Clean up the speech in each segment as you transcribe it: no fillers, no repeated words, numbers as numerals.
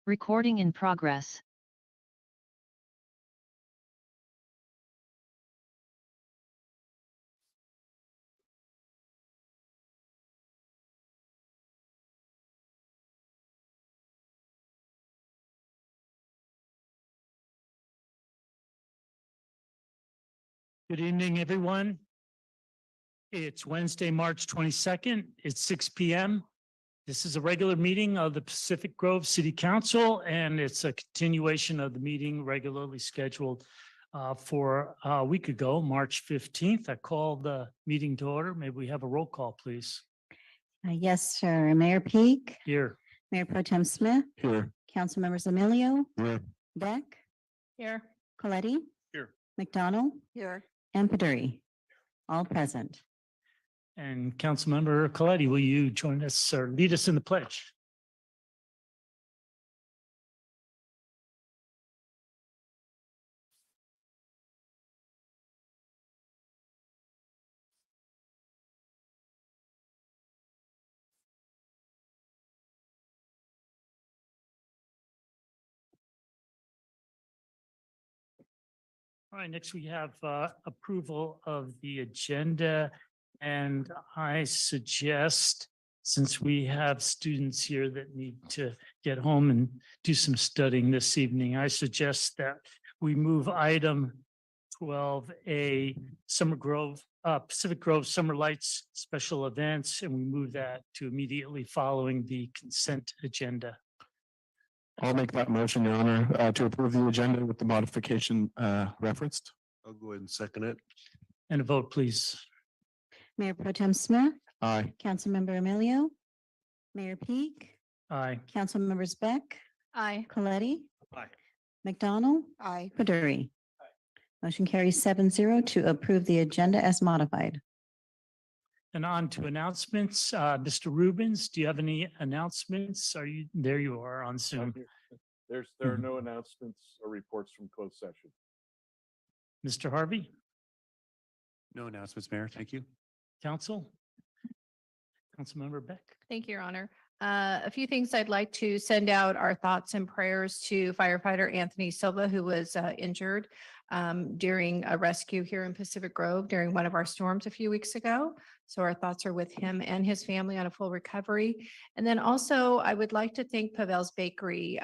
Recording in progress. Good evening, everyone. It's Wednesday, March 22nd. It's 6 p.m. This is a regular meeting of the Pacific Grove City Council, and it's a continuation of the meeting regularly scheduled for a week ago, March 15th. I call the meeting to order. May we have a roll call, please? Yes, sir. Mayor Peak, Here. Mayor Pro Tem Smith, Here. Council members Emilio, Here. Beck, Here. Coletti, Here. McDonald, Here. and Paduri, all present. And Councilmember Coletti, will you join us or lead us in the pledge? All right, next we have approval of the agenda. And I suggest, since we have students here that need to get home and do some studying this evening, I suggest that we move item 12A, Pacific Grove Summer Lights Special Events, and we move that to immediately following the consent agenda. I'll make that motion, Your Honor, to approve the agenda with the modification referenced. I'll go ahead and second it. And a vote, please. Mayor Pro Tem Smith, Aye. Councilmember Emilio, Mayor Peak, Aye. Council members Beck, Aye. Coletti, Aye. McDonald, Paduri. Motion carries 7-0 to approve the agenda as modified. And on to announcements. Mr. Rubens, do you have any announcements? There you are on Zoom. There are no announcements or reports from closed session. Mr. Harvey, No announcements, Mayor. Thank you. Council? Councilmember Beck? Thank you, Your Honor. A few things I'd like to send out our thoughts and prayers to firefighter Anthony Silva, who was injured during a rescue here in Pacific Grove during one of our storms a few weeks ago. So our thoughts are with him and his family on a full recovery. And then also I would like to thank Pavel's Bakery.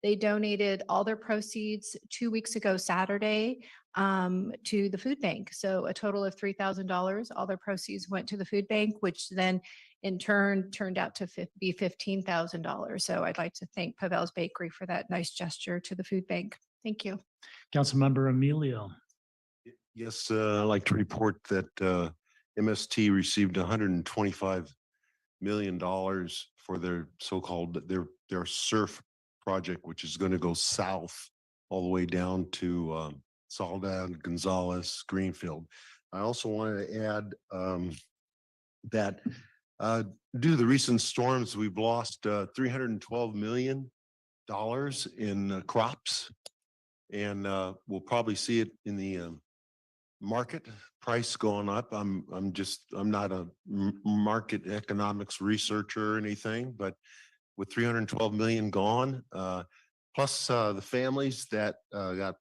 They donated all their proceeds 2 weeks ago Saturday to the food bank. So a total of $3,000. All their proceeds went to the food bank, which then in turn turned out to be $15,000. So I'd like to thank Pavel's Bakery for that nice gesture to the food bank. Thank you. Councilmember Emilio? Yes, I'd like to report that MST received $125 million for their so-called their surf project, which is going to go south all the way down to Soledad, Gonzales, Greenfield. I also wanted to add that due to the recent storms, we've lost $312 million in crops, and we'll probably see it in the market price going up. I'm not a market economics researcher or anything, but with 312 million gone, plus the families that got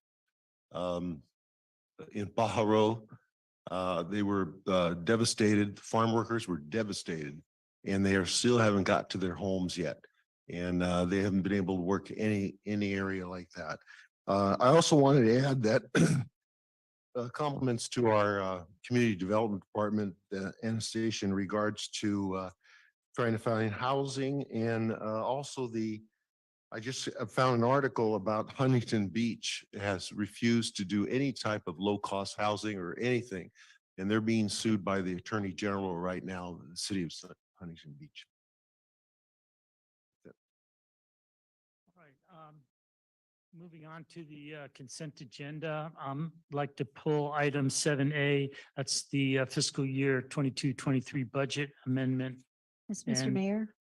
in Pajaro, they were devastated. Farm workers were devastated, and they still haven't got to their homes yet, and they haven't been able to work any area like that. I also wanted to add that compliments to our community development department, Anastasia, in regards to trying to find housing, and also I just found an article about Huntington Beach has refused to do any type of low-cost housing or anything, and they're being sued by the Attorney General right now in the city of Huntington Beach. All right, moving on to the consent agenda, I'd like to pull item 7A. That's the fiscal year 22-23 budget amendment. Yes, Mr. And- Mayor,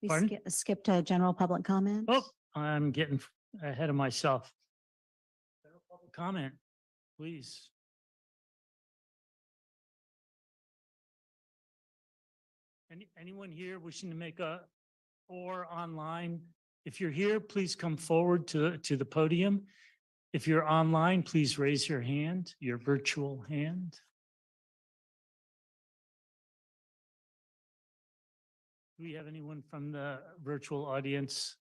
We Pardon? skipped general public comment. Oh, I'm getting ahead of myself. Federal public comment, please. Anyone here wishing to make or online? If you're here, please come forward to the podium. If you're online, please raise your hand, your virtual hand. Do we have anyone from the virtual audience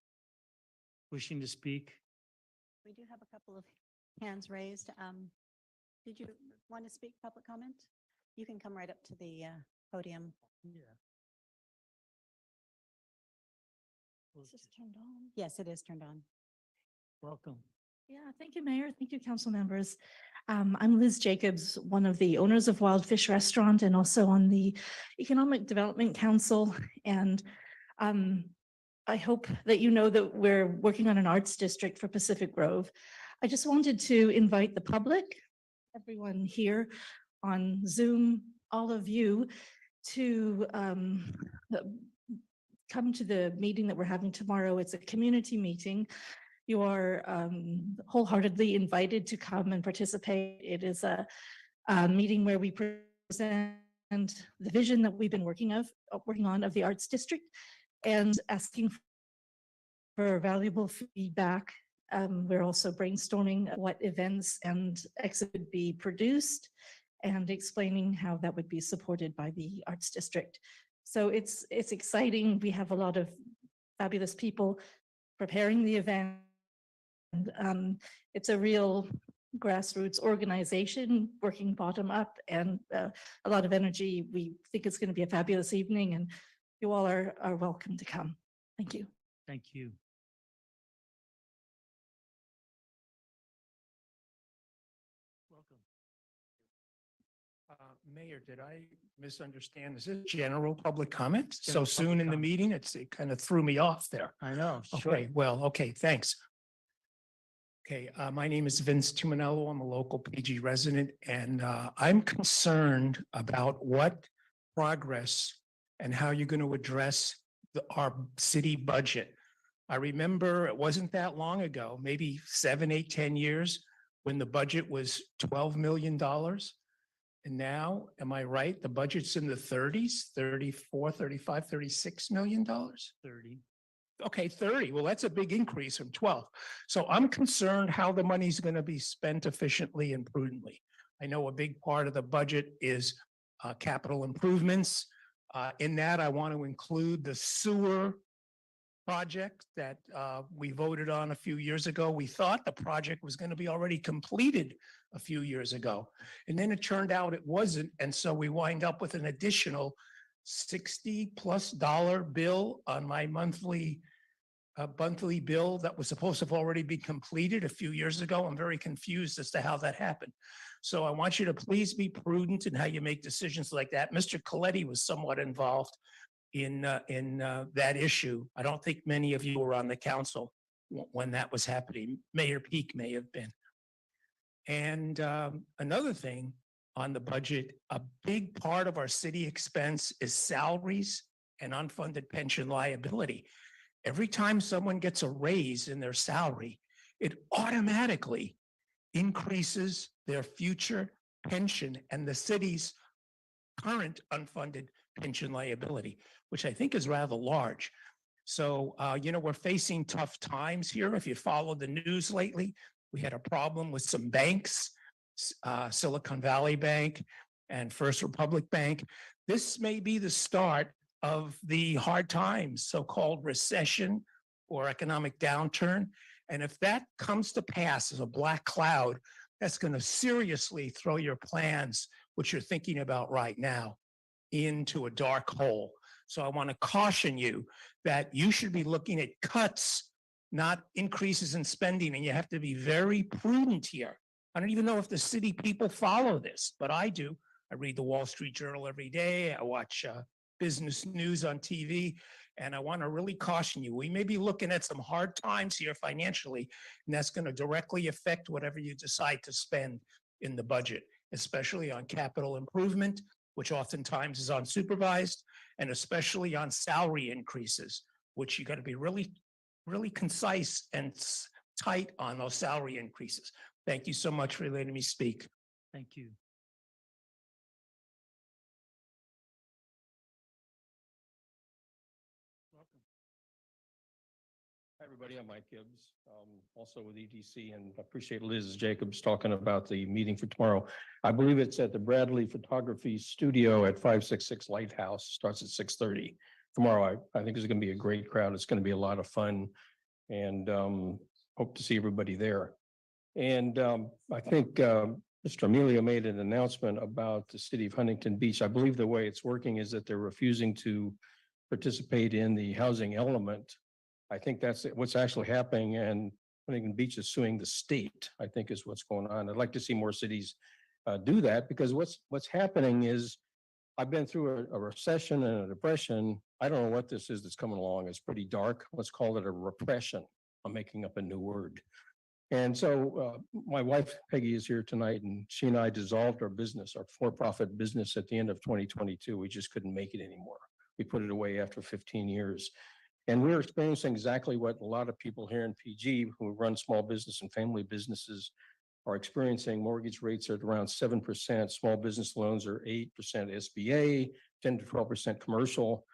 wishing to speak? We do have a couple of hands raised. Did you want to speak public comment? You can come right up to the podium. Yeah. Is this turned on? Yes, it is turned on. Welcome. Yeah, thank you, Mayor. Thank you, council members. I'm Liz Jacobs, one of the owners of Wild Fish Restaurant and also on the Economic Development Council. And I hope that you know that we're working on an arts district for Pacific Grove. I just wanted to invite the public, everyone here on Zoom, all of you, to come to the meeting that we're having tomorrow. It's a community meeting. You are wholeheartedly invited to come and participate. It is a meeting where we present the vision that we've been working on of the Arts District and asking for valuable feedback. We're also brainstorming what events and exhibits would be produced and explaining how that would be supported by the Arts District. So it's exciting. We have a lot of fabulous people preparing the event. And it's a real grassroots organization working bottom up and a lot of energy. We think it's going to be a fabulous evening and you all are welcome to come. Thank you. Thank you. Welcome. Mayor, did I misunderstand? Is this general public comment? So General soon public in the comment. meeting? It kind of threw me off there. I know. Sure. Okay, well, okay, thanks. Okay, my name is Vince Tuminello. I'm a local PG resident, and I'm concerned about what progress and how you're going to address our city budget. I remember it wasn't that long ago, maybe 7, 8, 10 years, when the budget was $12 million. And now, am I right? The budget's in the 30s, 34, 35, $36 million? 30. Okay, 30. Well, that's a big increase from 12. So I'm concerned how the money's going to be spent efficiently and prudently. I know a big part of the budget is capital improvements. In that, I want to include the sewer project that we voted on a few years ago. We thought the project was going to be already completed a few years ago. And then it turned out it wasn't. And so we wind up with an additional $60+ bill on my monthly bill that was supposed to have already been completed a few years ago. I'm very confused as to how that happened. So I want you to please be prudent in how you make decisions like that. Mr. Coletti was somewhat involved in that issue. I don't think many of you were on the council when that was happening. Mayor Peak may have been. And another thing on the budget, a big part of our city expense is salaries and unfunded pension liability. Every time someone gets a raise in their salary, it automatically increases their future pension and the city's current unfunded pension liability, which I think is rather large. So, we're facing tough times here. If you follow the news lately, we had a problem with some banks, Silicon Valley Bank and First Republic Bank. This may be the start of the hard times, so-called recession or economic downturn. And if that comes to pass as a black cloud, that's going to seriously throw your plans, which you're thinking about right now, into a dark hole. So I want to caution you that you should be looking at cuts, not increases in spending, and you have to be very prudent here. I don't even know if the city people follow this, but I do. I read the Wall Street Journal every day. I watch business news on TV, and I want to really caution you. We may be looking at some hard times here financially, and that's going to directly affect whatever you decide to spend in the budget, especially on capital improvement, which oftentimes is unsupervised, and especially on salary increases, which you got to be really, really concise and tight on those salary increases. Thank you so much for letting me speak. Thank you. Welcome. Hi, everybody. I'm Mike Gibbs, also with EDC, and I appreciate Liz Jacobs talking about the meeting for tomorrow. I believe it's at the Bradley Photography Studio at 566 Lighthouse. Starts at 6:30 tomorrow. I think it's going to be a great crowd. It's going to be a lot of fun, and hope to see everybody there. And I think Mr. Amelia made an announcement about the city of Huntington Beach. I believe the way it's working is that they're refusing to participate in the housing element. I think that's what's actually happening, and Huntington Beach is suing the state, I think is what's going on. I'd like to see more cities do that, because what's happening is I've been through a recession and a depression. I don't know what this is that's coming along. It's pretty dark. Let's call it a repression. I'm making up a new word. And so my wife Peggy is here tonight, and she and I dissolved our business, our for-profit business, at the end of 2022. We just couldn't make it anymore. We put it away after 15 years. And we're experiencing exactly what a lot of people here in PG who run small business and family businesses are experiencing. Mortgage rates are at around 7%. Small business loans are 8% SBA, 10 to 12% commercial.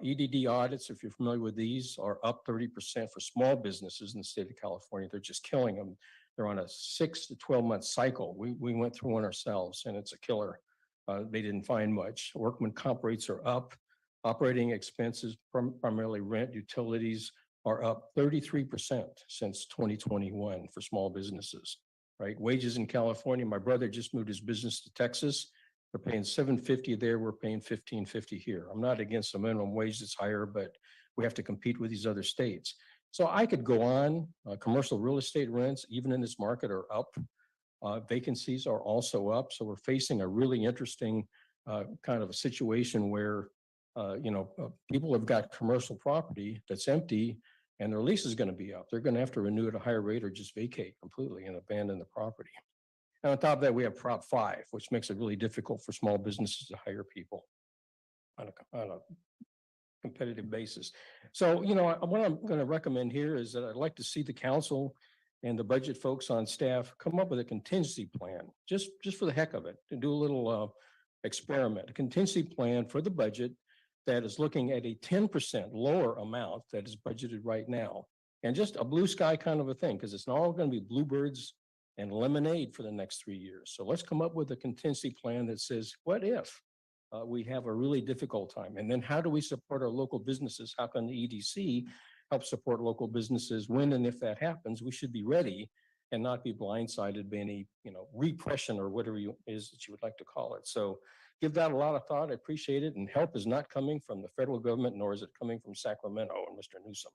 EDD audits, if you're familiar with these, are up 30% for small businesses in the state of California. They're just killing them. They're on a 6 to 12-month cycle. We went through one ourselves, and it's a killer. They didn't find much. Workman comp rates are up. Operating expenses, primarily rent, utilities, are up 33% since 2021 for small businesses, right? Wages in California, my brother just moved his business to Texas. They're paying $7.50 there. We're paying $15.50 here. I'm not against the minimum wage that's higher, but we have to compete with these other states. So I could go on. Commercial real estate rents, even in this market, are up. Vacancies are also up. So we're facing a really interesting kind of a situation where people have got commercial property that's empty and their lease is going to be up. They're going to have to renew at a higher rate or just vacate completely and abandon the property. And on top of that, we have Prop 5, which makes it really difficult for small businesses to hire people on a competitive basis. So, what I'm going to recommend here is that I'd like to see the council and the budget folks on staff come up with a contingency plan, just for the heck of it, to do a little experiment, a contingency plan for the budget that is looking at a 10% lower amount that is budgeted right now. And just a blue sky kind of a thing, because it's not all going to be bluebirds and lemonade for the next 3 years. So let's come up with a contingency plan that says, what if we have a really difficult time? And then how do we support our local businesses? How can the EDC help support local businesses when and if that happens? We should be ready and not be blindsided by any, repression or whatever is that you would like to call it. So give that a lot of thought. I appreciate it. And help is not coming from the federal government, nor is it coming from Sacramento and Mr. Newsom.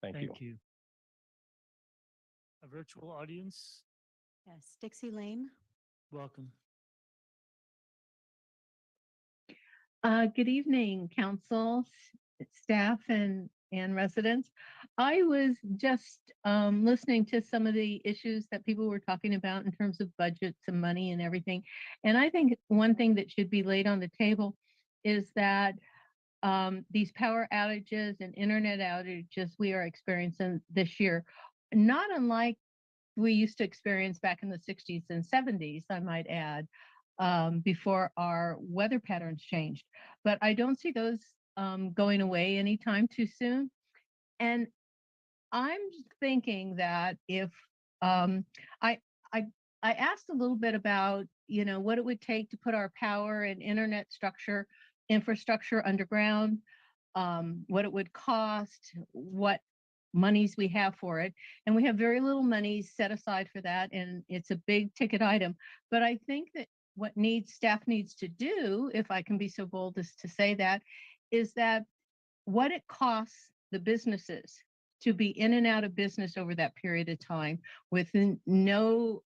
Thank you. Thank you. A virtual audience, Yes, Dixie Lane. welcome. Good evening, council, staff, and residents. I was just listening to some of the issues that people were talking about in terms of budgets and money and everything. And I think one thing that should be laid on the table is that these power outages and internet outages we are experiencing this year, not unlike we used to experience back in the 60s and 70s, I might add, before our weather patterns changed. But I don't see those going away anytime too soon. And I'm thinking that if I asked a little bit about, what it would take to put our power and internet infrastructure underground, what it would cost, what monies we have for it. And we have very little money set aside for that. And it's a big ticket item. But I think that what staff needs to do, if I can be so bold as to say that, is that what it costs the businesses to be in and out of business over that period of time with no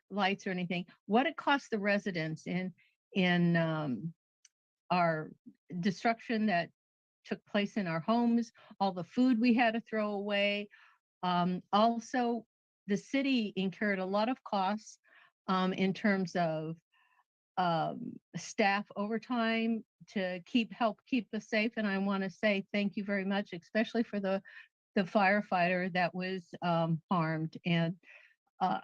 lights or anything, what it costs the residents in our destruction that took place in our homes, all the food we had to throw away. Also, the city incurred a lot of costs in terms of staff overtime, to help keep us safe. And I want to say thank you very much, especially for the firefighter that was harmed and uh,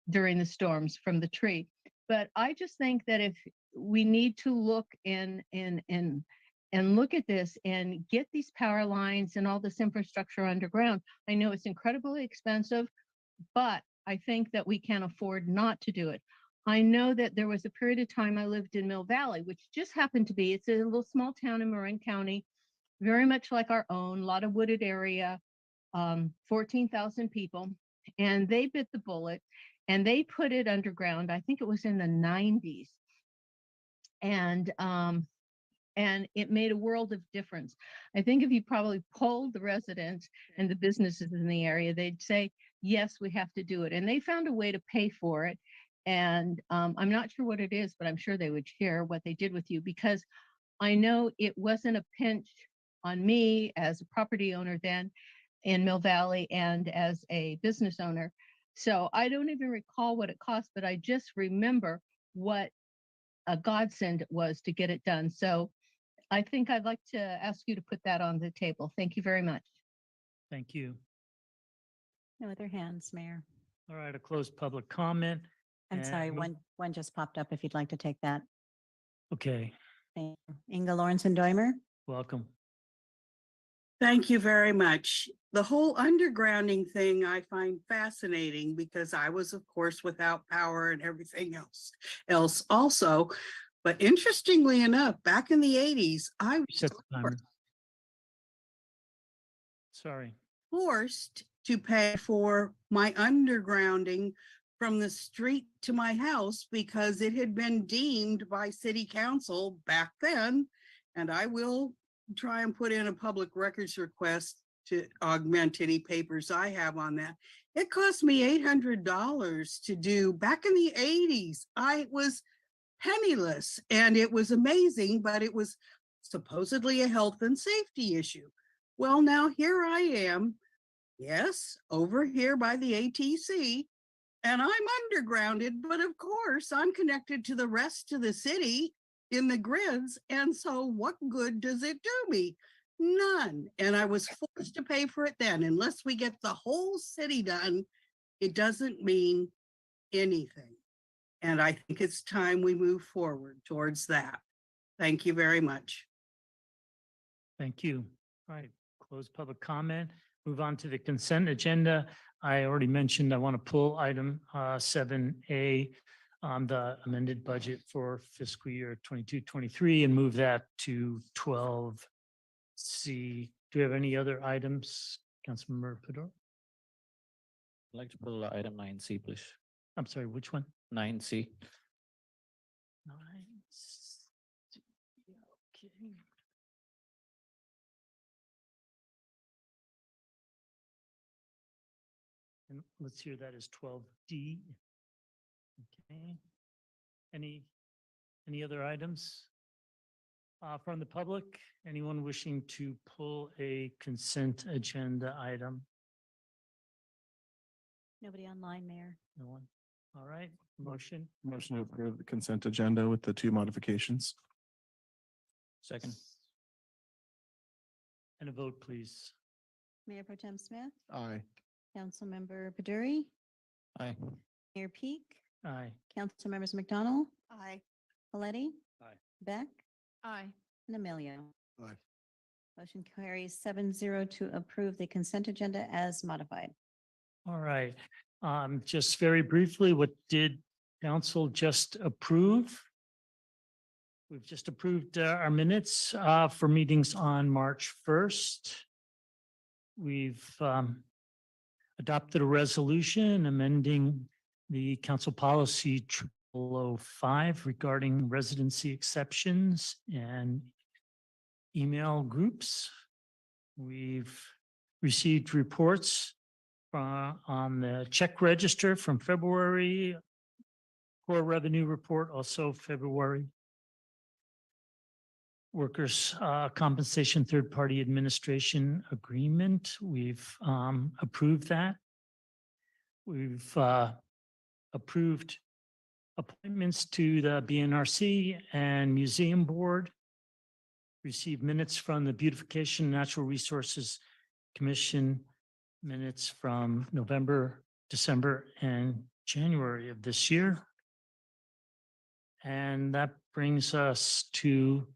during the storms from the tree. But I just think that if we need to look and look at this and get these power lines and all this infrastructure underground. I know it's incredibly expensive, but I think that we can't afford not to do it. I know that there was a period of time I lived in Mill Valley, which just happened to be, it's a little small town in Marin County, very much like our own, a lot of wooded area, 14,000 people, and they bit the bullet and they put it underground. I think it was in the 90s. And it made a world of difference. I think if you probably polled the residents and the businesses in the area, they'd say, yes, we have to do it. And they found a way to pay for it. And I'm not sure what it is, but I'm sure they would share what they did with you, because I know it wasn't a pinch on me as a property owner then in Mill Valley and as a business owner. So I don't even recall what it cost, but I just remember what a godsend it was to get it done. So I think I'd like to ask you to put that on the table. Thank you very much. Thank you. No other hands, Mayor. All right, a closed public comment. I'm sorry, And- one just popped up if you'd like to take that. Okay, Thank you. Inga Lawrenson Doimer. welcome. Thank you very much. The whole undergrounding thing I find fascinating because I was, of course, without power and everything else also. But interestingly enough, back in the 80s, I was Set the timer. Sorry. forced to pay for my undergrounding from the street to my house because it had been deemed by city council back then. And I will try and put in a public records request to augment any papers I have on that. It cost me $800 to do back in the 80s. I was penniless and it was amazing, but it was supposedly a health and safety issue. Well, now here I am, yes, over here by the ATC, and I'm undergrounded, but of course I'm connected to the rest of the city in the grids. And so what good does it do me? None. And I was forced to pay for it then. Unless we get the whole city done, it doesn't mean anything. And I think it's time we move forward towards that. Thank you very much. Thank you. All right, close public comment. Move on to the consent agenda. I already mentioned I want to pull item 7A, the amended budget for fiscal year 22-23, and move that to 12C. Do we have any other items, Councilmember Pador? I'd like to pull item 9C, please. I'm sorry, which one? 9C. 9C. Okay. And let's hear that as 12D. Okay. Any other items from the public? Anyone wishing to pull a consent agenda item? Nobody online, Mayor. No one? All right, motion. Motion to approve the consent agenda with the 2 modifications. Second. And a vote, please. Mayor Pro Tem Smith, Aye. Councilmember Paduri, Aye. Mayor Peak, Aye. Council Members McDonald, Aye. Paletti, Aye. Beck, Aye. and Amelia. Aye. Motion carries 7-0 to approve the consent agenda as modified. All right, just very briefly, what did council just approve? We've just approved our minutes for meetings on March 1st. We've adopted a resolution amending the council policy 0005 regarding residency exceptions and email groups. We've received reports on the check register from February, core revenue report also February. Workers' compensation third-party administration agreement. We've approved that. We've approved appointments to the BNRC and Museum Board. receive minutes from the Beautification and Natural Resources Commission, minutes from November, December, and January of this year. And that brings us to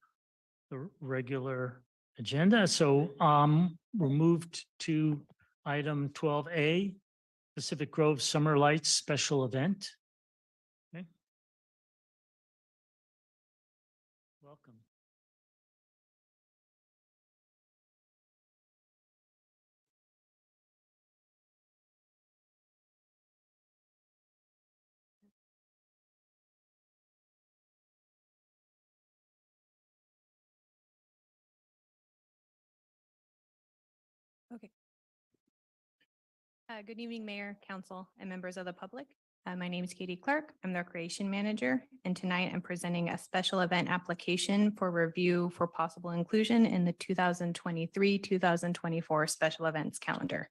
the regular agenda. So we're moved to item 12A, Pacific Grove Summer Lights Special Event. Okay. Welcome. Okay. Good evening, Mayor, Council, and members of the public. My name is Katie Clark. I'm the Recreation Manager, and tonight I'm presenting a special event application for review for possible inclusion in the 2023-2024 special events calendar.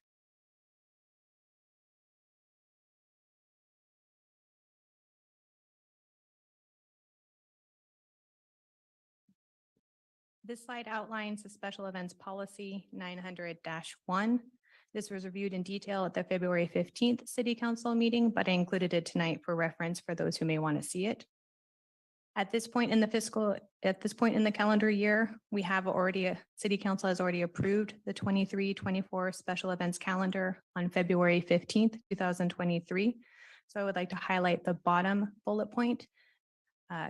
This slide outlines the special events policy 900-1. This was reviewed in detail at the February 15th City Council meeting, but I included it tonight for reference for those who may want to see it. At this point in the calendar year, we have already, City Council has already approved the 23-24 special events calendar on February 15th, 2023. So I would like to highlight the bottom bullet point.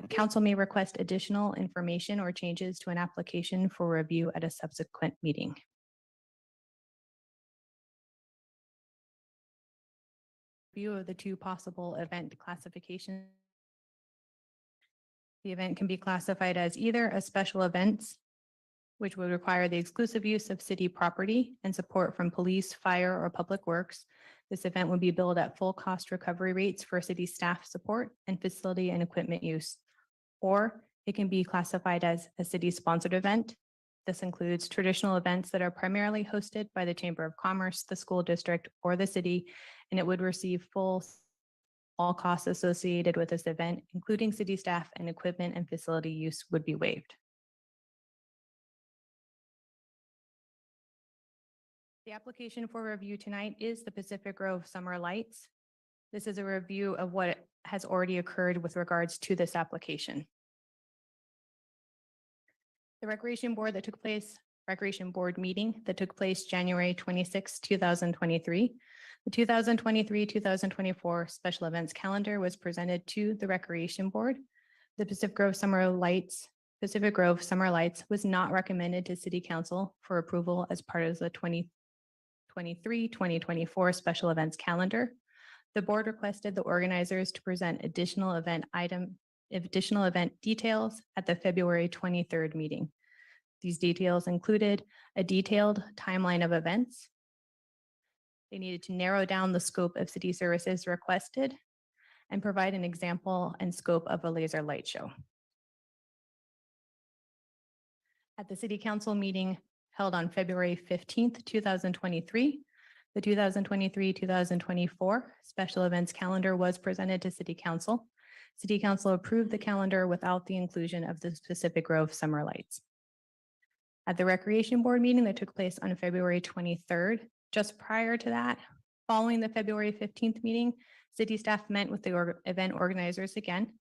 Council may request additional information or changes to an application for review at a subsequent meeting. View of the two possible event classifications. The event can be classified as either a special events, which would require the exclusive use of city property and support from police, fire, or public works. This event would be billed at full cost recovery rates for city staff support and facility and equipment use. Or it can be classified as a city-sponsored event. This includes traditional events that are primarily hosted by the Chamber of Commerce, the school district, or the city, and it would receive all costs associated with this event, including city staff and equipment and facility use, would be waived. The application for review tonight is the Pacific Grove Summer Lights. This is a review of what has already occurred with regards to this application. The Recreation Board meeting that took place January 26, 2023. The 2023-2024 special events calendar was presented to the Recreation Board. The Pacific Grove Summer Lights was not recommended to City Council for approval as part of the 2023-2024 special events calendar. The board requested the organizers to present additional event details at the February 23rd meeting. These details included a detailed timeline of events. They needed to narrow down the scope of city services requested and provide an example and scope of a laser light show. At the City Council meeting held on February 15th, 2023, the 2023-2024 special events calendar was presented to City Council. City Council approved the calendar without the inclusion of the Pacific Grove Summer Lights. At the Recreation Board meeting that took place on February 23rd, just prior to that, following the February 15th meeting, city staff met with the event organizers again.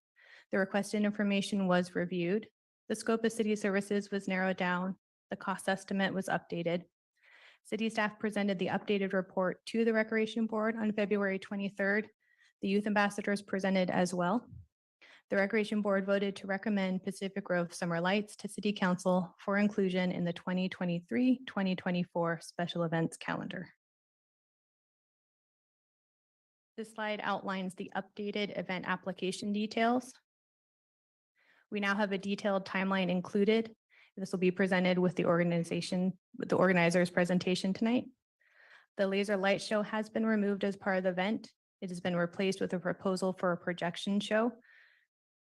The requested information was reviewed. The scope of city services was narrowed down. The cost estimate was updated. City staff presented the updated report to the Recreation Board on February 23rd. The youth ambassadors presented as well. The Recreation Board voted to recommend Pacific Grove Summer Lights to City Council for inclusion in the 2023-2024 special events calendar. This slide outlines the updated event application details. We now have a detailed timeline included. This will be presented with the organizer's presentation tonight. The laser light show has been removed as part of the event. It has been replaced with a proposal for a projection show.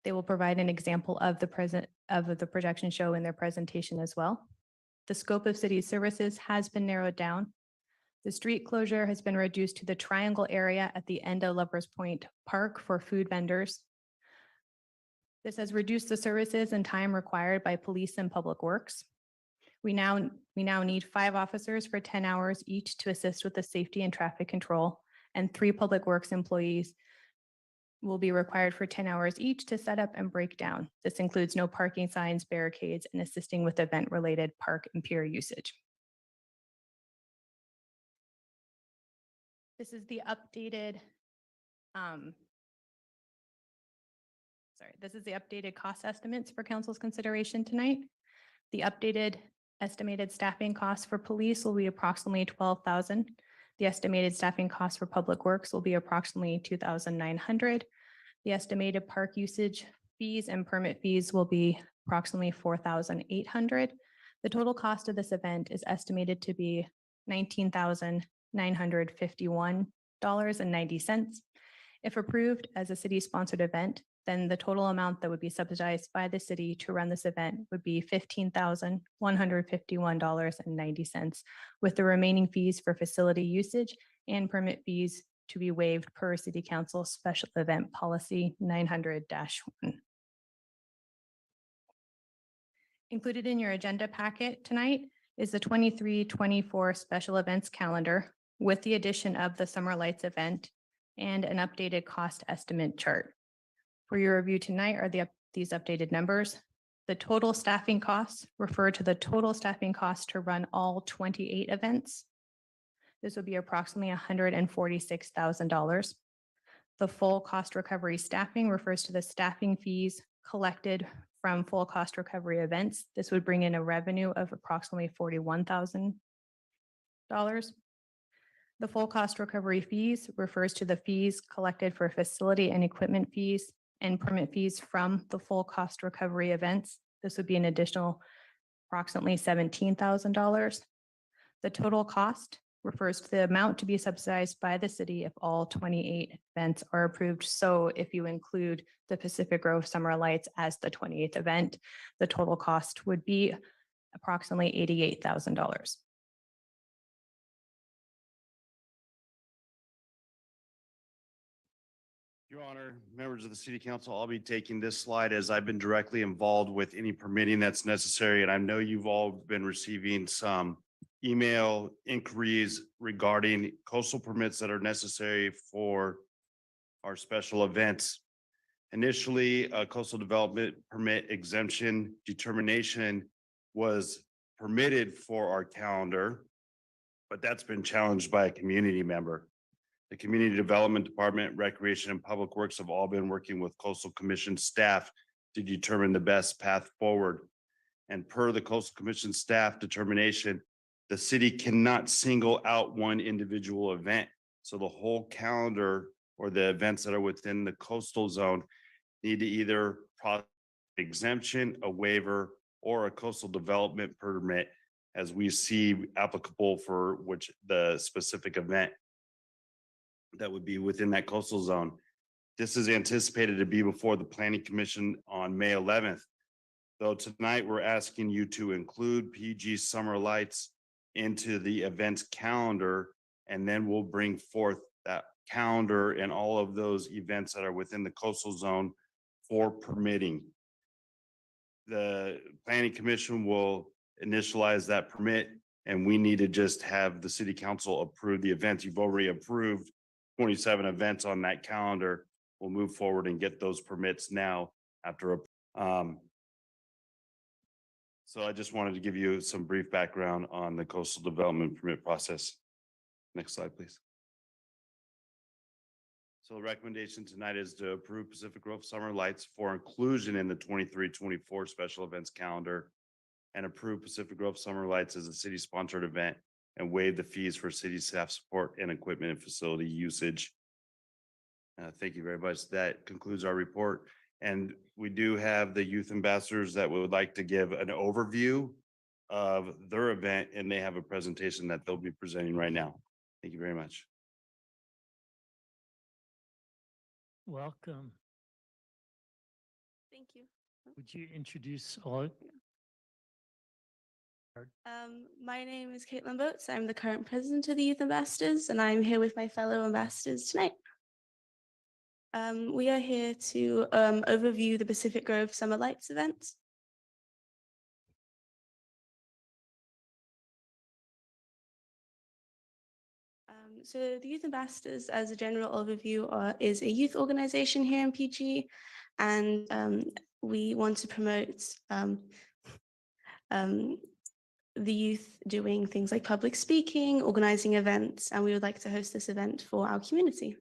They will provide an example of the projection show in their presentation as well. The scope of city services has been narrowed down. The street closure has been reduced to the triangle area at the end of Lovers Point Park for food vendors. This has reduced the services and time required by police and public works. We now need 5 officers for 10 hours each to assist with the safety and traffic control, and 3 public works employees will be required for 10 hours each to set up and break down. This includes no parking signs, barricades, and assisting with event-related park and pier usage. This is the updated, this is the updated cost estimates for council's consideration tonight. The updated estimated staffing costs for police will be approximately 12,000. The estimated staffing costs for public works will be approximately 2,900. The estimated park usage fees and permit fees will be approximately 4,800. The total cost of this event is estimated to be $19,951.90. If approved as a city-sponsored event, then the total amount that would be subsidized by the city to run this event would be $15,151.90, with the remaining fees for facility usage and permit fees to be waived per City Council Special Event Policy 900-1. Included in your agenda packet tonight is the 23-24 special events calendar with the addition of the Summer Lights event and an updated cost estimate chart. For your review tonight are these updated numbers. The total staffing costs refer to the total staffing costs to run all 28 events. This would be approximately $146,000. The full cost recovery staffing refers to the staffing fees collected from full cost recovery events. This would bring in a revenue of approximately $41,000. The full cost recovery fees refers to the fees collected for facility and equipment fees and permit fees from the full cost recovery events. This would be an additional approximately $17,000. The total cost refers to the amount to be subsidized by the city if all 28 events are approved. So if you include the Pacific Grove Summer Lights as the 28th event, the total cost would be approximately $88,000. Your Honor, members of the City Council, I'll be taking this slide as I've been directly involved with any permitting that's necessary. And I know you've all been receiving some email inquiries regarding coastal permits that are necessary for our special events. Initially, a coastal development permit exemption determination was permitted for our calendar, but that's been challenged by a community member. The Community Development Department, Recreation and Public Works have all been working with Coastal Commission staff to determine the best path forward. And per the Coastal Commission staff determination, the city cannot single out one individual event. So the whole calendar or the events that are within the coastal zone need to either exemption, a waiver, or a coastal development permit as we see applicable for which the specific event that would be within that coastal zone. This is anticipated to be before the Planning Commission on May 11th. Though tonight we're asking you to include PG Summer Lights into the events calendar, and then we'll bring forth that calendar and all of those events that are within the coastal zone for permitting. The Planning Commission will initialize that permit, and we need to just have the City Council approve the events. You've already approved 27 events on that calendar. We'll move forward and get those permits now after. So I just wanted to give you some brief background on the coastal development permit process. Next slide, please. So the recommendation tonight is to approve Pacific Grove Summer Lights for inclusion in the 23-24 special events calendar and approve Pacific Grove Summer Lights as a city-sponsored event and waive the fees for city staff support and equipment and facility usage. Thank you very much. That concludes our report. And we do have the youth ambassadors that would like to give an overview of their event, and they have a presentation that they'll be presenting right now. Thank you very much. Welcome. Thank you. Would you introduce all? My name is Caitlin Boats. I'm the current president of the Youth Ambassadors, and I'm here with my fellow ambassadors tonight. We are here to overview the Pacific Grove Summer Lights event. So the Youth Ambassadors, as a general overview, is a youth organization here in PG, and we want to promote the youth doing things like public speaking, organizing events, and we would like to host this event for our community.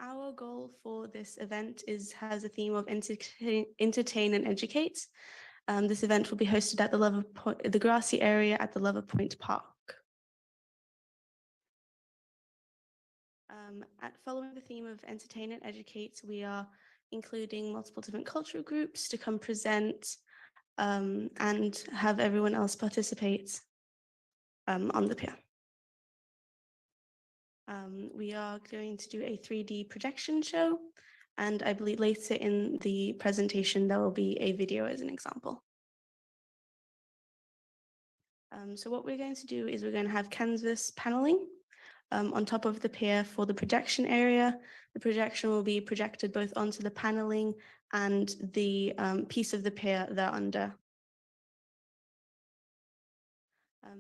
Our goal for this event has a theme of entertain and educate. This event will be hosted at the grassy area at the Lover Point Park. Following the theme of entertain and educate, we are including multiple different cultural groups to come present and have everyone else participate on the pier. We are going to do a 3D projection show, and I believe later in the presentation there will be a video as an example. So what we're going to do is we're going to have canvas paneling on top of the pier for the projection area. The projection will be projected both onto the paneling and the piece of the pier thereunder.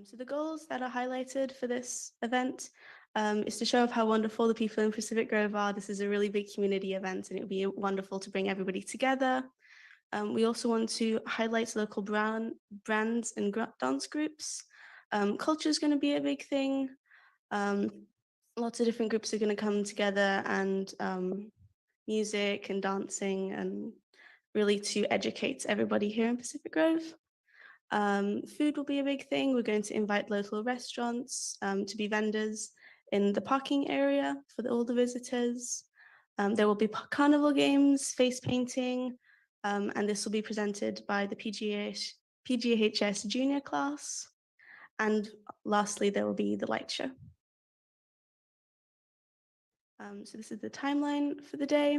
So the goals that are highlighted for this event is to show off how wonderful the people in Pacific Grove are. This is a really big community event, and it would be wonderful to bring everybody together. We also want to highlight local brands and dance groups. Culture is going to be a big thing. Lots of different groups are going to come together, and music and dancing, and really to educate everybody here in Pacific Grove. Food will be a big thing. We're going to invite local restaurants to be vendors in the parking area for all the visitors. There will be carnival games, face painting, and this will be presented by the PGHS junior class. And lastly, there will be the light show. So this is the timeline for the day.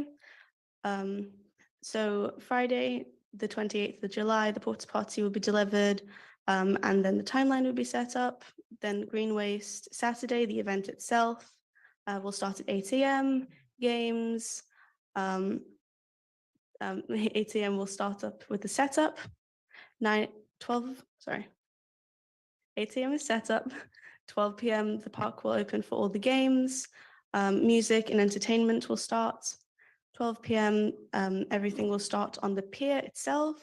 So Friday, the 28th of July, the porta potty will be delivered, and then the timeline will be set up. Then green waste. Saturday, the event itself will start at 8 a.m. Games. 8 a.m. will start up with the setup. 8 a.m. is setup. 12 p.m. the park will open for all the games. Music and entertainment will start. 12 p.m. Everything will start on the pier itself.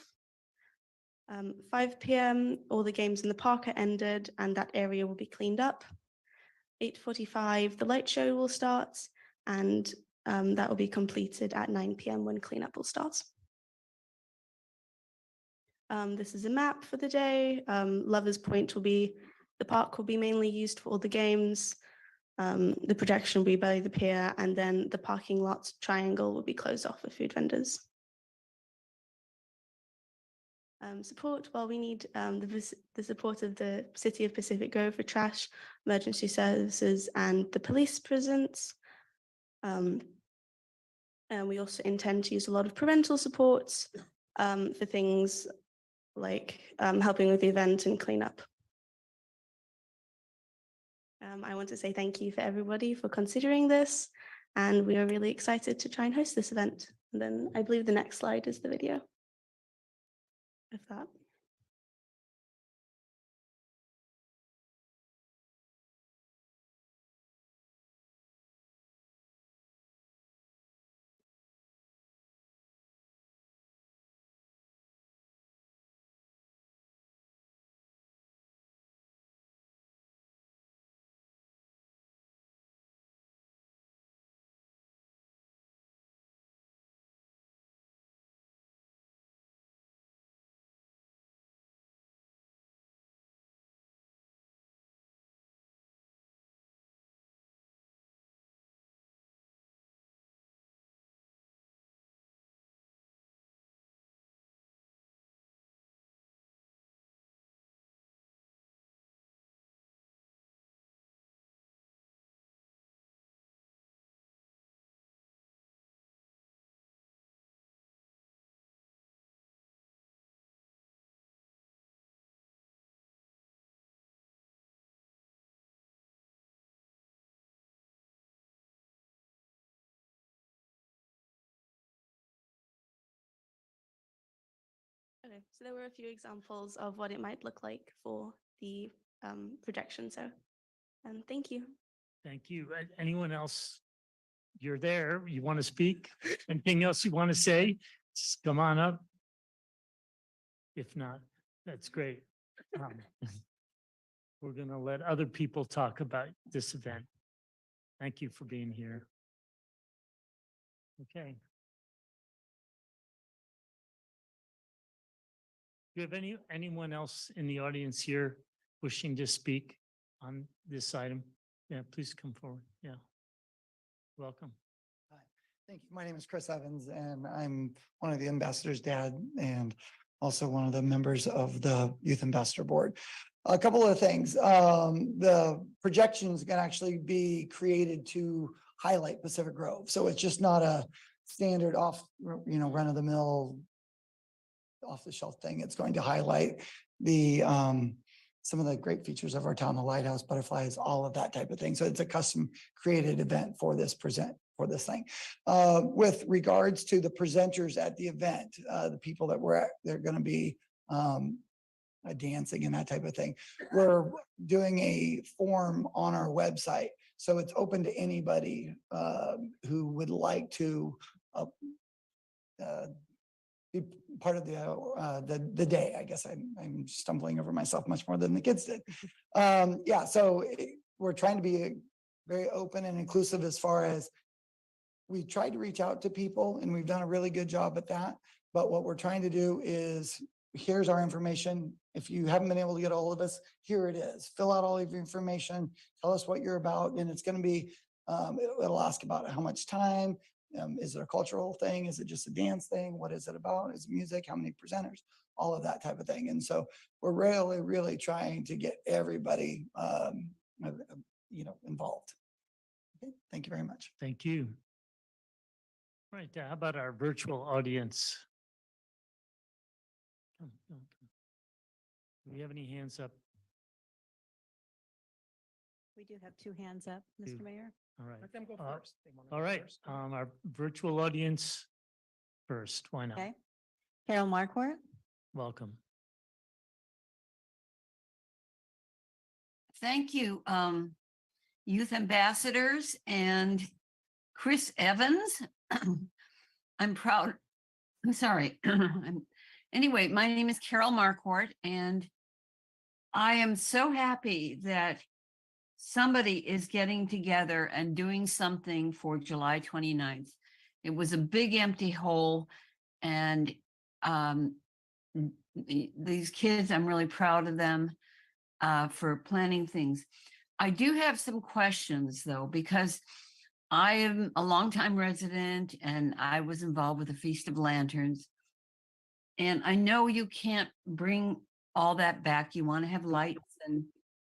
5 p.m. all the games in the park are ended, and that area will be cleaned up. 8:45 the light show will start, and that will be completed at 9 p.m. when cleanup will start. This is a map for the day. Lovers Point the park will be mainly used for all the games. The projection will be by the pier, and then the parking lot triangle will be closed off for food vendors. Support, well, we need the support of the City of Pacific Grove for trash, emergency services, and the police presence. And we also intend to use a lot of parental supports for things like helping with the event and cleanup. I want to say thank you for everybody for considering this, and we are really excited to try and host this event. And then I believe the next slide is the video of that. So there were a few examples of what it might look like for the projection. So thank you. Thank you. Anyone else? You're there. You want to speak? Anything else you want to say? Just come on up. If not, that's great. We're going to let other people talk about this event. Thank you for being here. Okay. Do you have anyone else in the audience here wishing to speak on this item? Yeah, please come forward. Yeah. Welcome. Thank you. My name is Chris Evans, and I'm one of the ambassadors' dad and also one of the members of the Youth Ambassador Board. A couple of things. The projections can actually be created to highlight Pacific Grove. So it's just not a standard run-of-the-mill, off-the-shelf thing. It's going to highlight the some of the great features of our town, the lighthouse, butterflies, all of that type of thing. So it's a custom created event for this thing. With regards to the presenters at the event, the people that they're going to be dancing and that type of thing. We're doing a form on our website, so it's open to anybody who would like to be part of the day. I guess I'm stumbling over myself much more than the kids did. Yeah, so we're trying to be very open and inclusive as far as we tried to reach out to people, and we've done a really good job at that. But what we're trying to do is, here's our information. If you haven't been able to get a hold of us, here it is. Fill out all of your information. Tell us what you're about. And it's going to be, it'll ask about how much time. Is it a cultural thing? Is it just a dance thing? What is it about? Is it music? How many presenters? All of that type of thing. And so we're really, really trying to get everybody, involved. Okay. Thank you very much. Thank you. All right. How about our virtual audience? Do we have any hands up? We do have two hands up, Mr. Mayor. All right. Let them go first. They wanna go All right. first. Our virtual audience first. Why not? Okay. Carol Marquardt. Welcome. Thank you, youth ambassadors and Chris Evans. I'm proud. I'm sorry. Anyway, my name is Carol Marquardt, and I am so happy that somebody is getting together and doing something for July 29th. It was a big empty hole, and these kids, I'm really proud of them for planning things. I do have some questions though, because I am a longtime resident and I was involved with the Feast of Lanterns. And I know you can't bring all that back. You want to have lights and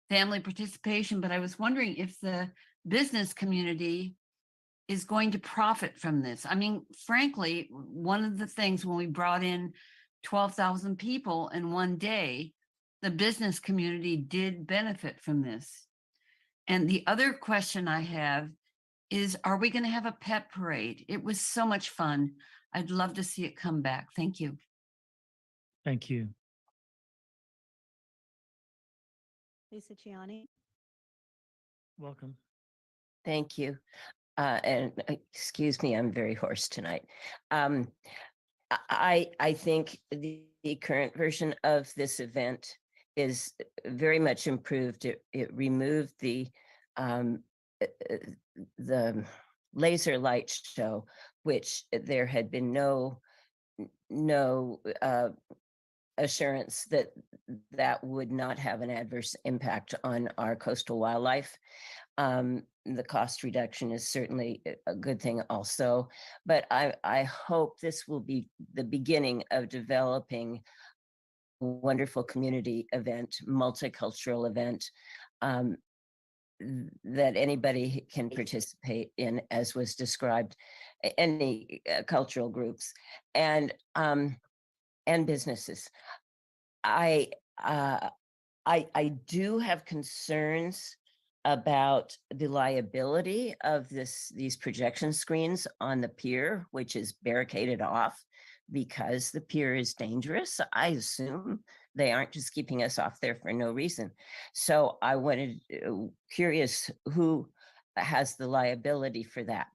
family participation, but I was wondering if the business community is going to profit from this. I mean, frankly, one of the things when we brought in 12,000 people in one day, the business community did benefit from this. And the other question I have is, are we going to have a pet parade? It was so much fun. I'd love to see it come back. Thank you. Thank you. Lisa Ciani. Welcome. Thank you. And excuse me, I'm very hoarse tonight. I think the current version of this event is very much improved. It removed the laser light show, which there had been no assurance that would not have an adverse impact on our coastal wildlife. The cost reduction is certainly a good thing also, but I hope this will be the beginning of developing a wonderful community event, multicultural event, that anybody can participate in, as was described, any cultural groups and businesses. I do have concerns about the liability of these projection screens on the pier, which is barricaded off, because the pier is dangerous. I assume they aren't just keeping us off there for no reason. So I wanted, curious who has the liability for that.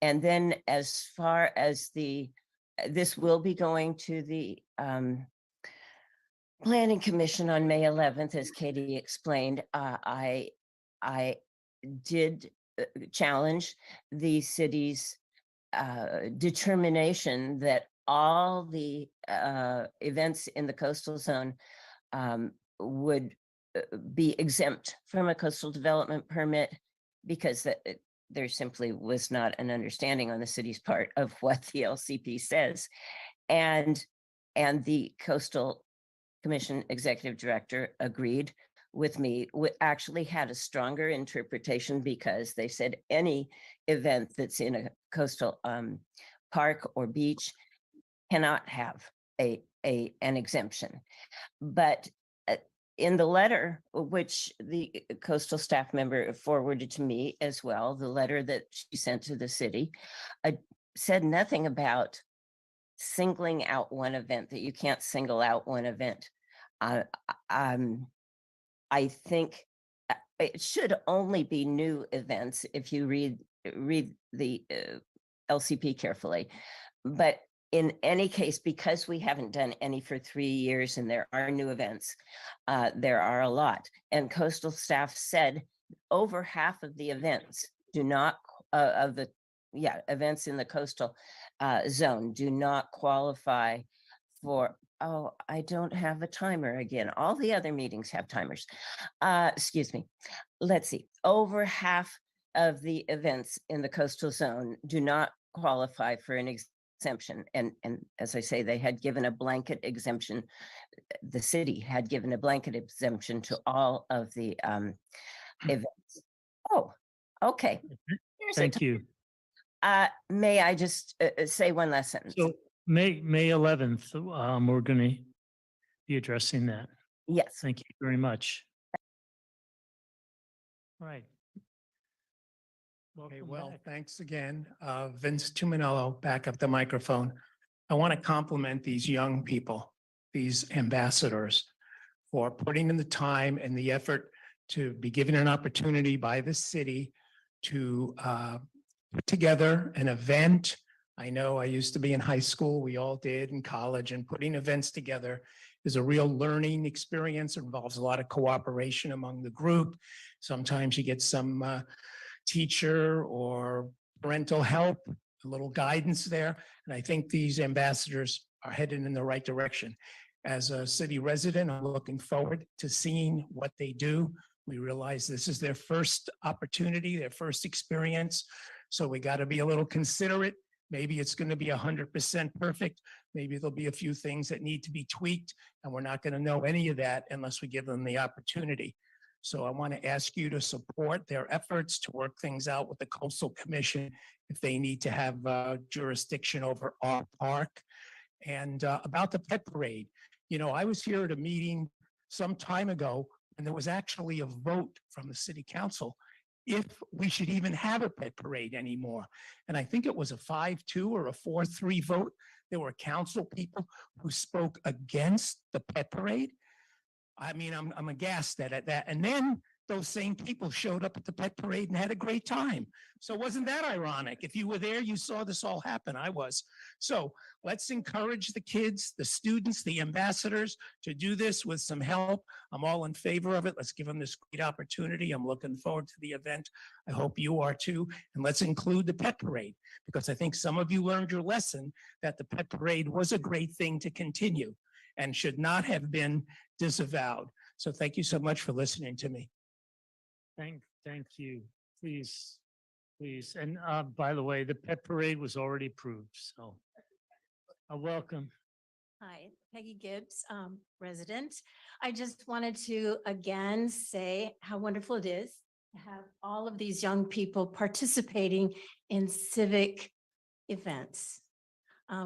And then as far as this will be going to the Planning Commission on May 11th, as Katie explained. I did challenge the city's determination that all the events in the coastal zone would be exempt from a coastal development permit, because there simply was not an understanding on the city's part of what the LCP says. And the Coastal Commission Executive Director agreed with me, actually had a stronger interpretation, because they said any event that's in a coastal park or beach cannot have an exemption. But in the letter, which the coastal staff member forwarded to me as well, the letter that she sent to the city said nothing about singling out one event, that you can't single out one event. I think it should only be new events if you read the LCP carefully. But in any case, because we haven't done any for 3 years and there are new events, there are a lot. And coastal staff said over half of the events do not, events in the coastal zone do not qualify for, oh, I don't have a timer again. All the other meetings have timers. Excuse me. Let's see. Over half of the events in the coastal zone do not qualify for an exemption. And as I say, they had given a blanket exemption. The city had given a blanket exemption to all of the events. Oh, okay. Thank you. May I just say one last sentence? So May 11th, we're going to be addressing that. Yes. Thank you very much. All right. Okay, Welcome well, back. thanks again. Vince Tuminello, back up the microphone. I want to compliment these young people, these ambassadors, for putting in the time and the effort to be given an opportunity by the city to put together an event. I know I used to be in high school, we all did in college, and putting events together is a real learning experience. It involves a lot of cooperation among the group. Sometimes you get some teacher or parental help, a little guidance there. And I think these ambassadors are headed in the right direction. As a city resident, I'm looking forward to seeing what they do. We realize this is their first opportunity, their first experience. So we got to be a little considerate. Maybe it's going to be 100% perfect. Maybe there'll be a few things that need to be tweaked, and we're not going to know any of that unless we give them the opportunity. So I want to ask you to support their efforts to work things out with the Coastal Commission if they need to have jurisdiction over our park. And about the pet parade, you know, I was here at a meeting some time ago, and there was actually a vote from the city council if we should even have a pet parade anymore. And I think it was a 5-2 or a 4-3 vote. There were council people who spoke against the pet parade. I mean, I'm aghast at that. And then those same people showed up at the pet parade and had a great time. So wasn't that ironic? If you were there, you saw this all happen. I was. So let's encourage the kids, the students, the ambassadors to do this with some help. I'm all in favor of it. Let's give them this great opportunity. I'm looking forward to the event. I hope you are too. And let's include the pet parade, because I think some of you learned your lesson that the pet parade was a great thing to continue and should not have been disavowed. So thank you so much for listening to me. Thank you. Please. And by the way, the pet parade was already approved. So welcome. Hi, Peggy Gibbs, resident. I just wanted to again say how wonderful it is to have all of these young people participating in civic events.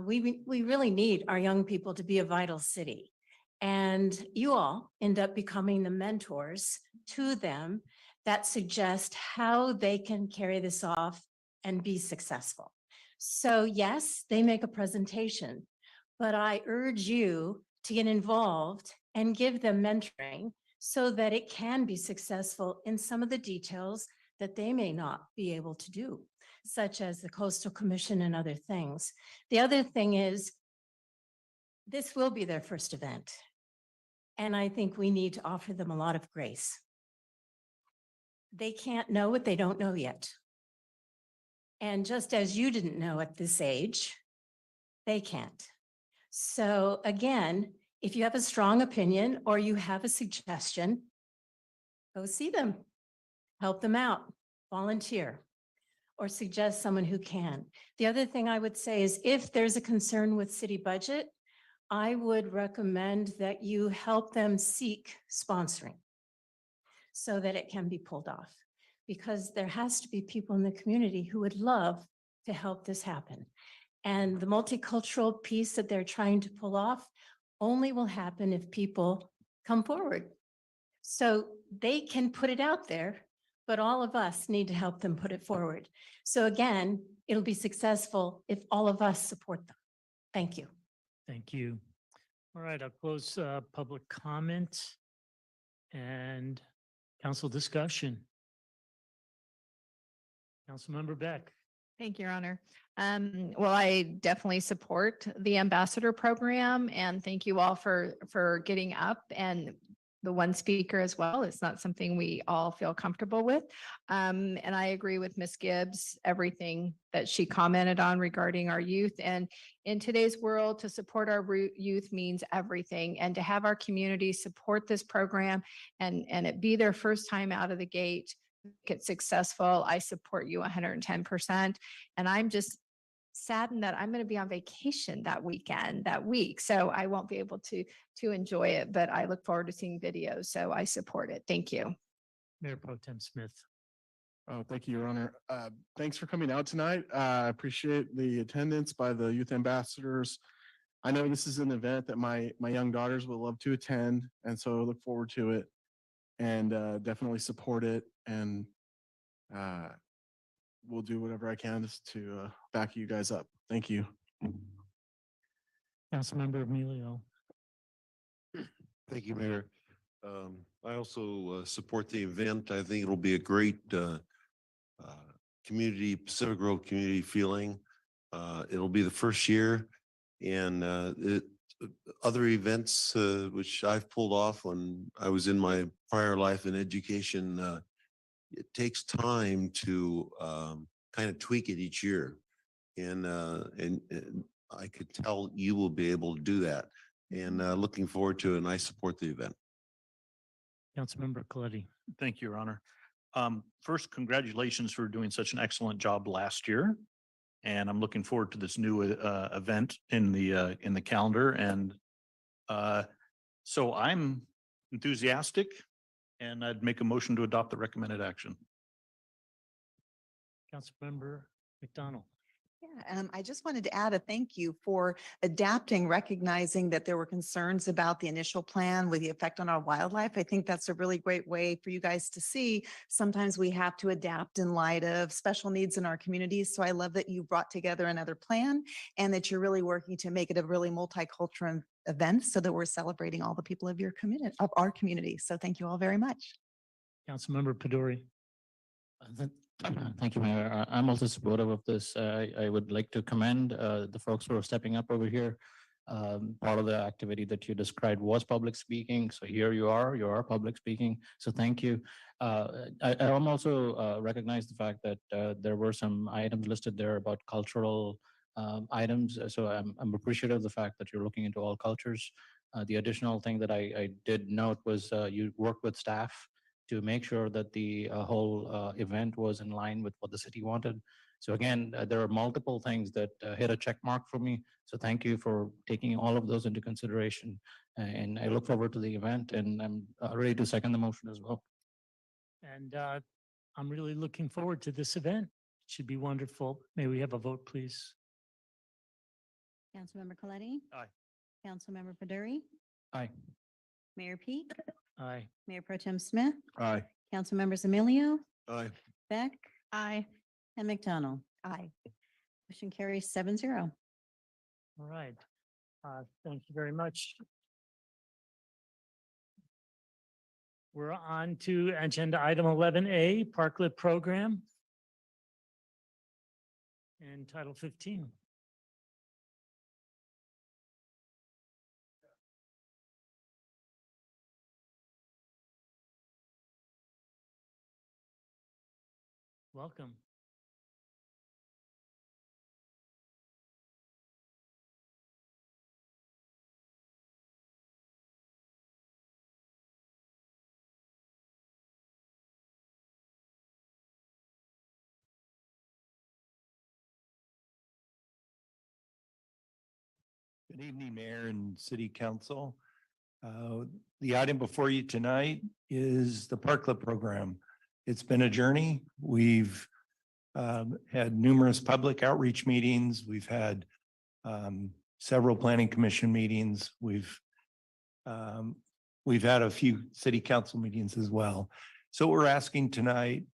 We really need our young people to be a vital city. And you all end up becoming the mentors to them that suggest how they can carry this off and be successful. So yes, they make a presentation, But I urge you to get involved and give them mentoring so that it can be successful in some of the details that they may not be able to do, such as the Coastal Commission and other things. The other thing is, this will be their first event. And I think we need to offer them a lot of grace. They can't know what they don't know yet. And just as you didn't know at this age, they can't. So again, if you have a strong opinion or you have a suggestion, go see them, help them out, volunteer, or suggest someone who can. The other thing I would say is if there's a concern with city budget, I would recommend that you help them seek sponsoring so that it can be pulled off, because there has to be people in the community who would love to help this happen. And the multicultural piece that they're trying to pull off only will happen if people come forward. So they can put it out there, but all of us need to help them put it forward. So again, it'll be successful if all of us support them. Thank you. Thank you. All right, I'll close public comment and council discussion. Councilmember Beck. Thank you, Your Honor. Well, I definitely support the ambassador program and thank you all for getting up and the one speaker as well. It's not something we all feel comfortable with. And I agree with Ms. Gibbs, everything that she commented on regarding our youth. And in today's world, to support our youth means everything. And to have our community support this program and it be their first time out of the gate, get successful, I support you 110%. And I'm just saddened that I'm going to be on vacation that week. So I won't be able to enjoy it, but I look forward to seeing videos. So I support it. Thank you. Mayor Pro Tem Smith. Oh, thank you, Your Honor. Thanks for coming out tonight. I appreciate the attendance by the youth ambassadors. I know this is an event that my young daughters will love to attend, and so I look forward to it and definitely support it. And we'll do whatever I can just to back you guys up. Thank you. Councilmember Emilio. Thank you, Mayor. I also support the event. I think it'll be a great community, Pacific Grove community feeling. It'll be the first year, and other events which I've pulled off when I was in my prior life in education, it takes time to kind of tweak it each year. And I could tell you will be able to do that. And looking forward to it, and I support the event. Councilmember Coletti. Thank you, Your Honor. First, congratulations for doing such an excellent job last year. And I'm looking forward to this new event in the calendar. And so I'm enthusiastic, and I'd make a motion to adopt the recommended action. Councilmember McDonald. Yeah, I just wanted to add a thank you for adapting, recognizing that there were concerns about the initial plan with the effect on our wildlife. I think that's a really great way for you guys to see. Sometimes we have to adapt in light of special needs in our communities. So I love that you brought together another plan and that you're really working to make it a really multicultural event so that we're celebrating all the people of your community, of our community. So thank you all very much. Councilmember Pedori. Thank you, Mayor. I'm also supportive of this. I would like to commend the folks who are stepping up over here. Part of the activity that you described was public speaking. So here you are public speaking. So thank you. I also recognize the fact that there were some items listed there about cultural items. So I'm appreciative of the fact that you're looking into all cultures. The additional thing that I did note was you worked with staff to make sure that the whole event was in line with what the city wanted. So again, there are multiple things that hit a check mark for me. So thank you for taking all of those into consideration. And I look forward to the event, and I'm ready to second the motion as well. And I'm really looking forward to this event. It should be wonderful. May we have a vote, please? Councilmember Coletti? Aye. Councilmember Peduri? Aye. Mayor Peak? Aye. Mayor Pro Tem Smith? Aye. Councilmembers Emilio? Aye. Beck? Aye. And McDonald? Aye. Motion carries 7-0. All right. Thank you very much. We're on to agenda item 11A, Parklet Program and Title 15. Welcome. Good evening, Mayor and City Council. The item before you tonight is the Parklet program. It's been a journey. We've had numerous public outreach meetings. We've had several planning commission meetings. We've had a few city council meetings as well. So what we're asking tonight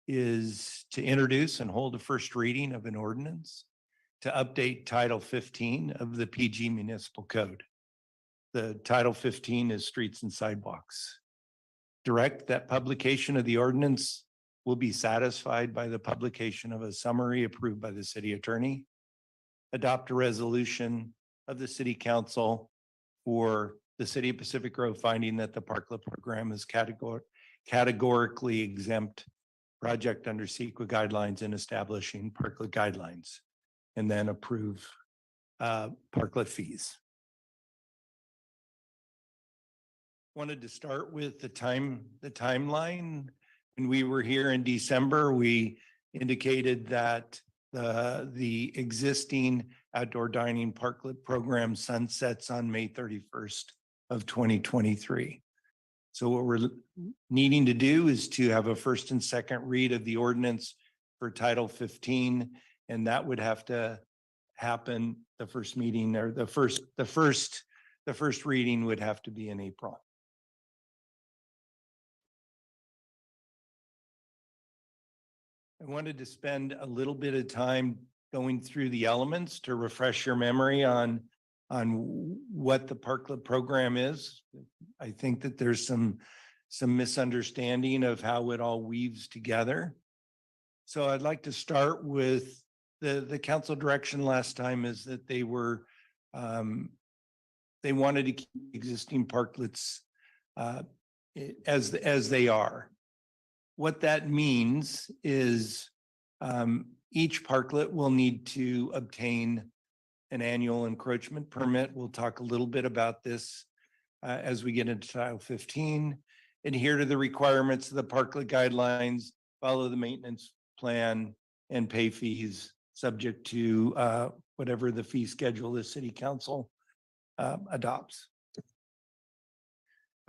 is to introduce and hold a first reading of an ordinance to update Title 15 of the PG Municipal Code. The Title 15 is streets and sidewalks. Direct that publication of the ordinance will be satisfied by the publication of a summary approved by the city attorney. Adopt a resolution of the city council for the city of Pacific Grove finding that the Parklet program is categorically exempt project under CEQA guidelines and establishing Parklet guidelines, and then approve Parklet fees. Wanted to start with the timeline. When we were here in December, we indicated that the existing outdoor dining Parklet program sunsets on May 31st of 2023. So what we're needing to do is to have a first and second read of the ordinance for Title 15, and that would have to happen the first meeting, or the first reading would have to be in April. I wanted to spend a little bit of time going through the elements to refresh your memory on what the Parklet program is. I think that there's some misunderstanding of how it all weaves together. So I'd like to start with the council direction last time is that they wanted to keep existing parklets as they are. What that means is each parklet will need to obtain an annual encroachment permit. We'll talk a little bit about this as we get into Title 15. Adhere to the requirements of the parklet guidelines, follow the maintenance plan, and pay fees subject to whatever the fee schedule the city council adopts.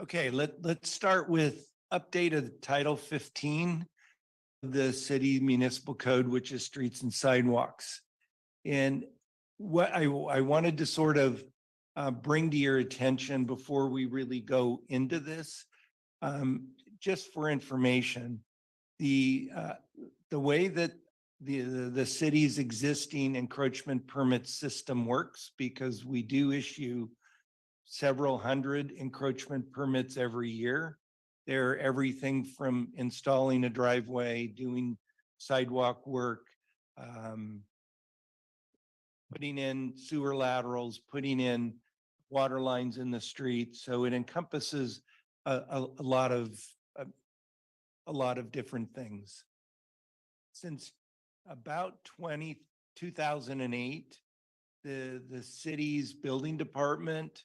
Okay, let's start with update of Title 15, the city municipal code, which is streets and sidewalks. And what I wanted to sort of bring to your attention before we really go into this, just for information, the way that the city's existing encroachment permit system works, because we do issue several hundred encroachment permits every year. They're everything from installing a driveway, doing sidewalk work, putting in sewer laterals, putting in water lines in the street. So it encompasses a lot of different things. Since about 2008, the city's building department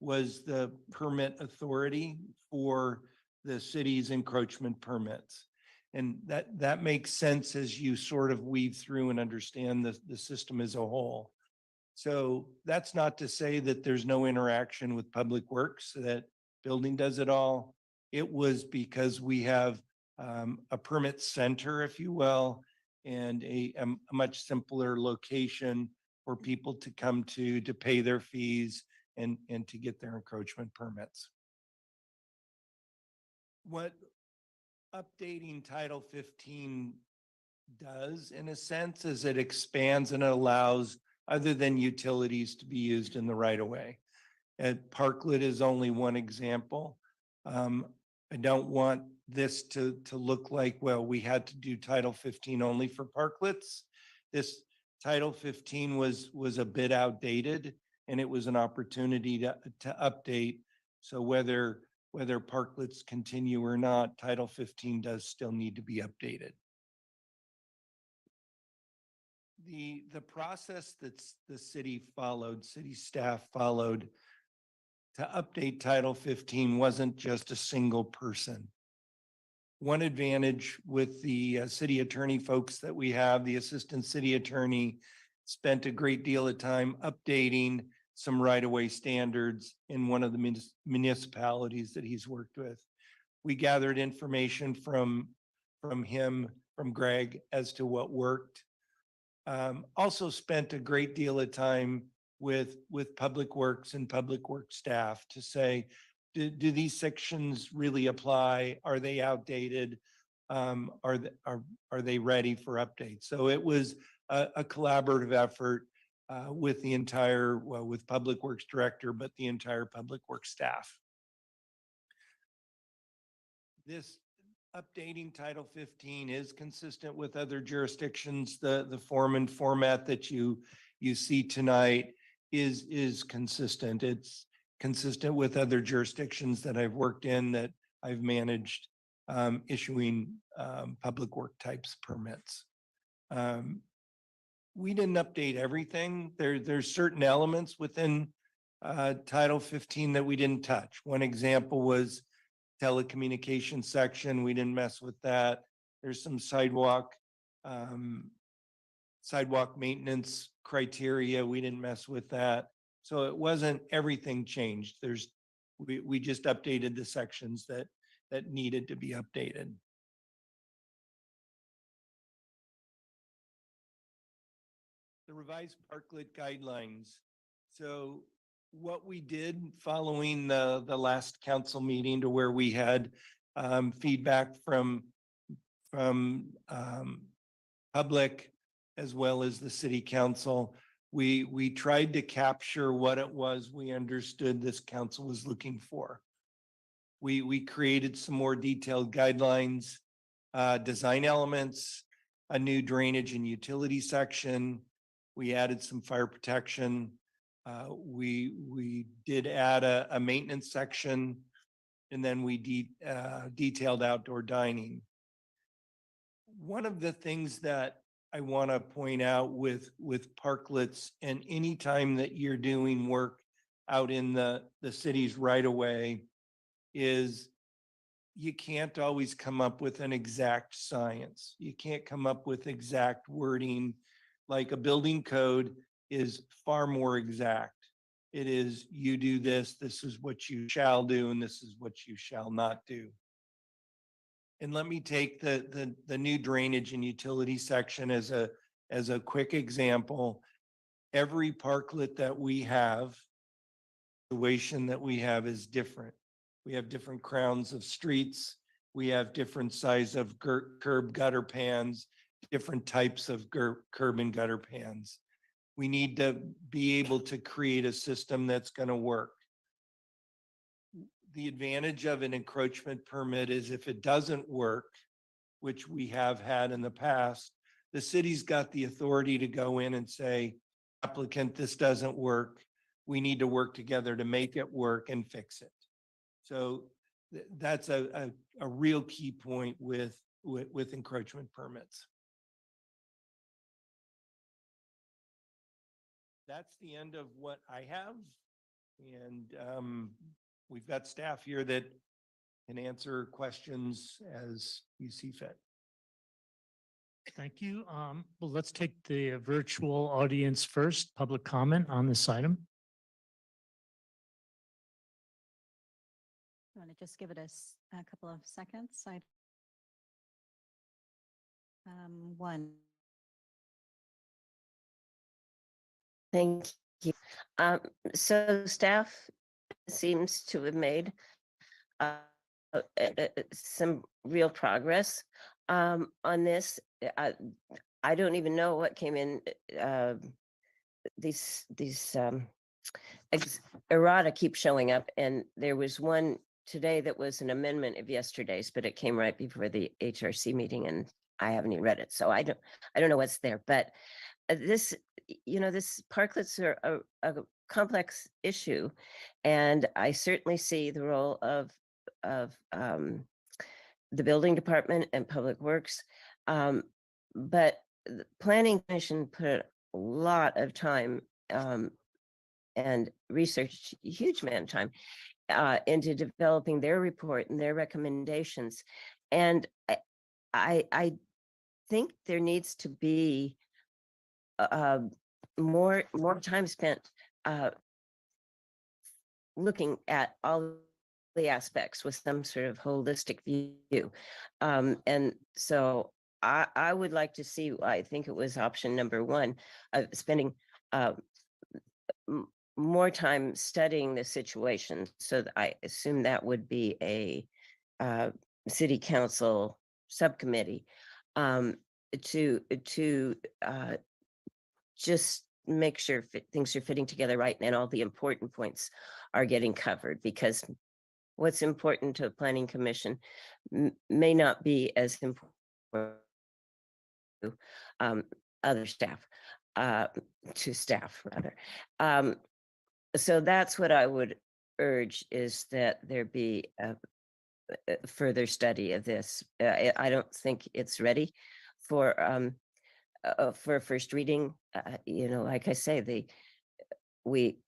was the permit authority for the city's encroachment permits. And that makes sense as you sort of weave through and understand the system as a whole. So that's not to say that there's no interaction with Public Works, that building does it all. It was because we have a permit center, if you will, and a much simpler location for people to come to pay their fees and to get their encroachment permits. What updating Title 15 does, in a sense, is it expands and it allows other than utilities to be used in the right of way. And Parklet is only one example. I don't want this to look like, well, we had to do Title 15 only for parklets. This Title 15 was a bit outdated, and it was an opportunity to update. So whether parklets continue or not, Title 15 does still need to be updated. The process that's the city staff followed to update Title 15 wasn't just a single person. One advantage with the city attorney folks that we have, the assistant city attorney spent a great deal of time updating some right-of-way standards in one of the municipalities that he's worked with. We gathered information from him, from Greg, as to what worked. Also spent a great deal of time with Public Works and Public Works staff to say, do these sections really apply? Are they outdated? Are they ready for updates? So it was a collaborative effort with the entire, well, with Public Works Director, but the entire Public Works staff. This updating Title 15 is consistent with other jurisdictions. The form and format that you see tonight is consistent. It's consistent with other jurisdictions that I've worked in, that I've managed issuing public work types permits. We didn't update everything. There's certain elements within Title 15 that we didn't touch. One example was telecommunications section. We didn't mess with that. There's some sidewalk maintenance criteria. We didn't mess with that. So it wasn't everything changed. We just updated the sections that needed to be updated. The revised parklet guidelines. So what we did following the last council meeting, to where we had feedback from public as well as the city council, we tried to capture what it was we understood this council was looking for. We created some more detailed guidelines, design elements, a new drainage and utility section. We added some fire protection. We did add a maintenance section, and then we detailed outdoor dining. One of the things that I want to point out with parklets, and any time that you're doing work out in the city's right of way, is you can't always come up with an exact science. You can't come up with exact wording. Like a building code is far more exact. It is, you do this, this is what you shall do, and this is what you shall not do. And let me take the new drainage and utility section as a quick example. Every parklet that we have, situation that we have is different. We have different crowns of streets. We have different size of curb gutter pans, different types of curb and gutter pans. We need to be able to create a system that's going to work. The advantage of an encroachment permit is if it doesn't work, which we have had in the past, the city's got the authority to go in and say, applicant, this doesn't work. We need to work together to make it work and fix it. So that's a real key point with encroachment permits. That's the end of what I have. And we've got staff here that can answer questions as you see fit. Thank you. Well, let's take the virtual audience first. Public comment on this item. You want to just give it a couple of seconds? One. Thank you. So staff seems to have made some real progress on this. I don't even know what came in these errata keep showing up, and there was one today that was an amendment of yesterday's, but it came right before the HRC meeting, and I haven't even read it, so I don't know what's there. But this, this parklets are a complex issue, and I certainly see the role of the building department and public works, but the planning commission put a lot of time and research, huge amount of time into developing their report and their recommendations. And I think there needs to be more time spent looking at all the aspects with some sort of holistic view. And so I would like to see, I think it was option number one, spending more time studying the situation. So I assume that would be a city council subcommittee to just make sure things are fitting together right and all the important points are getting covered, because what's important to a planning commission may not be as important to other staff, to staff rather. So that's what I would urge, is that there be a further study of this. I don't think it's ready for first reading. Like I say, we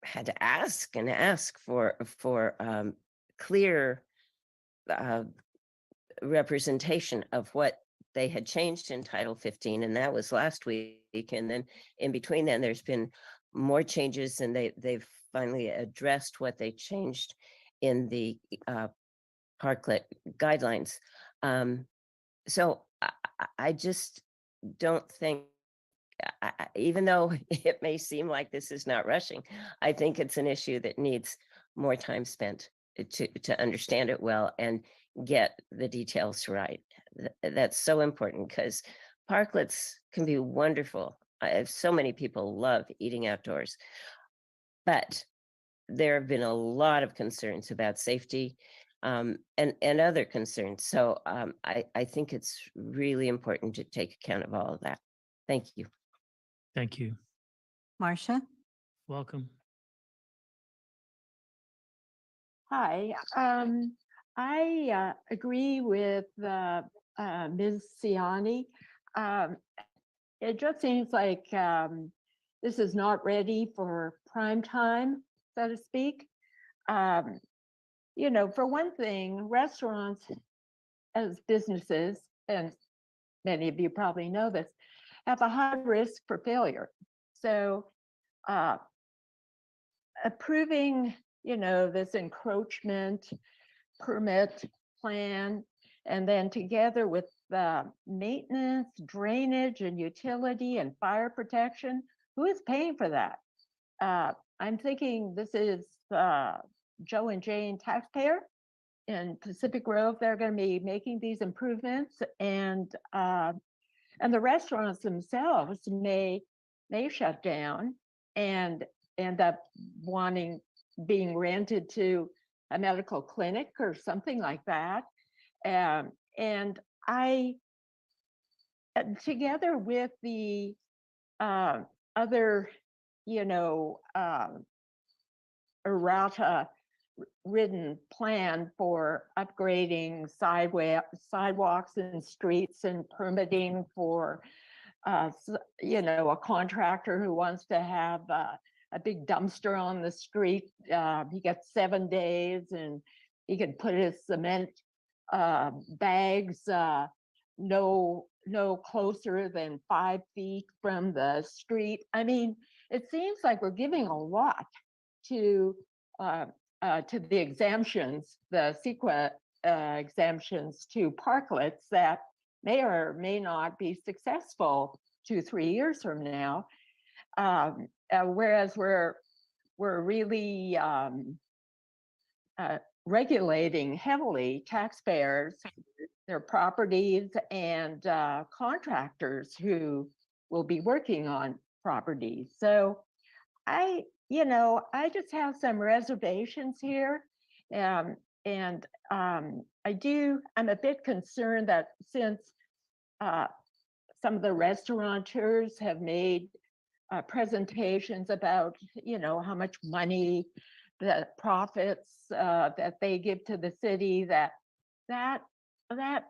had to ask and ask for clear representation of what they had changed in Title 15, and that was last week. And then in between then, there's been more changes, and they've finally addressed what they changed in the parklet guidelines. So I just don't think, even though it may seem like this is not rushing, I think it's an issue that needs more time spent to understand it well and get the details right. That's so important, because parklets can be wonderful. So many people love eating outdoors, but there have been a lot of concerns about safety and other concerns. So I think it's really important to take account of all of that. Thank you. Thank you. Marcia? Welcome. Hi, I agree with Ms. Siani. It just seems like this is not ready for prime time, so to speak. For one thing, restaurants as businesses, and many of you probably know this, have a high risk for failure. So approving, this encroachment permit plan, and then together with the maintenance, drainage, and utility and fire protection, who is paying for that? I'm thinking this is Joe and Jane taxpayer in Pacific Grove. They're going to be making these improvements, and the restaurants themselves may shut down and end up being rented to a medical clinic or something like that. And I, together with the other, errata ridden plan for upgrading sidewalks and streets and permitting for, a contractor who wants to have a big dumpster on the street. He gets 7 days, and he can put his cement bags no closer than 5 feet from the street. I mean, it seems like we're giving a lot to the exemptions, the CEQA exemptions to parklets that may or may not be successful 2-3 years from now. Whereas we're really regulating heavily taxpayers, their properties, and contractors who will be working on property. So I just have some reservations here. I'm a bit concerned that since some of the restaurateurs have made presentations about, how much money, the profits that they give to the city, that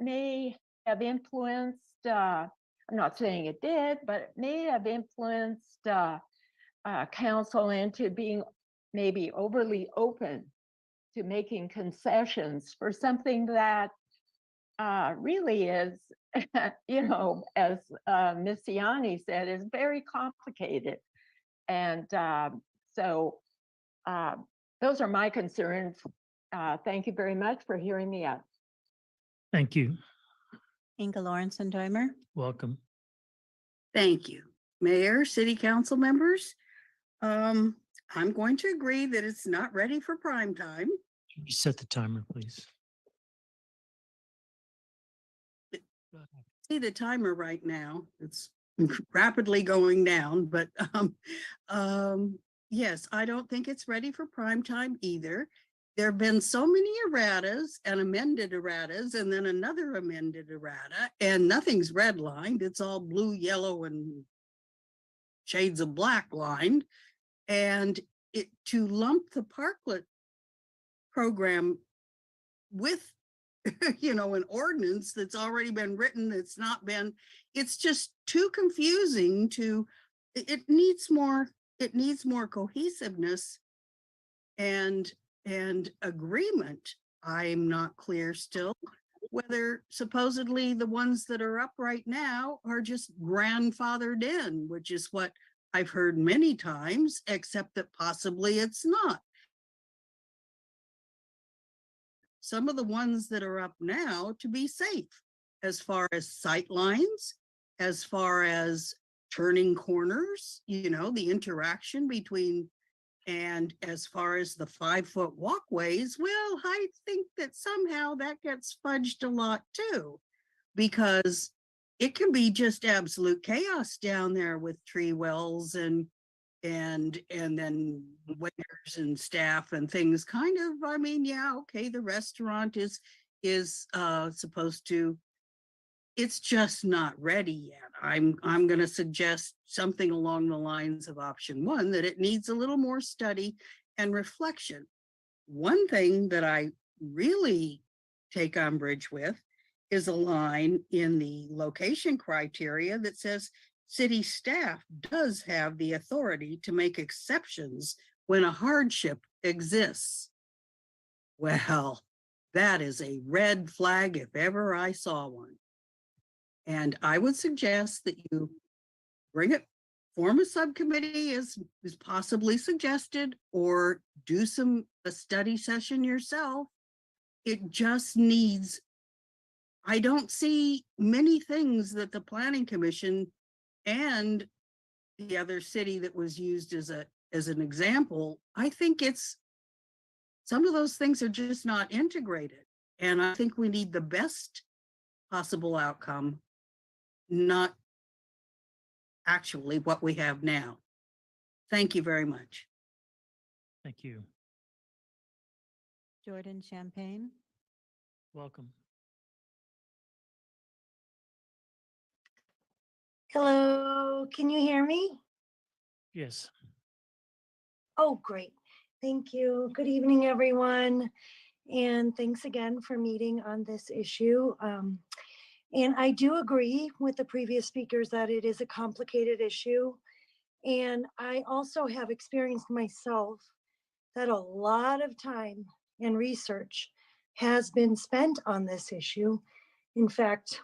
may have influenced, I'm not saying it did, but it may have influenced council into being maybe overly open to making concessions for something that really is, as Ms. Siani said, is very complicated. And so those are my concerns. Thank you very much for hearing me out. Thank you. Inga Lawrence and Dwemer. Welcome. Thank you. Mayor, city council members. I'm going to agree that it's not ready for prime time. Can you set the timer, please? See the timer right now. It's rapidly going down, but yes, I don't think it's ready for prime time either. There have been so many erratas and amended erratas and then another amended errata, and nothing's redlined. It's all blue, yellow, and shades of black lined. And to lump the parklet program with an ordinance that's already been written, it's just too confusing it needs more cohesiveness and agreement. I'm not clear still whether supposedly the ones that are up right now are just grandfathered in, which is what I've heard many times, except that possibly it's not. Some of the ones that are up now to be safe as far as sight lines, as far as turning corners, the interaction between, and as far as the 5-foot walkways, well, I think that somehow that gets fudged a lot too, because it can be just absolute chaos down there with tree wells and then waiters and staff and things the restaurant is supposed to, it's just not ready yet. I'm going to suggest something along the lines of option 1, that it needs a little more study and reflection. One thing that I really take umbrage with is a line in the location criteria that says city staff does have the authority to make exceptions when a hardship exists. Well, that is a red flag if ever I saw one. And I would suggest that you form a subcommittee as is possibly suggested, or do a study session yourself. It just needs, I don't see many things that the Planning Commission and the other city that was used as an example. I think some of those things are just not integrated. And I think we need the best possible outcome, not actually what we have now. Thank you very much. Thank you. Jordan Champagne. Welcome. Hello, can you hear me? Yes. Oh, great. Thank you. Good evening, everyone. And thanks again for meeting on this issue. And I do agree with the previous speakers that it is a complicated issue. And I also have experienced myself that a lot of time and research has been spent on this issue. In fact,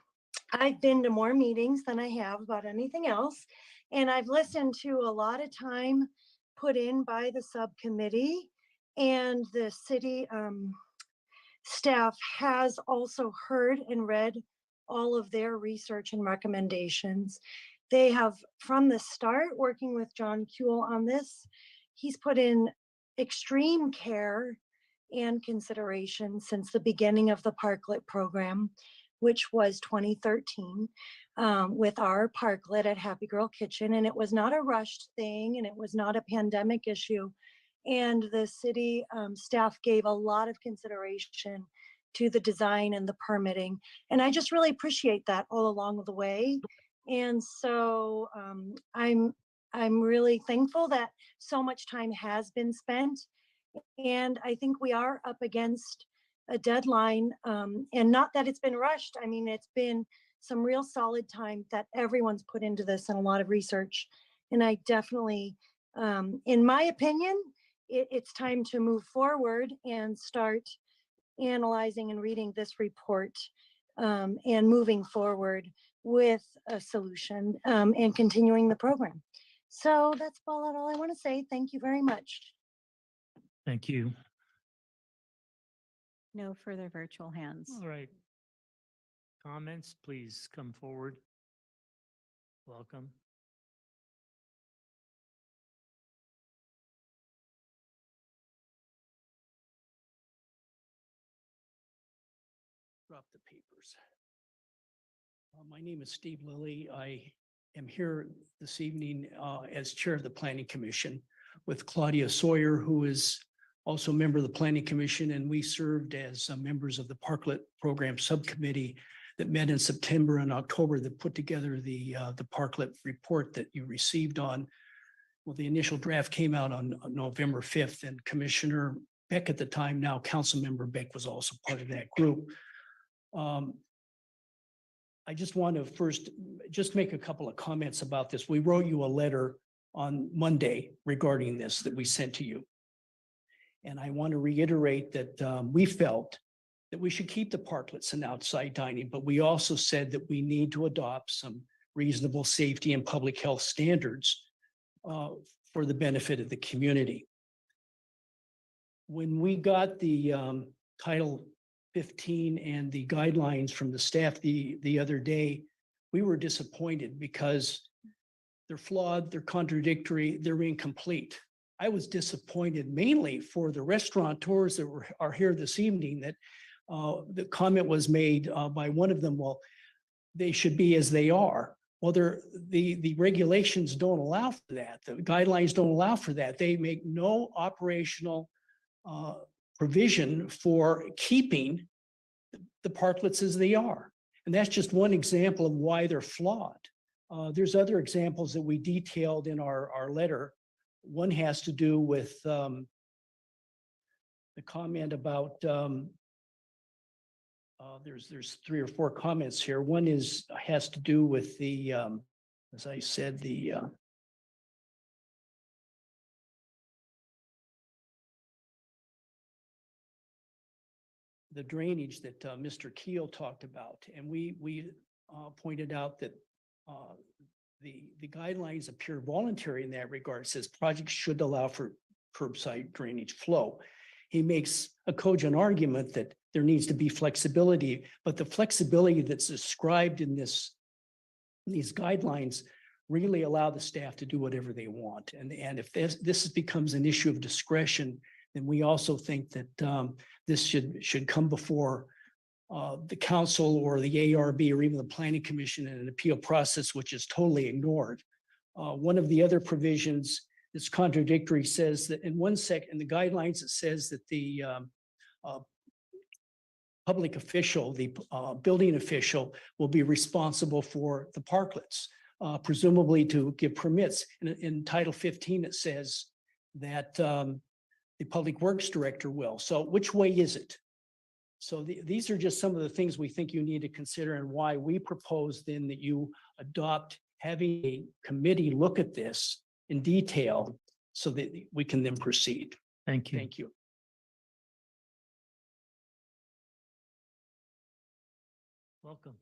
I've been to more meetings than I have about anything else. And I've listened to a lot of time put in by the subcommittee, and the city staff has also heard and read all of their research and recommendations. They have, from the start, working with John Kuehl on this, he's put in extreme care and consideration since the beginning of the Parklet program, which was 2013, with our parklet at Happy Girl Kitchen. And it was not a rushed thing, and it was not a pandemic issue. And the city staff gave a lot of consideration to the design and the permitting. And I just really appreciate that all along the way. And so I'm really thankful that so much time has been spent. And I think we are up against a deadline, and not that it's been rushed. I mean, it's been some real solid time that everyone's put into this and a lot of research. And I definitely, in my opinion, it's time to move forward and start analyzing and reading this report, and moving forward with a solution, and continuing the program. So that's all I want to say. Thank you very much. Thank you. No further virtual hands. All right. Comments, please come forward. Welcome. Drop the papers. My name is Steve Lilly. I am here this evening as Chair of the Planning Commission with Claudia Sawyer, who is also a member of the Planning Commission, and we served as members of the Parklet Program Subcommittee that met in September and October that put together the Parklet report that you received on. Well, the initial draft came out on November 5th, and Commissioner Beck at the time, now Councilmember Beck, was also part of that group. I just want to first just make a couple of comments about this. We wrote you a letter on Monday regarding this that we sent to you. And I want to reiterate that we felt that we should keep the parklets and outside dining, but we also said that we need to adopt some reasonable safety and public health standards for the benefit of the community. When we got the Title 15 and the guidelines from the staff the other day, we were disappointed because they're flawed, they're contradictory, they're incomplete. I was disappointed mainly for the restaurateurs that are here this evening that the comment was made by one of them, well, they should be as they are. Well, the regulations don't allow for that. The guidelines don't allow for that. They make no operational provision for keeping the parklets as they are. And that's just one example of why they're flawed. There's other examples that we detailed in our letter. One has to do with the comment about, there's 3 or 4 comments here. One has to do with the, as I said, the drainage that Mr. Keel talked about. And we pointed out that the guidelines appear voluntary in that regard. It says projects should allow for curbside drainage flow. He makes a cogent argument that there needs to be flexibility, but the flexibility that's described in these guidelines really allow the staff to do whatever they want. And if this becomes an issue of discretion, then we also think that this should come before the council or the ARB or even the Planning Commission in an appeal process, which is totally ignored. One of the other provisions that's contradictory says that in the guidelines, it says that the public official, the building official, will be responsible for the parklets, presumably to give permits. In Title 15, it says that the Public Works Director will. So which way is it? So these are just some of the things we think you need to consider and why we propose then that you adopt having a committee look at this in detail so that we can then proceed. Thank you. Thank you. Welcome.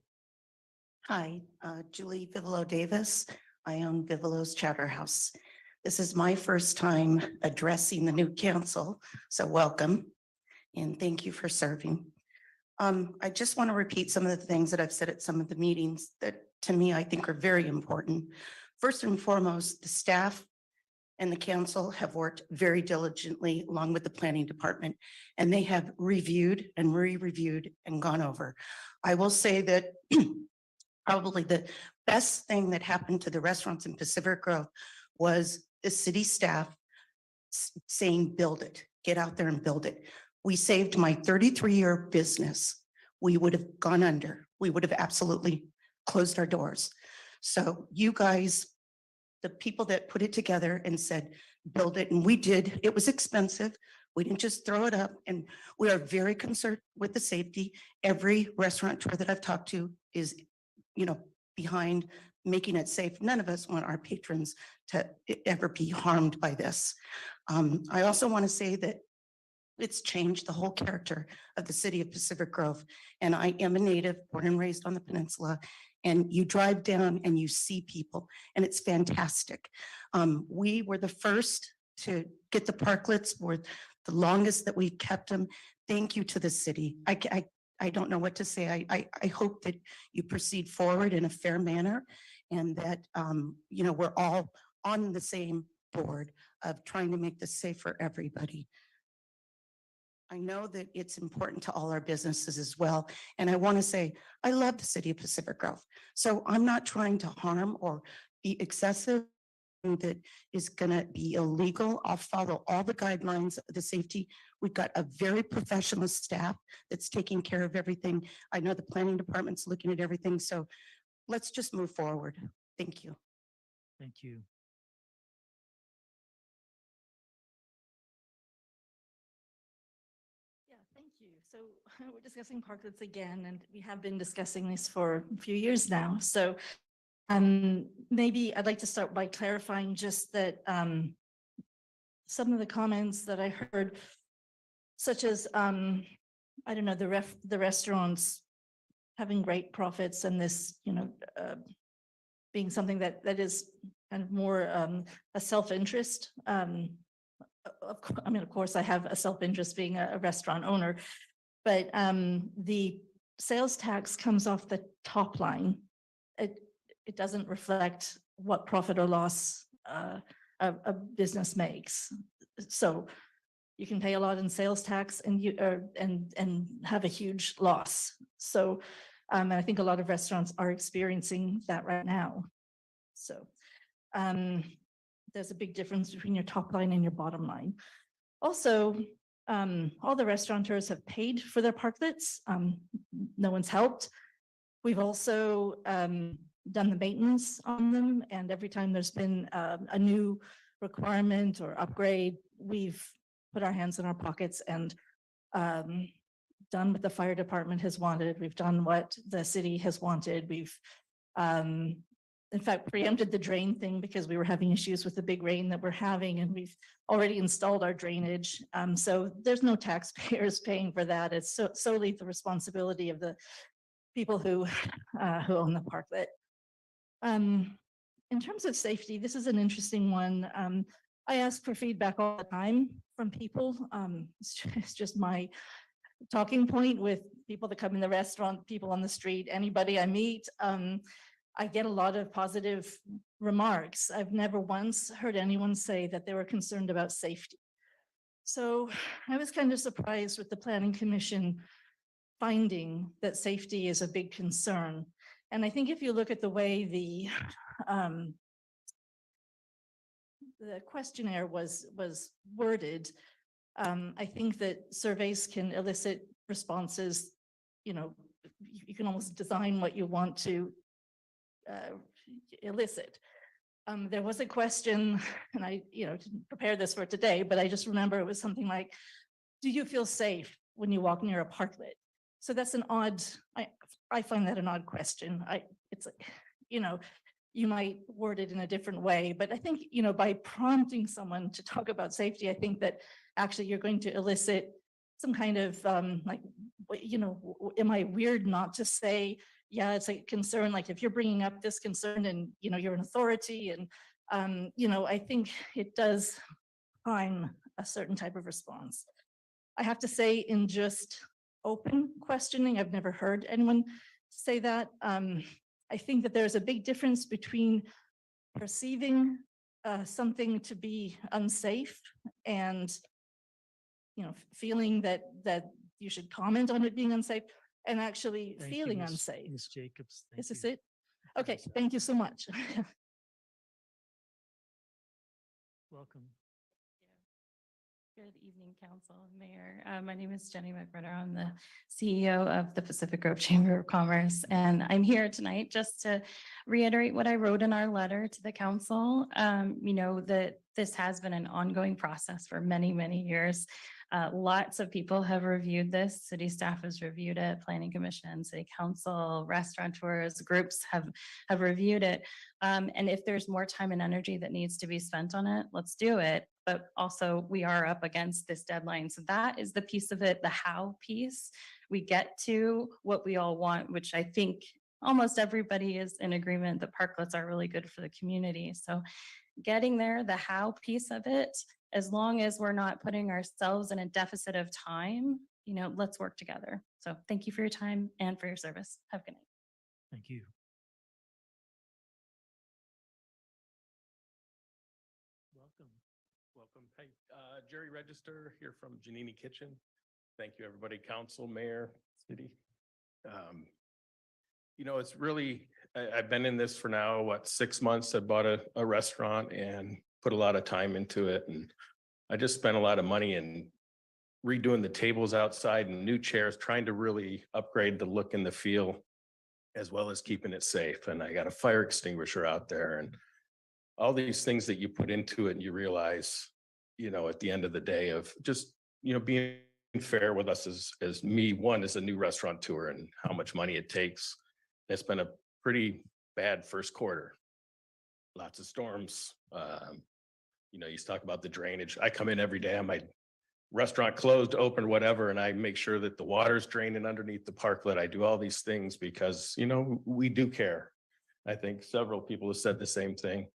Hi, Julie Vivolo Davis. I own Vivolo's Chowder House. This is my first time addressing the new council, so welcome and thank you for serving. I just want to repeat some of the things that I've said at some of the meetings that to me I think are very important. First and foremost, the staff and the council have worked very diligently along with the planning department, and they have reviewed and re-reviewed and gone over. I will say that probably the best thing that happened to the restaurants in Pacific Grove was the city staff saying, build it, get out there and build it. We saved my 33-year business. We would have gone under. We would have absolutely closed our doors. So you guys, the people that put it together and said, build it, and we did. It was expensive. We didn't just throw it up, and we are very concerned with the safety. Every restaurateur that I've talked to is, behind making it safe. None of us want our patrons to ever be harmed by this. I also want to say that it's changed the whole character of the city of Pacific Grove. And I am a native, born and raised on the peninsula, and you drive down and you see people, and it's fantastic. We were the first to get the parklets. We're the longest that we've kept them. Thank you to the city. I don't know what to say. I hope that you proceed forward in a fair manner, and that, we're all on the same board of trying to make this safe for everybody. I know that it's important to all our businesses as well. And I want to say, I love the city of Pacific Grove. So I'm not trying to harm or be excessive that is going to be illegal. I'll follow all the guidelines of the safety. We've got a very professional staff that's taking care of everything. I know the planning department's looking at everything. So let's just move forward. Thank you. Thank you. Yeah, thank you. So we're discussing parklets again, and we have been discussing this for a few years now. So maybe I'd like to start by clarifying just that some of the comments that I heard, such as, I don't know, the restaurants having great profits and this, being something that is kind of more a self-interest. Of course, I have a self-interest being a restaurant owner, but the sales tax comes off the top line. It doesn't reflect what profit or loss a business makes. So you can pay a lot in sales tax and have a huge loss. So and I think a lot of restaurants are experiencing that right now. So there's a big difference between your top line and your bottom line. Also, all the restaurateurs have paid for their parklets. No one's helped. We've also done the maintenance on them, and every time there's been a new requirement or upgrade, we've put our hands in our pockets and done what the fire department has wanted. We've done what the city has wanted. We've in fact preempted the drain thing because we were having issues with the big rain that we're having, and we've already installed our drainage. So there's no taxpayers paying for that. It's solely the responsibility of the people who own the parklet. In terms of safety, this is an interesting one. I ask for feedback all the time from people. It's just my talking point with people that come in the restaurant, people on the street, anybody I meet. I get a lot of positive remarks. I've never once heard anyone say that they were concerned about safety. So I was kind of surprised with the Planning Commission finding that safety is a big concern. And I think if you look at the way the questionnaire was worded, I think that surveys can elicit responses. You can almost design what you want to elicit. There was a question, and I didn't prepare this for today, but I just remember it was something like, do you feel safe when you walk near a parklet? So that's an odd, I find that an odd question. It's like, you might word it in a different way, but I think, by prompting someone to talk about safety, I think that actually you're going to elicit some kind of am I weird not to say, yeah, it's a concern, like if you're bringing up this concern and, you're an authority, and, I think it does prime a certain type of response. I have to say, in just open questioning, I've never heard anyone say that. I think that there's a big difference between perceiving something to be unsafe and, you know, feeling that you should comment on it being unsafe and actually Thank you, feeling Ms. unsafe. Ms. Jacobs. Is Thank this you. it? Okay, thank you so much. Welcome. Good evening, Council, Mayor. My name is Jenny McBrenner. I'm the CEO of the Pacific Grove Chamber of Commerce, and I'm here tonight just to reiterate what I wrote in our letter to the council. You know, that this has been an ongoing process for many, many years. Lots of people have reviewed this. City staff has reviewed it, Planning Commission, City Council, restaurateurs, groups have reviewed it. And if there's more time and energy that needs to be spent on it, let's do it. But also we are up against this deadline. So that is the piece of it, the how piece. We get to what we all want, which I think almost everybody is in agreement that parklets are really good for the community. So getting there, the how piece of it, as long as we're not putting ourselves in a deficit of time, you know, let's work together. So thank you for your time and for your service. Have a good night. Thank you. Welcome. Welcome. Hey, Jerry Register here from Janini Kitchen. Thank you, everybody, council, mayor, city. You know, it's really, I've been in this for now, what, 6 months. I bought a restaurant and put a lot of time into it. And I just spent a lot of money in redoing the tables outside and new chairs, trying to really upgrade the look and the feel, as well as keeping it safe. And I got a fire extinguisher out there and all these things that you put into it, and you realize, you know, at the end of the day of just, you know, being fair with us as me, one, as a new restaurateur and how much money it takes. It's been a pretty bad first quarter. Lots of storms. You know, you talk about the drainage. I come in every day on my restaurant closed, open, whatever, and I make sure that the water's draining underneath the parklet. I do all these things because, you know, we do care. I think several people have said the same thing.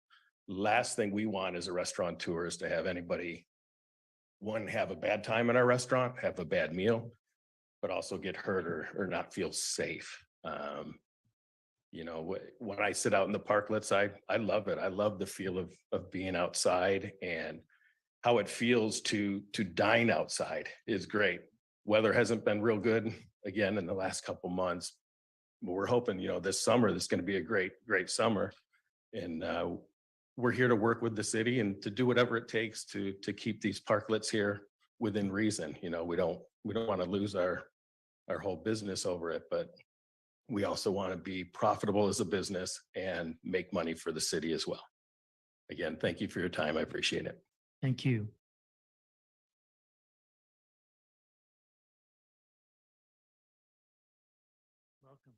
Last thing we want as a restaurateur is to have anybody, one, have a bad time in our restaurant, have a bad meal, but also get hurt or not feel safe. You know, when I sit out in the parklets, I love it. I love the feel of being outside, and how it feels to dine outside is great. Weather hasn't been real good again in the last couple months, but we're hoping, you know, this summer, this is going to be a great summer. And we're here to work with the city and to do whatever it takes to keep these parklets here within reason. You know, we don't want to lose our whole business over it, but we also want to be profitable as a business and make money for the city as well. Again, thank you for your time. I appreciate it. Thank you. Welcome.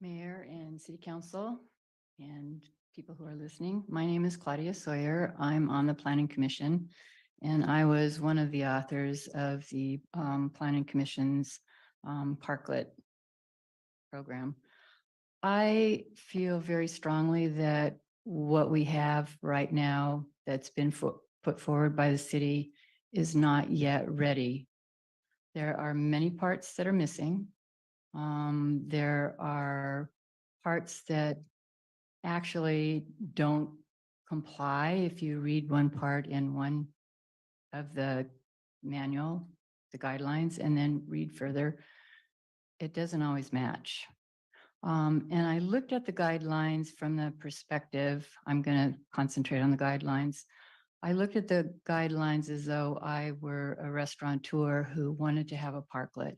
Mayor and City Council and people who are listening. My name is Claudia Sawyer. I'm on the Planning Commission, and I was one of the authors of the Planning Commission's Parklet program. I feel very strongly that what we have right now that's been put forward by the city is not yet ready. There are many parts that are missing. There are parts that actually don't comply. If you read one part in one of the manual, the guidelines, and then read further, it doesn't always match. And I looked at the guidelines from the perspective, I'm going to concentrate on the guidelines. I looked at the guidelines as though I were a restaurateur who wanted to have a parklet.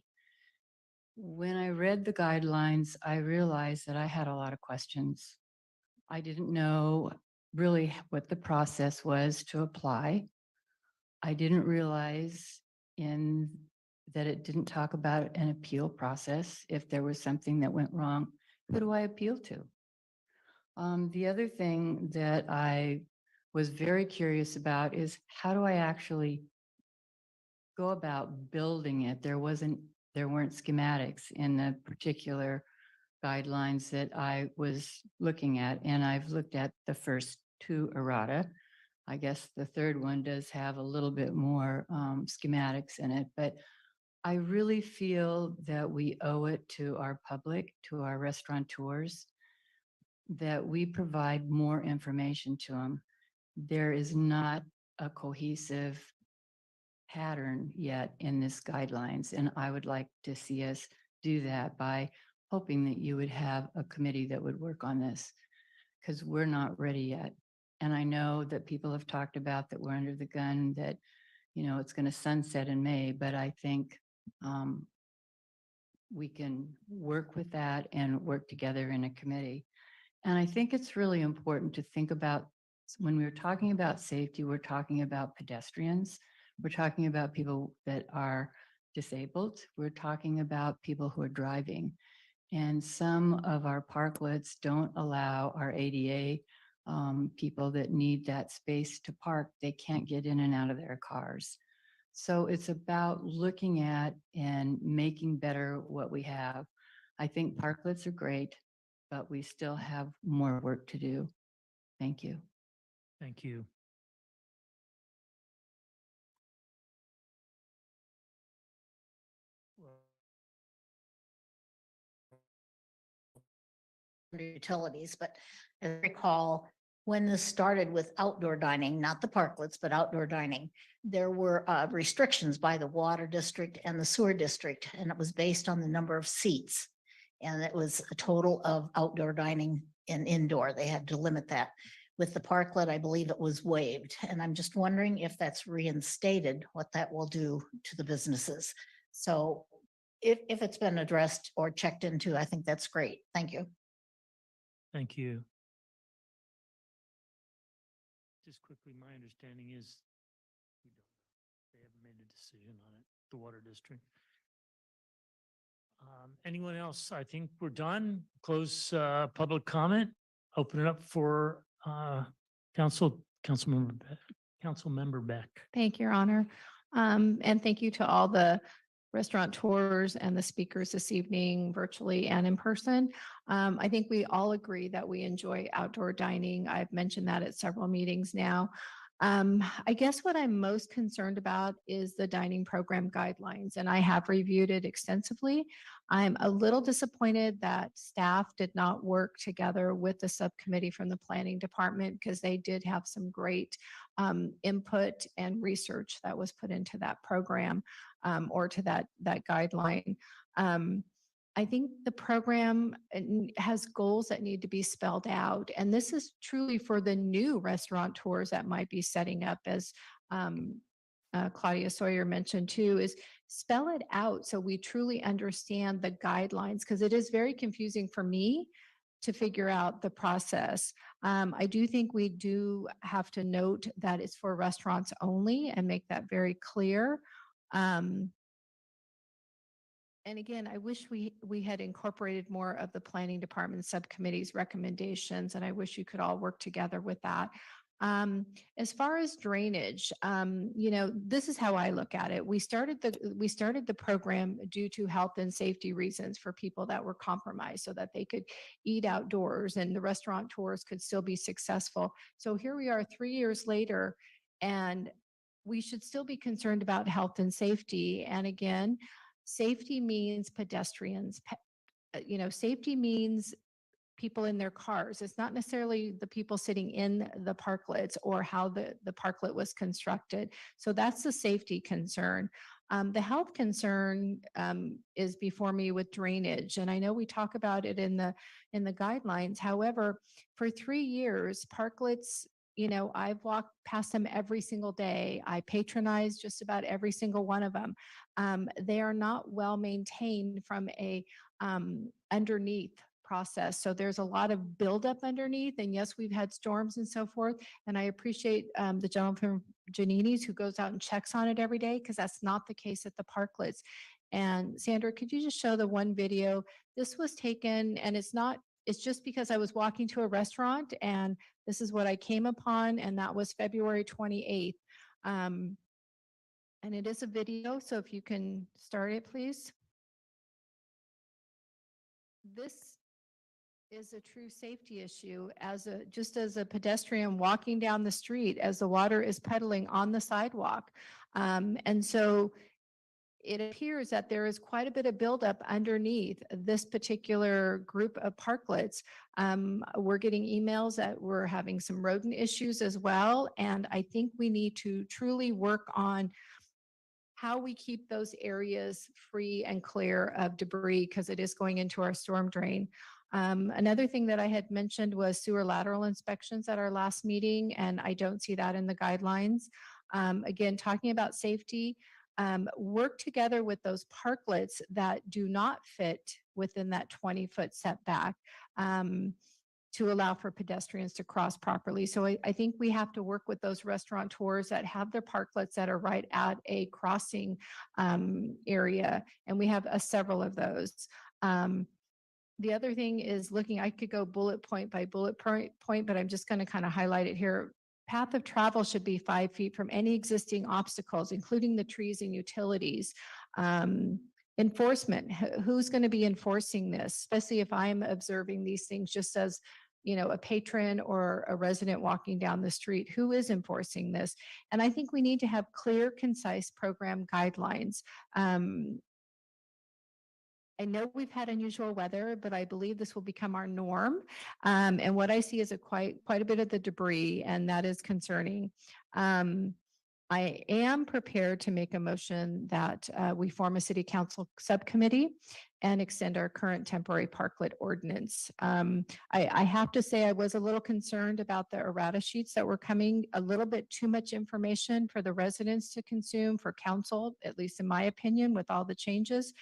When I read the guidelines, I realized that I had a lot of questions. I didn't know really what the process was to apply. I didn't realize that it didn't talk about an appeal process. If there was something that went wrong, who do I appeal to? The other thing that I was very curious about is how do I actually go about building it? There weren't schematics in the particular guidelines that I was looking at, and I've looked at the first two errata. I guess the third one does have a little bit more schematics in it, but I really feel that we owe it to our public, to our restaurateurs, that we provide more information to them. There is not a cohesive pattern yet in this guidelines, and I would like to see us do that by hoping that you would have a committee that would work on this, because we're not ready yet. And I know that people have talked about that we're under the gun, that, you know, it's going to sunset in May, but I think we can work with that and work together in a committee. And I think it's really important to think about, when we're talking about safety, we're talking about pedestrians. We're talking about people that are disabled. We're talking about people who are driving. And some of our parklets don't allow our ADA people that need that space to park. They can't get in and out of their cars. So it's about looking at and making better what we have. I think parklets are great, but we still have more work to do. Thank you. Thank you. Utilities, but as I recall, when this started with outdoor dining, not the parklets, but outdoor dining, there were restrictions by the water district and the sewer district, and it was based on the number of seats. And it was a total of outdoor dining and indoor. They had to limit that. With the parklet, I believe it was waived. And I'm just wondering if that's reinstated, what that will do to the businesses. So if it's been addressed or checked into, I think that's great. Thank you. Thank you. Just quickly, my understanding is they haven't made a decision on it, the water district. Anyone else? I think we're done. Close public comment. Open it up for council member Beck. Thank you, Your Honor. And thank you to all the restaurateurs and the speakers this evening, virtually and in person. I think we all agree that we enjoy outdoor dining. I've mentioned that at several meetings now. I guess what I'm most concerned about is the dining program guidelines, and I have reviewed it extensively. I'm a little disappointed that staff did not work together with the subcommittee from the planning department, because they did have some great input and research that was put into that program or to that guideline. I think the program has goals that need to be spelled out. And this is truly for the new restaurateurs that might be setting up, as Claudia Sawyer mentioned too, is spell it out so we truly understand the guidelines, because it is very confusing for me to figure out the process. I do think we do have to note that it's for restaurants only and make that very clear. And again, I wish we had incorporated more of the planning department subcommittee's recommendations, and I wish you could all work together with that. As far as drainage, you know, this is how I look at it. We started the program due to health and safety reasons for people that were compromised, so that they could eat outdoors and the restaurateurs could still be successful. So here we are 3 years later, and we should still be concerned about health and safety. And again, safety means pedestrians. You know, safety means people in their cars. It's not necessarily the people sitting in the parklets or how the parklet was constructed. So that's the safety concern. The health concern is before me with drainage. And I know we talk about it in the guidelines. However, for 3 years, parklets, you know, I've walked past them every single day. I patronize just about every single one of them. They are not well maintained from a underneath process. So there's a lot of buildup underneath. And yes, we've had storms and so forth. And I appreciate the gentleman from Janini's who goes out and checks on it every day, because that's not the case at the parklets. And Sandra, could you just show the one video? This was taken, and it's just because I was walking to a restaurant and this is what I came upon, and that was February 28th. And it is a video, so if you can start it, please. This is a true safety issue just as a pedestrian walking down the street as the water is puddling on the sidewalk. And so it appears that there is quite a bit of buildup underneath this particular group of parklets. We're getting emails that we're having some rodent issues as well. And I think we need to truly work on how we keep those areas free and clear of debris because it is going into our storm drain. Another thing that I had mentioned was sewer lateral inspections at our last meeting, and I don't see that in the guidelines. Again, talking about safety, work together with those parklets that do not fit within that 20-foot setback to allow for pedestrians to cross properly. So I think we have to work with those restaurateurs that have their parklets that are right at a crossing area, and we have several of those. The other thing is looking, I could go bullet point by bullet point, but I'm just going to kind of highlight it here. Path of travel should be 5 feet from any existing obstacles, including the trees and utilities. Enforcement, who's going to be enforcing this, especially if I'm observing these things just as, you know, a patron or a resident walking down the street, who is enforcing this? And I think we need to have clear, concise program guidelines. I know we've had unusual weather, but I believe this will become our norm. And what I see is quite a bit of the debris, and that is concerning. I am prepared to make a motion that we form a city council subcommittee and extend our current temporary parklet ordinance. I have to say I was a little concerned about the errata sheets that were coming, a little bit too much information for the residents to consume, for council, at least in my opinion, with all the changes.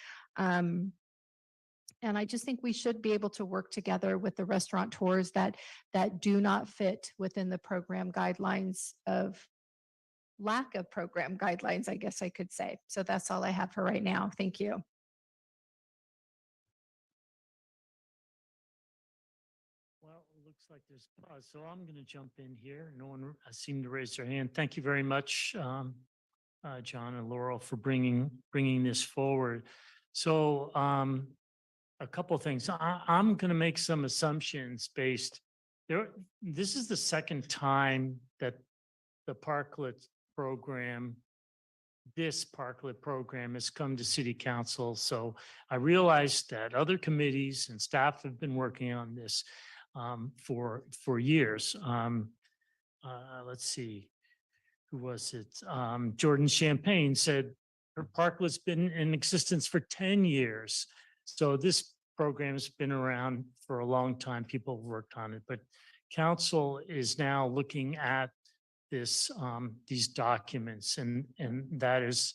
And I just think we should be able to work together with the restaurateurs that do not fit within the program guidelines of lack of program guidelines, I guess I could say. So that's all I have for right now. Thank you. Well, it looks like there's pause, so I'm going to jump in here. No one seemed to raise their hand. Thank you very much, John and Laurel, for bringing this forward. So a couple of things. I'm going to make some assumptions based there. This is the second time that the parklet program, this parklet program has come to city council. So I realized that other committees and staff have been working on this for years. Let's see, who was it? Jordan Champagne said her parklet's been in existence for 10 years. So this program's been around for a long time. People have worked on it, but council is now looking at this, these documents, and that is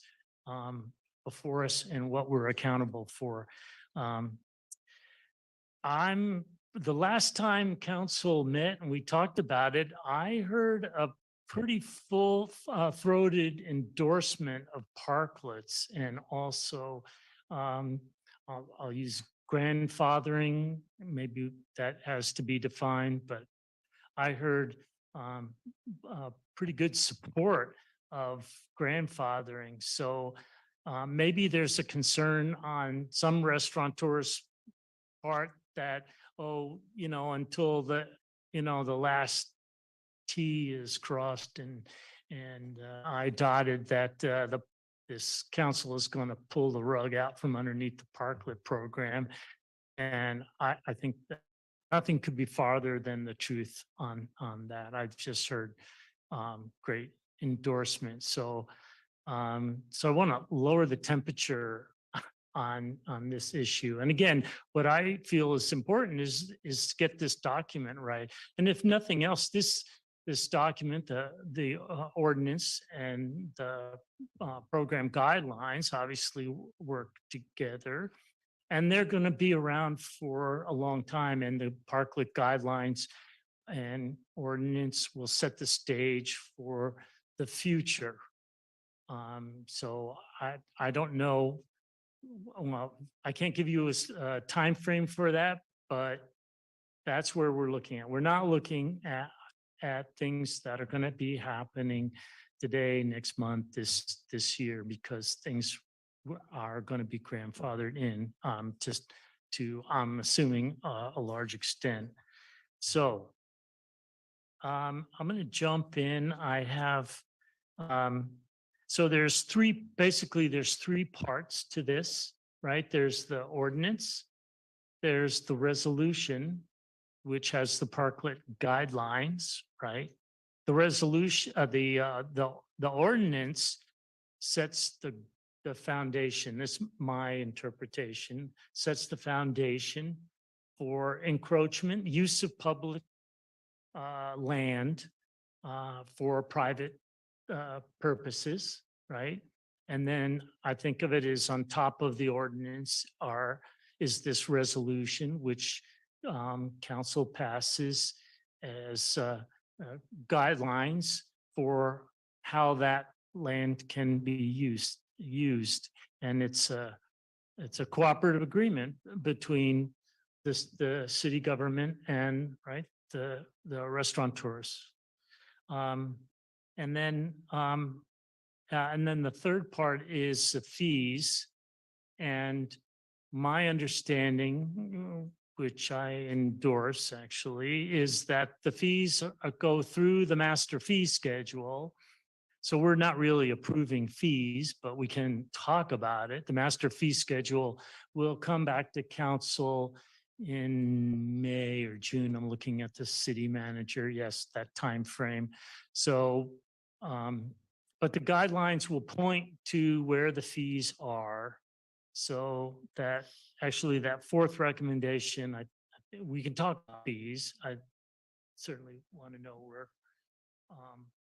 before us and what we're accountable for. The last time council met and we talked about it, I heard a pretty full-throated endorsement of parklets, and also I'll use grandfathering. Maybe that has to be defined, but I heard pretty good support of grandfathering. So maybe there's a concern on some restaurateurs' part that, oh, you know, until the last T is crossed and I dotted, that this council is going to pull the rug out from underneath the parklet program. And I think that nothing could be farther than the truth on that. I've just heard great endorsement. So so I want to lower the temperature on this issue. And again, what I feel is important is to get this document right. And if nothing else, this document, the ordinance and the program guidelines obviously work together, and they're going to be around for a long time. And the parklet guidelines and ordinance will set the stage for the future. So I don't know. Well, I can't give you a time frame for that, but that's where we're looking at. We're not looking at things that are going to be happening today, next month, this year, because things are going to be grandfathered in, just to, I'm assuming, a large extent. So I'm going to jump in. I have So basically there's three parts to this, right? There's the ordinance, there's the resolution, which has the parklet guidelines, right? The resolution, the ordinance sets the foundation. This is my interpretation, sets the foundation for encroachment, use of public land for private purposes, right? And then I think of it as on top of the ordinance is this resolution, which council passes as guidelines for how that land can be used. And it's a cooperative agreement between the city government and the restaurateurs. And then the third part is the fees. And my understanding, which I endorse actually, is that the fees go through the master fee schedule. So we're not really approving fees, but we can talk about it. The master fee schedule will come back to council in May or June. I'm looking at the city manager. Yes, that time frame. So, but the guidelines will point to where the fees are. So that actually that fourth recommendation, we can talk about fees. I certainly want to know where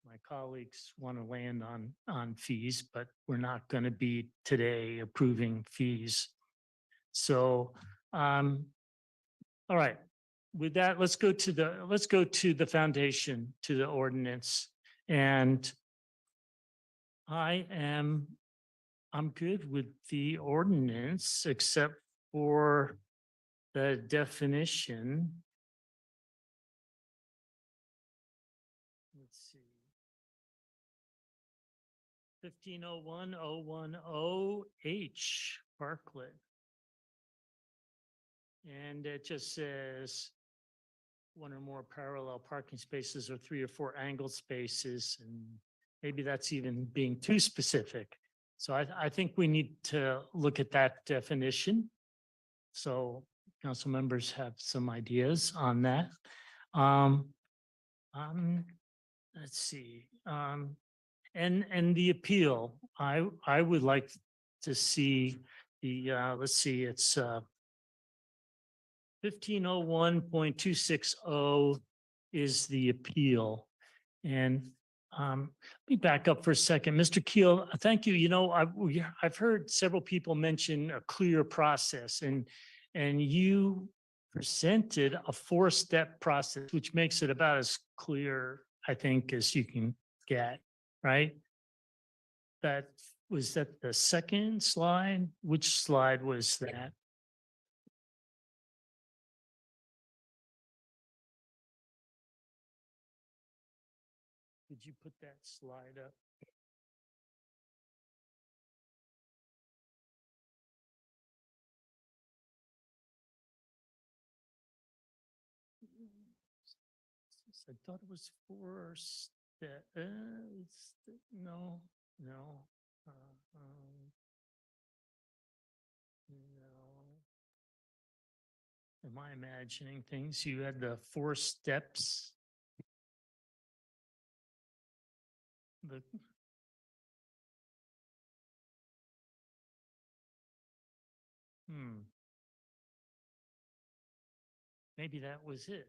my colleagues want to land on fees, but we're not going to be today approving fees. So, all right. With that, let's go to the foundation, to the ordinance, and I'm good with the ordinance except for the definition. Let's see. 1501-010H parklet. And it just says one or more parallel parking spaces or 3 or 4 angled spaces. And maybe that's even being too specific. So I think we need to look at that definition. So council members have some ideas on that. Let's see. And the appeal, I would like to see the, let's see, it's 1501.260 is the appeal. And let me back up for a second. Mr. Keel, thank you. You know, I've heard several people mention a clear process, and you presented a 4-step process, which makes it about as clear, I think, as you can get, right? Was that the second slide? Which slide was that? Did you put that slide up? I thought it was 4 steps. No. No. Am I imagining things? You had the 4 steps. Maybe that was it.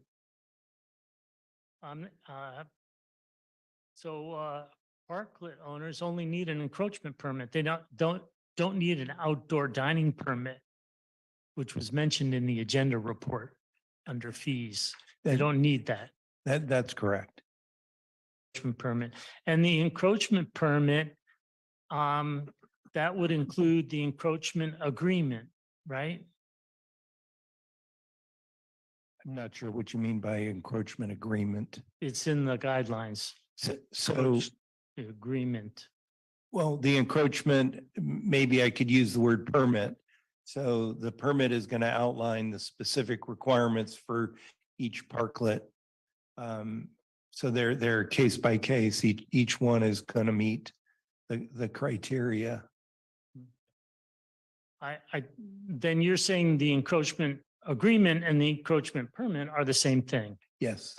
So parklet owners only need an encroachment permit. They don't need an outdoor dining permit, which was mentioned in the agenda report under fees. They don't need that. That's correct. Permit. And the encroachment permit, that would include the encroachment agreement, right? I'm not sure what you mean by encroachment agreement. It's in the guidelines. So The agreement. well, the encroachment, maybe I could use the word permit. So the permit is going to outline the specific requirements for each parklet. So they're case by case. Each one is going to meet the criteria. Then you're saying the encroachment agreement and the encroachment permit are the same thing? Yes.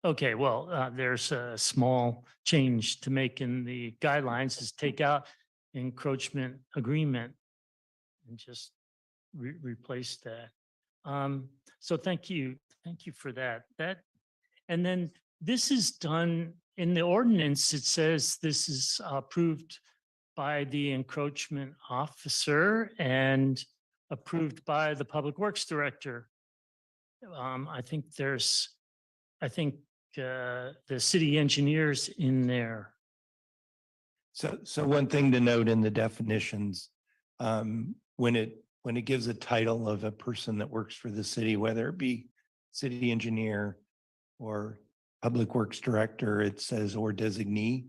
Okay, well, there's a small change to make in the guidelines is take out encroachment agreement and just replace that. So thank you for that. And then this is done in the ordinance. It says this is approved by the encroachment officer and approved by the Public Works Director. I think the city engineers in there. So one thing to note in the definitions, when it gives a title of a person that works for the city, whether it be city engineer or public works director, it says or designee.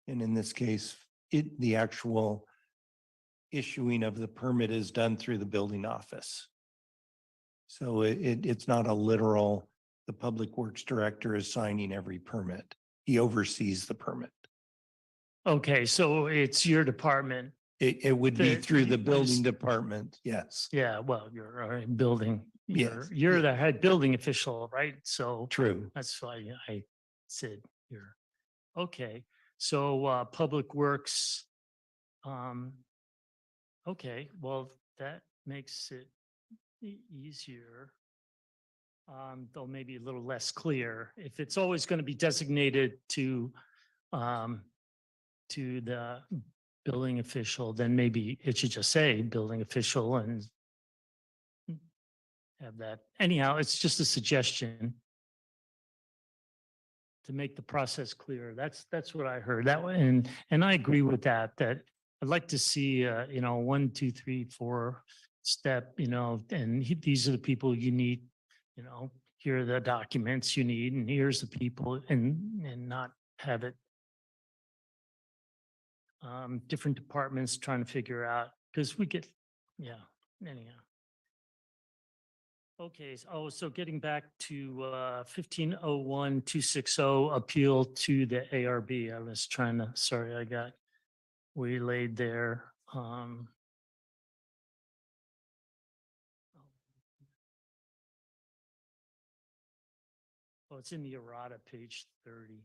And in this case, the actual issuing of the permit is done through the building office. So it's not a literal, the public works director is signing every permit. He oversees the permit. Okay, so it's your department. It would be through the building the department, yes. Yeah, well, you're building. Yes. You're the head building official, right? So True. that's why I said you're, okay. So Public Works, okay, well, that makes it easier. Though maybe a little less clear. If it's always going to be designated to the building official, then maybe it should just say building official and have that. Anyhow, it's just a suggestion to make the process clear. That's what I heard that way. And I agree with that, that I'd like to see, 1, 2, 3, 4 step, and these are the people you need, here are the documents you need, and here's the people, and not have it different departments trying to figure out, because we get, anyhow. Okay, so getting back to 1501-260 appeal to the ARB. I was trying to, sorry, I got waylaid there. Oh, it's in the errata, page 30.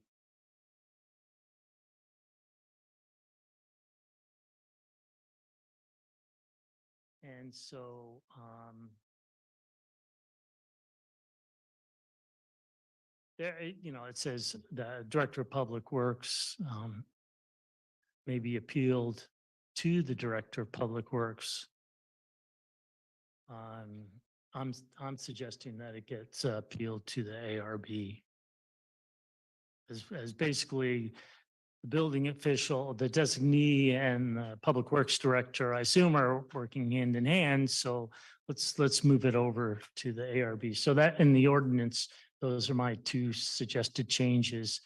And so, there, it says the Director of Public Works may be appealed to the Director of Public Works. I'm suggesting that it gets appealed to the ARB. As basically the building official, the designee, and the Public Works Director, I assume, are working hand in hand. So let's move it over to the ARB. So that in the ordinance, those are my two suggested changes.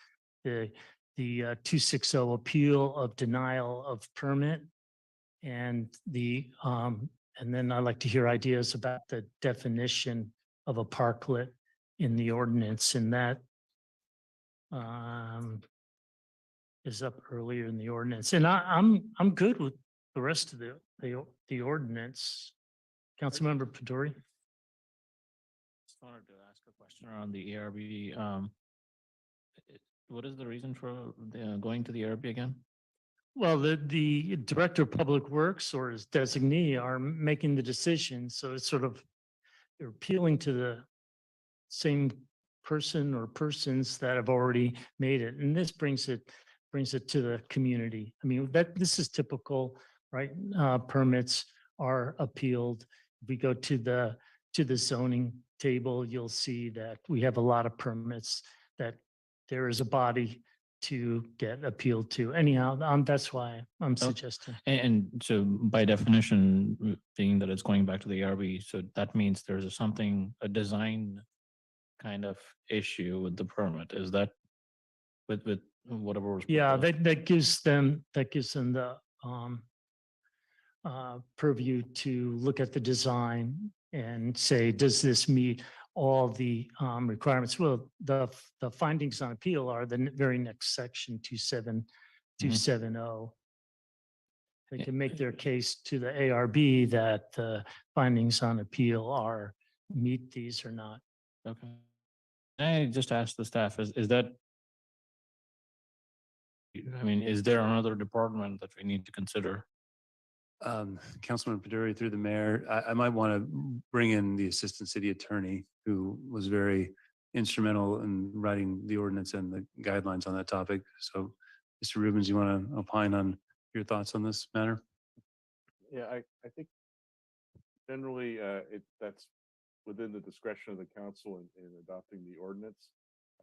The 260 appeal of denial of permit, and and then I'd like to hear ideas about the definition of a parklet in the ordinance, and that is up earlier in the ordinance. And I'm good with the rest of the ordinance. Councilmember Pedori. Just wanted to ask a question around the ARB. What is the reason for going to the ARB again? Well, the Director of Public Works or his designee are making the decision. So it's sort of, they're appealing to the same person or persons that have already made it. And this brings it to the community. I mean, this is typical, right? Permits are appealed. If we go to the zoning table, you'll see that we have a lot of permits that there is a body to get appealed to. Anyhow, that's why I'm suggesting. And so by definition, being that it's going back to the ARB, so that means there's a design kind of issue with the permit. Is that with whatever was Yeah, proposed? that gives them the purview to look at the design and say, does this meet all the requirements? Well, the findings on appeal are the very next section, 270. They can make their case to the ARB that the findings on appeal are meet these or not. Okay. I just asked the staff, is that, I mean, is there another department that we need to consider? Councilman Paduri, through the mayor, I might want to bring in the assistant city attorney who was very instrumental in writing the ordinance and the guidelines on that topic. So, Mr. Rubens, you want to opine on your thoughts on this matter? Yeah, I think generally that's within the discretion of the council in adopting the ordinance.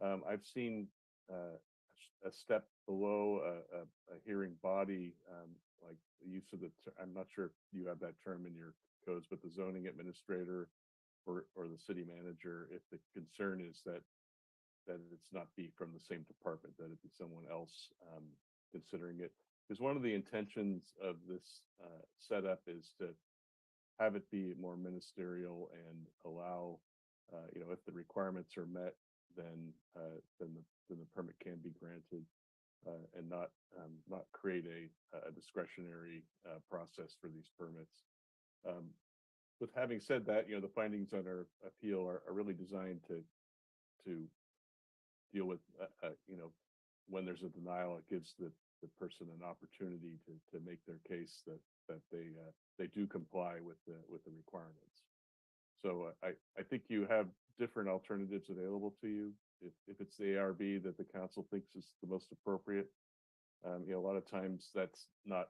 I've seen a step below a hearing body, like the use of I'm not sure if you have that term in your codes, but the zoning administrator or the city manager, if the concern is that it's not be from the same department, that it be someone else considering it. Because one of the intentions of this setup is to have it be more ministerial and allow, if the requirements are met, then the permit can be granted and not create a discretionary process for these permits. With having said that, the findings on our appeal are really designed to deal with, when there's a denial, it gives the person an opportunity to make their case that they do comply with the requirements. So I think you have different alternatives available to you. If it's the ARB that the council thinks is the most appropriate, a lot of times that's not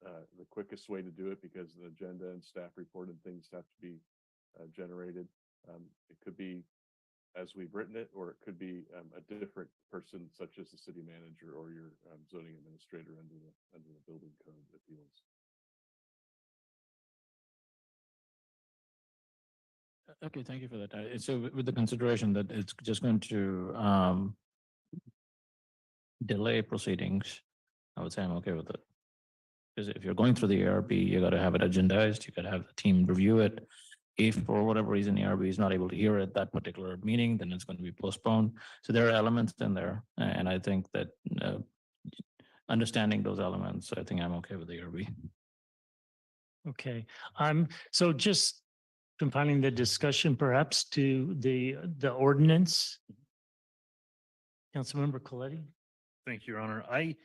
the quickest way to do it because the agenda and staff report and things have to be generated. It could be as we've written it, or it could be a different person, such as the city manager or your zoning administrator under the building code appeals. Okay, thank you for that. So with the consideration that it's just going to delay proceedings, I would say I'm okay with it. Because if you're going through the ARB, you got to have it agendized, you got to have the team review it. If for whatever reason ARB is not able to hear it that particular meeting, then it's going to be postponed. So there are elements in there. And I think that understanding those elements, I think I'm okay with the ARB. Okay, so just confining the discussion perhaps to the ordinance. Councilmember Coletti. Thank you, Your Honor. I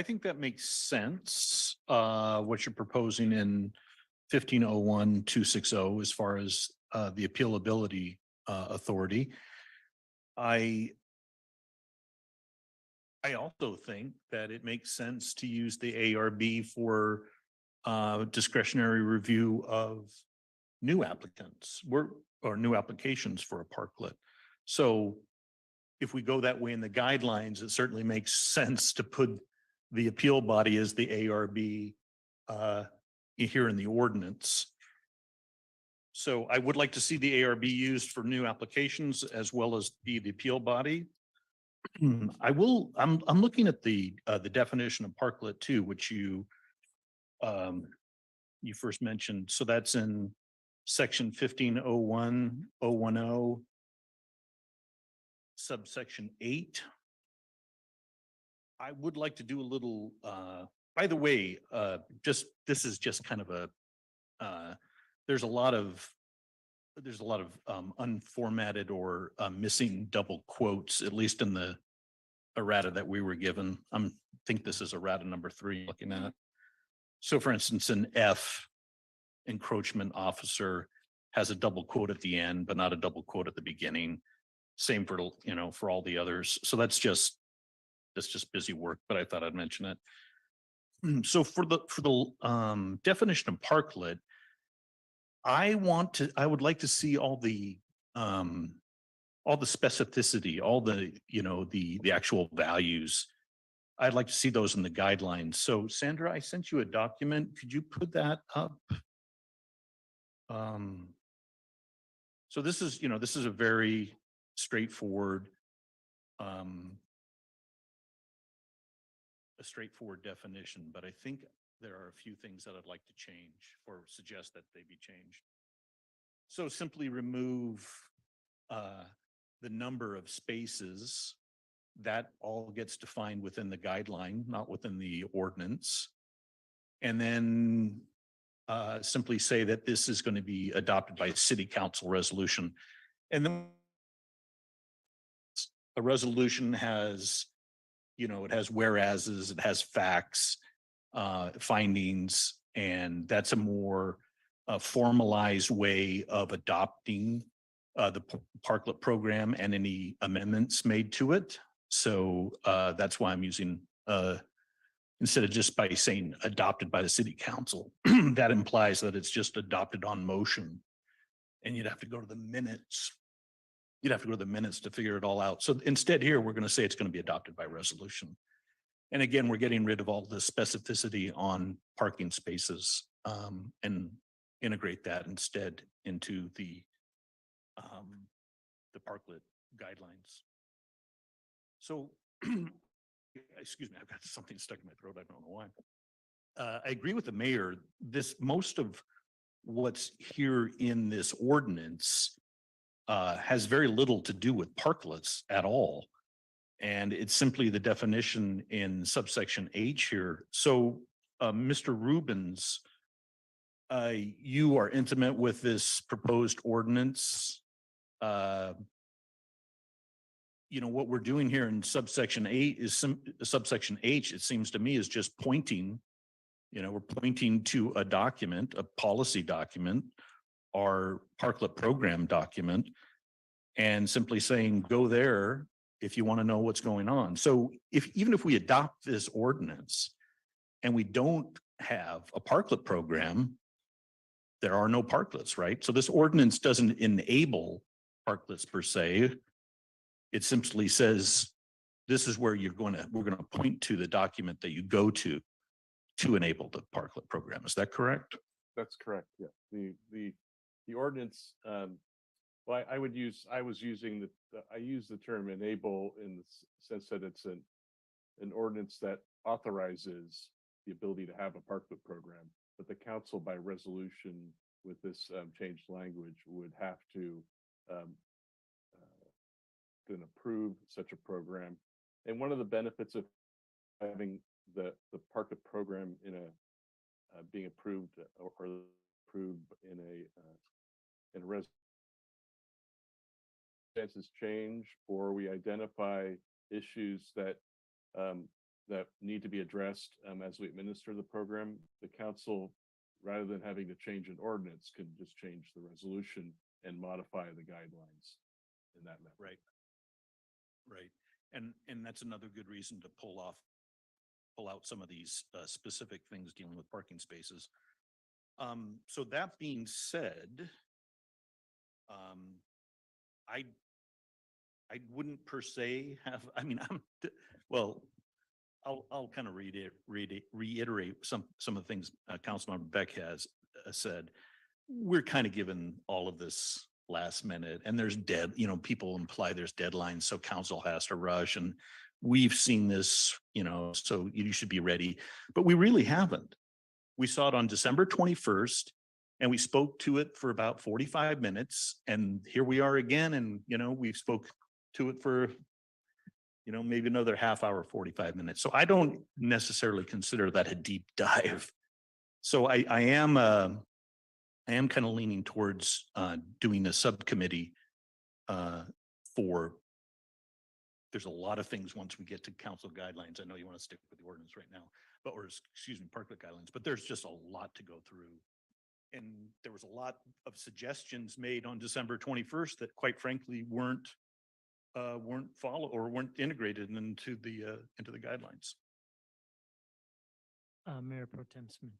think that makes sense, what you're proposing in 1501-260 as far as the appealability authority. I also think that it makes sense to use the ARB for discretionary review of new applicants or new applications for a parklet. So if we go that way in the guidelines, it certainly makes sense to put the appeal body as the ARB here in the ordinance. So I would like to see the ARB used for new applications as well as be the appeal body. I'm looking at the definition of parklet too, which you first mentioned. So that's in section 1501-010, subsection 8. I would like to do a little, by the way, this is just kind of a, there's a lot of unformatted or missing double quotes, at least in the errata that we were given. I think this is errata number 3 looking at. So for instance, an F, encroachment officer, has a double quote at the end, but not a double quote at the beginning. Same for, for all the others. So that's just busy work, but I thought I'd mention it. So for the definition of parklet, I would like to see all the specificity, all the, the actual values. I'd like to see those in the guidelines. So Sandra, I sent you a document. Could you put that up? So this is, this is a very straightforward, definition, but I think there are a few things that I'd like to change or suggest that they be changed. So simply remove the number of spaces that all gets defined within the guideline, not within the ordinance. And then simply say that this is going to be adopted by city council resolution. And then a resolution has, you know, it has whereases, it has facts, findings, and that's a more formalized way of adopting the Parklet program and any amendments made to it. So that's why I'm using, instead of just by saying adopted by the city council, that implies that it's just adopted on motion. And you'd have to go to the minutes. You'd have to go to the minutes to figure it all out. So instead here, we're going to say it's going to be adopted by resolution. And again, we're getting rid of all the specificity on parking spaces and integrate that instead into the Parklet guidelines. So, excuse me, I've got something stuck in my throat. I don't know why. I agree with the mayor. Most of what's here in this ordinance has very little to do with parklets at all. And it's simply the definition in subsection H here. So, Mr. Rubens, you are intimate with this proposed ordinance. You know, what we're doing here in subsection 8 is subsection H, it seems to me, is just pointing, you know, we're pointing to a document, a policy document, our Parklet program document, and simply saying, go there if you want to know what's going on. So even if we adopt this ordinance and we don't have a Parklet program, there are no parklets, right? So this ordinance doesn't enable parklets per se. It simply says, this is where we're going to point to the document that you go to enable the parklet program. Is that correct? That's correct. Yeah. The ordinance, well, I use the term enable in the sense that it's an ordinance that authorizes the ability to have a parklet program, but the council by resolution with this changed language would have to then approve such a program. And one of the benefits of having the parklet program in a being approved or approved in a circumstances change, or we identify issues that that need to be addressed as we administer the program, the council, rather than having to change an ordinance, can just change the resolution and modify the guidelines in that manner. Right. Right. And that's another good reason to pull out some of these specific things dealing with parking spaces. So that being said, I wouldn't per se have, I mean, well, I'll kind of reiterate some of the things Councilmember Beck has said. We're kind of given all of this last minute, and there's people imply there's deadlines, so council has to rush, and we've seen this, so you should be ready, but we really haven't. We saw it on December 21st, and we spoke to it for about 45 minutes, and here we are again, and we spoke to it for maybe another half hour, 45 minutes. So I don't necessarily consider that a deep dive. So I am kind of leaning towards doing a subcommittee there's a lot of things once we get to council guidelines. I know you want to stick with the ordinance right now, parklet guidelines, but there's just a lot to go through. And there was a lot of suggestions made on December 21st that quite frankly weren't followed or weren't integrated into the guidelines. Mayor Pro Tem Smith.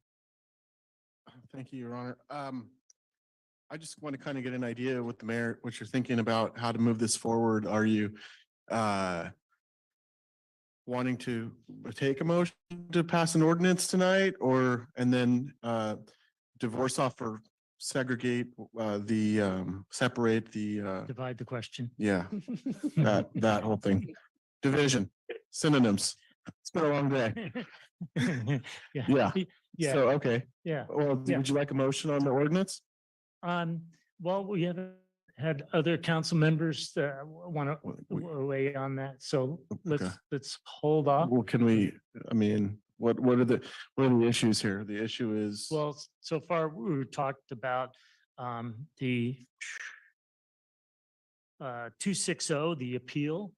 Thank you, Your Honor. I just want to kind of get an idea with the mayor, what you're thinking about how to move this forward. Are you wanting to take a motion to pass an ordinance tonight, and then divorce off or segregate separate the Divide the question. yeah, that whole thing. Division, synonyms. It's been a long day. Yeah. Yeah. So, okay. Yeah. Well, Yeah. would you like a motion on the ordinance? Well, we have Had other council members want to weigh on that, so Okay. let's hold off. Well, can we, I mean, what are the issues here? The issue is. Well, so far we talked about the 260, the appeal,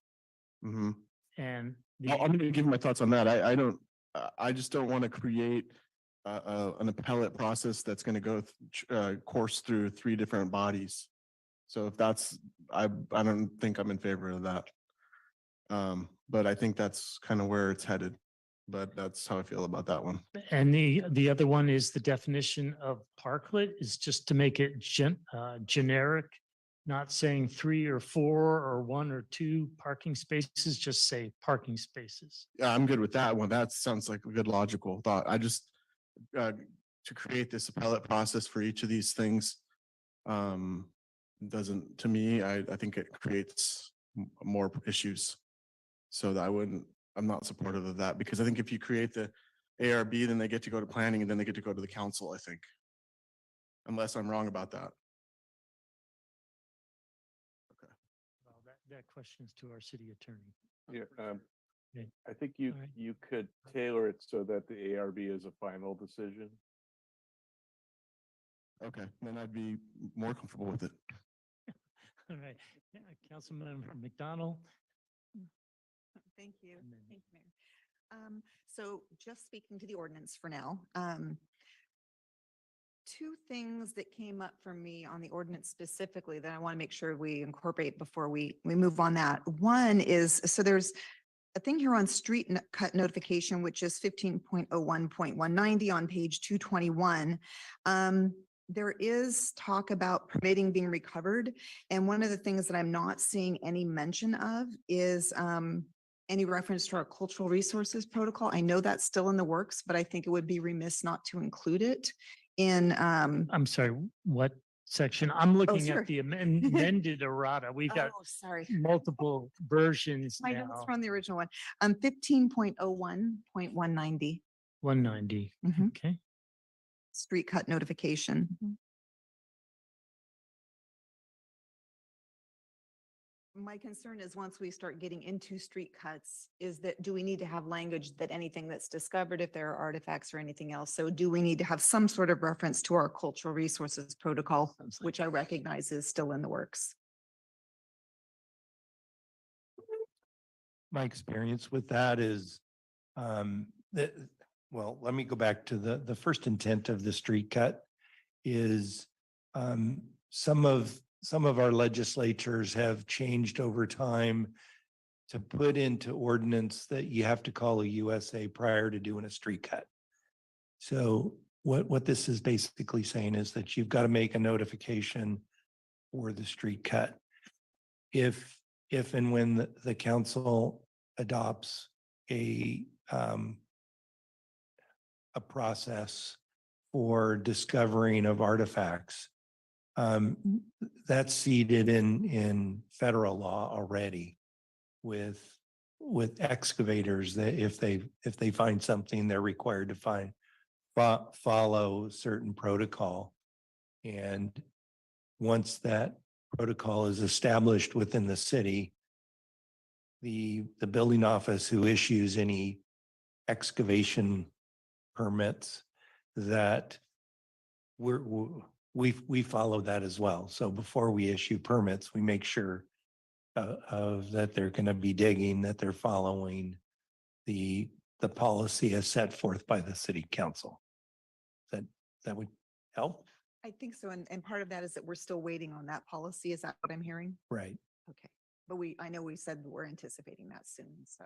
Mhm. and I'm going to give my thoughts on that. I don't, I just don't want to create an appellate process that's going to go course through 3 different bodies. So if that's, I don't think I'm in favor of that. But I think that's kind of where it's headed. But that's how I feel about that one. And the other one is the definition of parklet is just to make it generic, not saying 3 or 4 or 1 or 2 parking spaces, just say parking spaces. Yeah, I'm good with that one. That sounds like a good logical thought. I just, to create this appellate process for each of these things, doesn't, to me, I think it creates more issues. So that I'm not supportive of that, because I think if you create the ARB, then they get to go to planning and then they get to go to the council, I think. Unless I'm wrong about that. Well, that question is to our city attorney. Yeah, Okay. I think you All right. you could tailor it so that the ARB is a final decision. Okay, then I'd be more comfortable with it. All right, yeah, Councilmember McDonald. Thank you. Thank you, Mayor. So just speaking to the ordinance for now, 2 things that came up for me on the ordinance specifically that I want to make sure we incorporate before we move on that. One is, so there's a thing here on street cut notification, which is 15.01.190 on page 221. There is talk about permitting being recovered. And one of the things that I'm not seeing any mention of is any reference to our cultural resources protocol. I know that's still in the works, but I think it would be remiss not to include it in. I'm sorry, what section? I'm looking sure. at the amended errata. We've got Oh, sorry. multiple versions My notes now. from the original one. 15.01.190. 190, Mhm. okay. Street cut notification. My concern is once we start getting into street cuts, is that do we need to have language that anything that's discovered, if there are artifacts or anything else? So do we need to have some sort of reference to our cultural resources protocol, which I recognize is still in the works? My experience with that is that, well, let me go back to the first intent of the street cut is some of our legislatures have changed over time to put into ordinance that you have to call a USA prior to doing a street cut. So what this is basically saying is that you've got to make a notification for the street cut. If and when the council adopts a process for discovering of artifacts, that's seated in federal law already with excavators that if they find something, they're required to follow certain protocol. And once that protocol is established within the city, the building office who issues any excavation permits, that we follow that as well. So before we issue permits, we make sure that they're going to be digging, that they're following the policy as set forth by the city council. That would help? I think so. And part of that is that we're still waiting on that policy. Is that what I'm hearing? Right. Okay. But I know we said we're anticipating that soon. So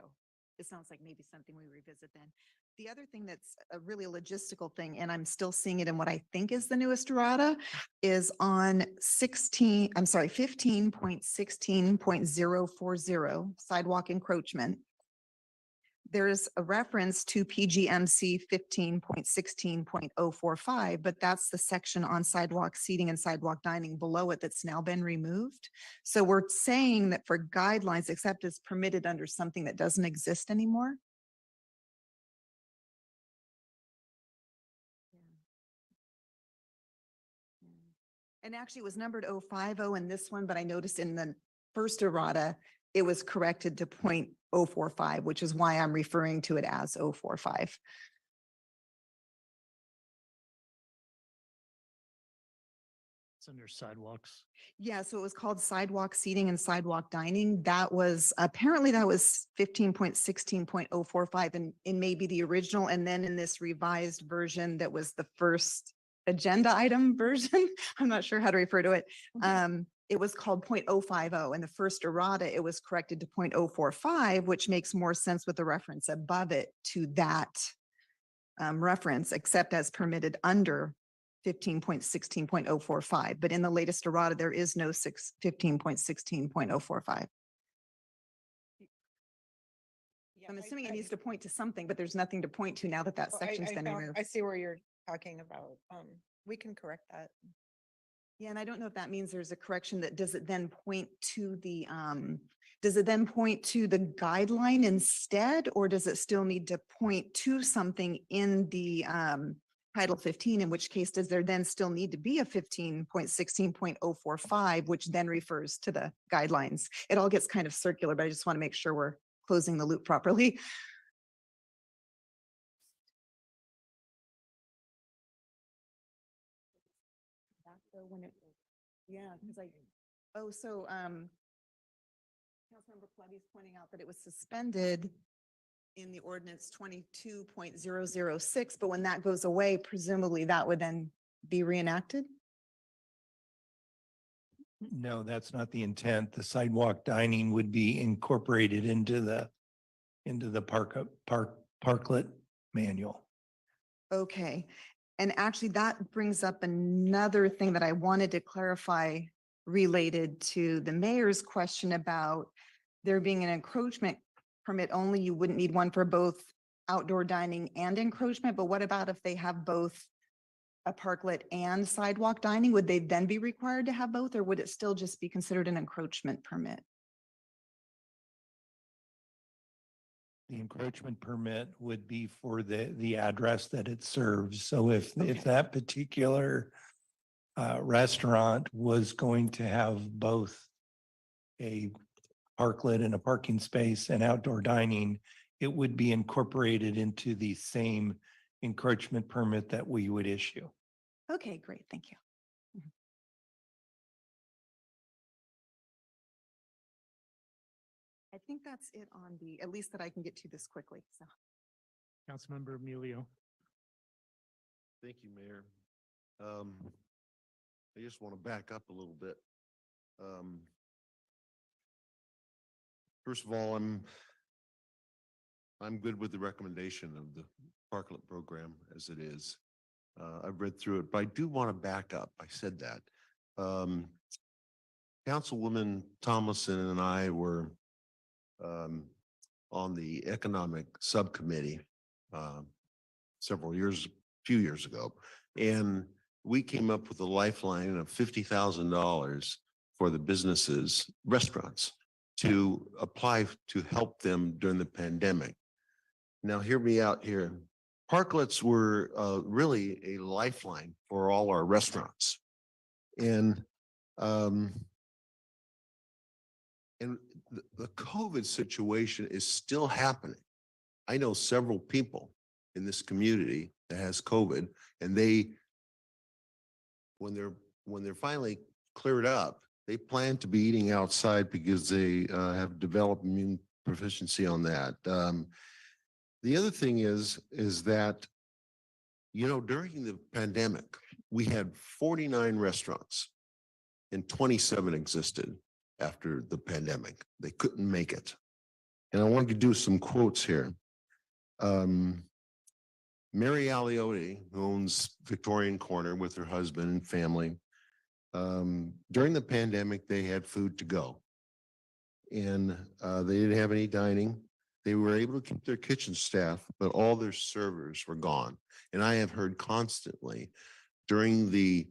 it sounds like maybe something we revisit then. The other thing that's a really logistical thing, and I'm still seeing it in what I think is the newest errata, is on 15.16.040 sidewalk encroachment. There's a reference to PGMC 15.16.045, but that's the section on sidewalk seating and sidewalk dining below it that's now been removed. So we're saying that for guidelines, except as permitted under something that doesn't exist anymore. And actually it was numbered 050 in this one, but I noticed in the first errata, it was corrected to 0.045, which is why I'm referring to it as 045. It's under sidewalks. Yeah, so it was called sidewalk seating and sidewalk dining. That was, apparently that was 15.16.045 in maybe the original. And then in this revised version, that was the first agenda item version. I'm not sure how to refer to it. It was called 0.050. And the first errata, it was corrected to 0.045, which makes more sense with the reference above it to that reference, except as permitted under 15.16.045, but in the latest errata, there is no 15.16.045. I'm assuming it needs to point to something, but there's nothing to point to now that that section's been removed. I see where you're talking about. We can correct that. Yeah, and I don't know if that means there's a correction that, does it then point to the, does it then point to the guideline instead, or does it still need to point to something in the, Title 15, in which case does there then still need to be a 15.16.045, which then refers to the guidelines? It all gets kind of circular, but I just want to make sure we're closing the loop properly. Yeah, because Councilmember Pletty's pointing out that it was suspended in the ordinance 22.006, but when that goes away, presumably that would then be reenacted? No, that's not the intent. The sidewalk dining would be incorporated into the parklet manual. Okay, and actually that brings up another thing that I wanted to clarify related to the mayor's question about there being an encroachment permit only. You wouldn't need one for both outdoor dining and encroachment, but what about if they have both a parklet and sidewalk dining? Would they then be required to have both, or would it still just be considered an encroachment permit? The encroachment permit would be for the address that it serves. So if that particular restaurant was going to have both a parklet and a parking space and outdoor dining, it would be incorporated into the same encroachment permit that we would issue. Okay, great, thank you. I think that's it on the, at least that I can get to this quickly, so. Councilmember Emilio. Thank you, Mayor. I just want to back up a little bit. First of all, I'm good with the recommendation of the parklet program as it is. I've read through it, but I do want to back up. I said that. Councilwoman Tomlinson and I were on the economic subcommittee few years ago, and we came up with a lifeline of $50,000 for the businesses, restaurants, to apply to help them during the pandemic. Now, hear me out here. Parklets were really a lifeline for all our restaurants. And the COVID situation is still happening. I know several people in this community that has COVID, and when they're finally cleared up, they plan to be eating outside because they have developed immune proficiency on that. The other thing is that, during the pandemic, we had 49 restaurants and 27 existed after the pandemic. They couldn't make it. And I wanted to do some quotes here. Mary Aliotti, who owns Victorian Corner with her husband and family, during the pandemic, they had food to go. And they didn't have any dining. They were able to keep their kitchen staff, but all their servers were gone. And I have heard constantly during the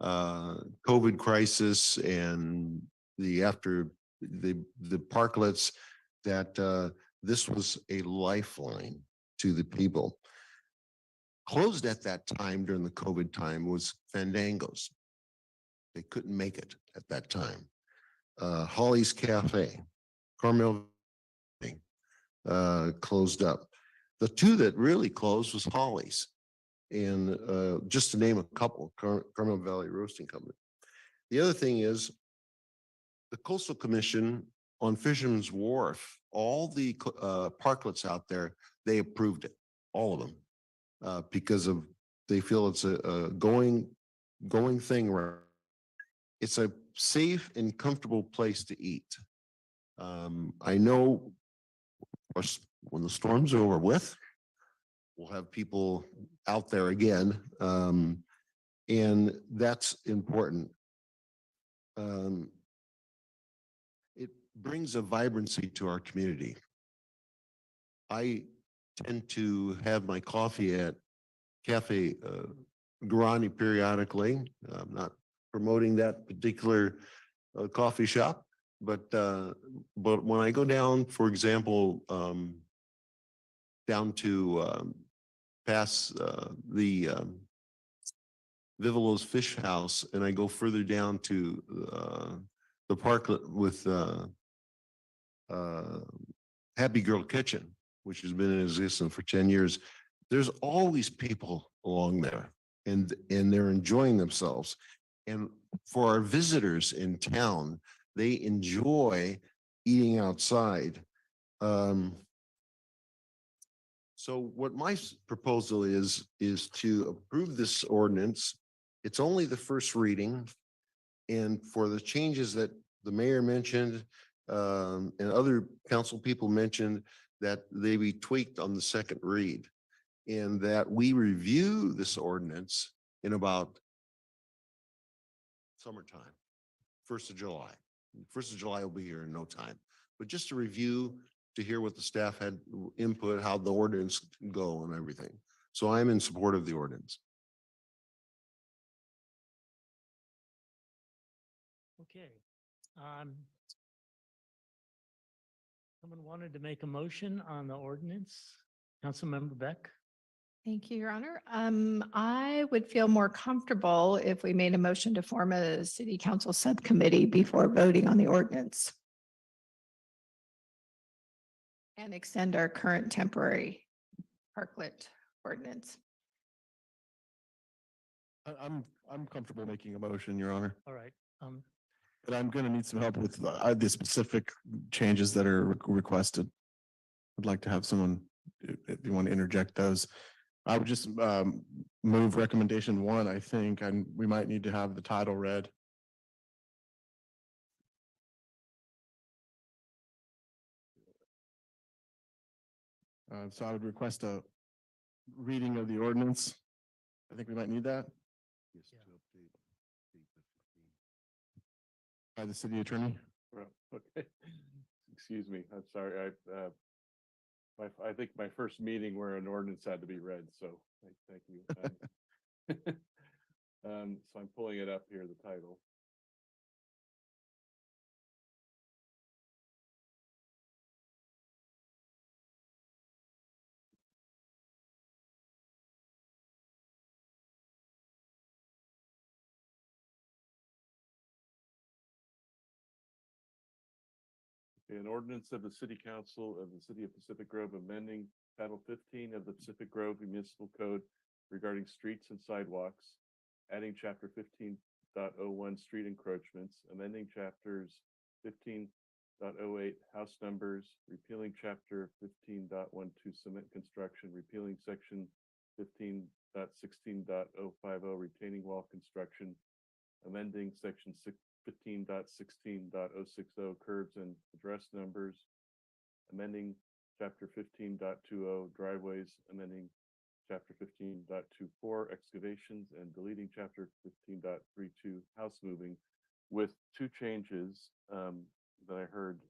COVID crisis and after the parklets that this was a lifeline to the people. Closed at that time during the COVID time was Fandangos. They couldn't make it at that time. Holly's Cafe, Carmel closed up. The two that really closed was Holly's. And just to name a couple, Carmel Valley Roasting Company. The other thing is the Coastal Commission on Fisherman's Wharf, all the parklets out there, they approved it, all of them, because of they feel it's a going thing. It's a safe and comfortable place to eat. I know, of course, when the storm's over with, we'll have people out there again, and that's important. It brings a vibrancy to our community. I tend to have my coffee at Cafe Guarani periodically. I'm not promoting that particular coffee shop, but when I go down, for example, down to past the Vivelo's Fish House, and I go further down to the parklet with Happy Girl Kitchen, which has been in existence for 10 years. There's always people along there, and they're enjoying themselves. And for our visitors in town, they enjoy eating outside. So what my proposal is to approve this ordinance. It's only the first reading. And for the changes that the mayor mentioned and other council people mentioned, that they be tweaked on the second read, and that we review this ordinance in about summertime, 1st of July. 1st of July will be here in no time. But just to review, to hear what the staff had input, how the ordinance can go and everything. So I'm in support of the ordinance. Okay. Someone wanted to make a motion on the ordinance? Councilmember Beck? Thank you, Your Honor. I would feel more comfortable if we made a motion to form a city council subcommittee before voting on the ordinance and extend our current temporary parklet ordinance. I'm comfortable making a motion, Your Honor, All right. but I'm going to need some help with the specific changes that are requested. I'd like to have someone, if you want to interject those. I would just move recommendation 1, I think, and we might need to have the title read. So I would request a reading of the ordinance. I think we might need that by the city attorney. Well, okay. Excuse me, I'm sorry. I think my first meeting where an ordinance had to be read, so thank you. So I'm pulling it up here, the title. An ordinance of the City Council of the City of Pacific Grove amending Title 15 of the Pacific Grove Municipal Code regarding streets and sidewalks, adding Chapter 15.01 street encroachments, amending Chapters 15.08 house numbers, repealing Chapter 15.12 cement construction, repealing Section 15.16.050 retaining wall construction, amending Section 15.16.060 curbs and address numbers, amending Chapter 15.20 driveways, amending Chapter 15.24 excavations, and deleting Chapter 15.32 house moving, with 2 changes that I heard.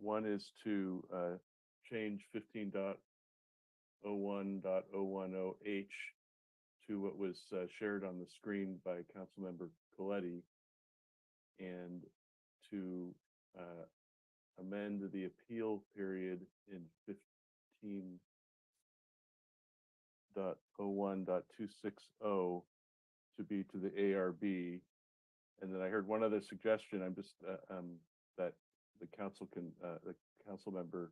One is to change 15.01.010H to what was shared on the screen by Councilmember Coletti, and to amend the appeal period in 15.01.260 to be to the ARB. And then I heard one other suggestion. I'm just, that the council can, the council member,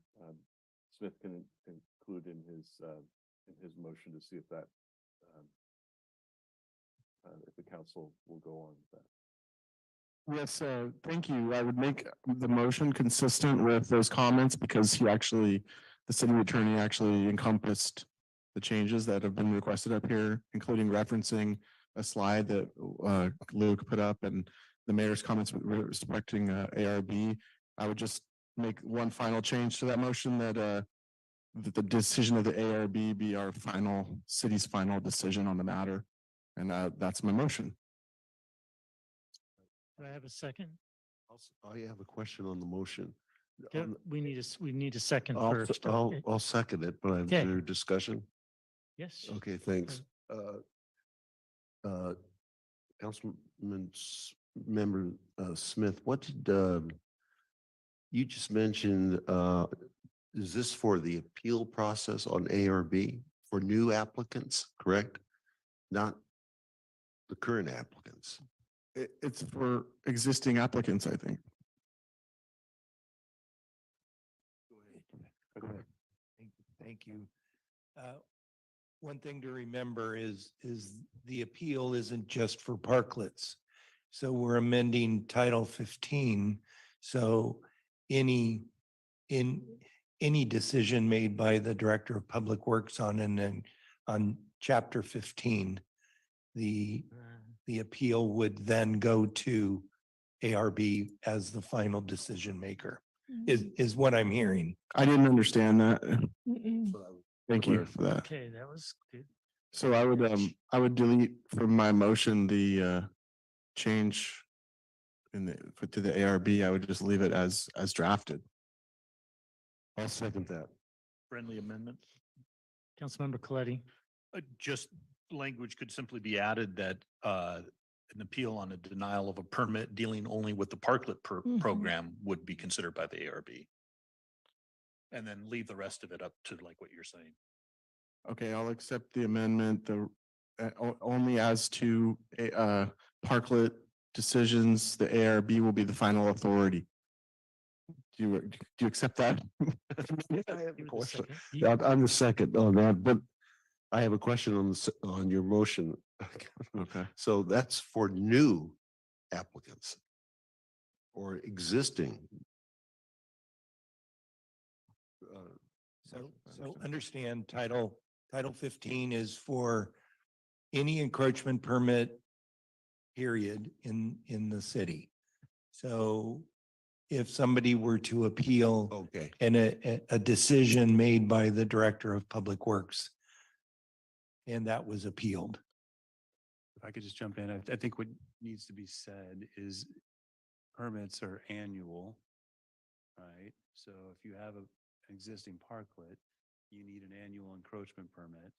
Smith can include in his motion to see if that, if the council will go on with that. Yes, thank you. I would make the motion consistent with those comments because the city attorney actually encompassed the changes that have been requested up here, including referencing a slide that Luke put up and the mayor's comments respecting ARB. I would just make one final change to that motion that the decision of the ARB be our city's final decision on the matter. And that's my motion. Do I have a second? I have a question on the motion. Yeah, we need a second I'll, first. I'll second it, but I'm Okay. through discussion. Yes. Okay, thanks. Councilman Member Smith, what did you just mentioned? Is this for the appeal process on ARB for new applicants, correct? Not the current applicants. It's for existing applicants, I think. Thank you. One thing to remember is the appeal isn't just for parklets. So we're amending Title 15. So any decision made by the Director of Public Works on Chapter 15, the appeal would then go to ARB as the final decision maker, is what I'm hearing. I didn't understand that. Thank you for that. Okay, that was good. So I would delete from my motion the change to the ARB. I would just leave it as drafted. I'll second that. Friendly amendment. Councilmember Coletti. Just language could simply be added that an appeal on a denial of a permit dealing only with the parklet program would be considered by the ARB. And then leave the rest of it up to like what you're saying. Okay, I'll accept the amendment, only as to parklet decisions, the ARB will be the final authority. Do you accept that? I have a question. I'm the second on that, but I have a question on your motion. Okay. So that's for new applicants or existing. So understand Title 15 is for any encroachment permit period in the city. So if somebody were to appeal Okay. and a decision made by the Director of Public Works and that was appealed. If I could just jump in, I think what needs to be said is permits are annual, right? So if you have an existing parklet, you need an annual encroachment permit.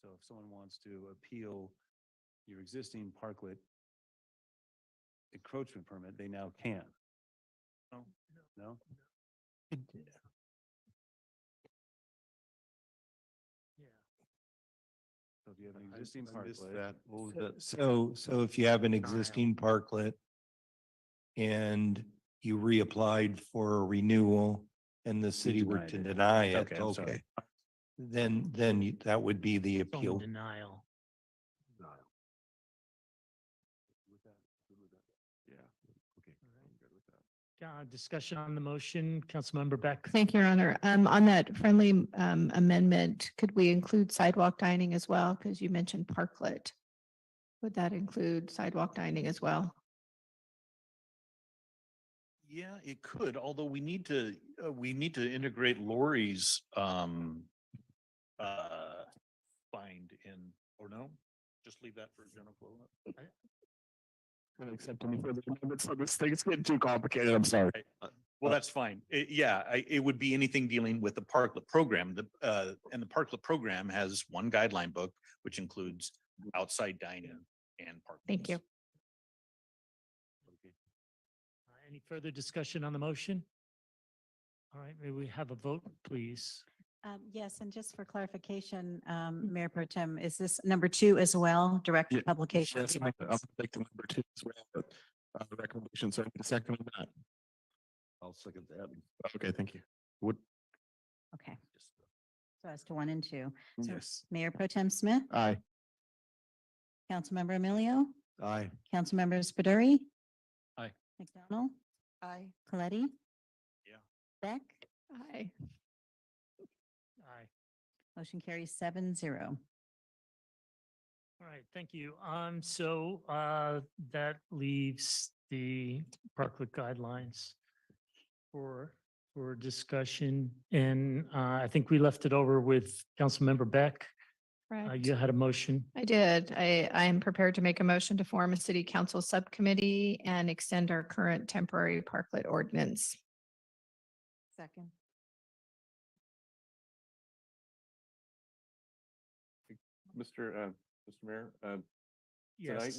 So if someone wants to appeal your existing parklet encroachment permit, they now can. No. No? So if you have an existing I missed parklet. that. What was that? So if you have an existing parklet and you reapplied for a renewal and the city were denied to it. deny it, Okay, I'm sorry. okay. Then that would be the It's on appeal. denial. Yeah. Okay. I'm good with that. Discussion on the motion, Councilmember Beck. Thank you, Your Honor. On that friendly amendment, could we include sidewalk dining as well? Because you mentioned parklet. Would that include sidewalk dining as well? Yeah, it could, although we need to integrate Lori's find in, or no? Just leave that for general flow. Gonna accept any further amendments on this thing. It's getting too complicated. I'm sorry. Well, that's fine. It would be anything dealing with the parklet program. And the parklet program has one guideline book, which includes outside dining and parking. Thank you. Any further discussion on the motion? All right, may we have a vote, please? Yes, and just for clarification, Mayor Pro Tem, is this number 2 as well, direct Yeah, publication? Yes, I'll take the number 2 as well. But, the recommendation, so I need a second on that. I'll second that. Okay, thank you. Would, Okay. So as to 1 and 2. So yes. Mayor Pro Tem Smith, Aye. Councilmember Emilio, Aye. Councilmember Spaduri. Aye. McDonald, Aye. Coletti. Yeah. Beck, Aye. Aye. motion carries 7-0. All right, thank you. So that leaves the Parklet guidelines for discussion. And I think we left it over with Councilmember Beck. Correct. You had a motion. I did. I am prepared to make a motion to form a city council subcommittee and extend our current temporary parklet ordinance. Second. Mr. Mayor, tonight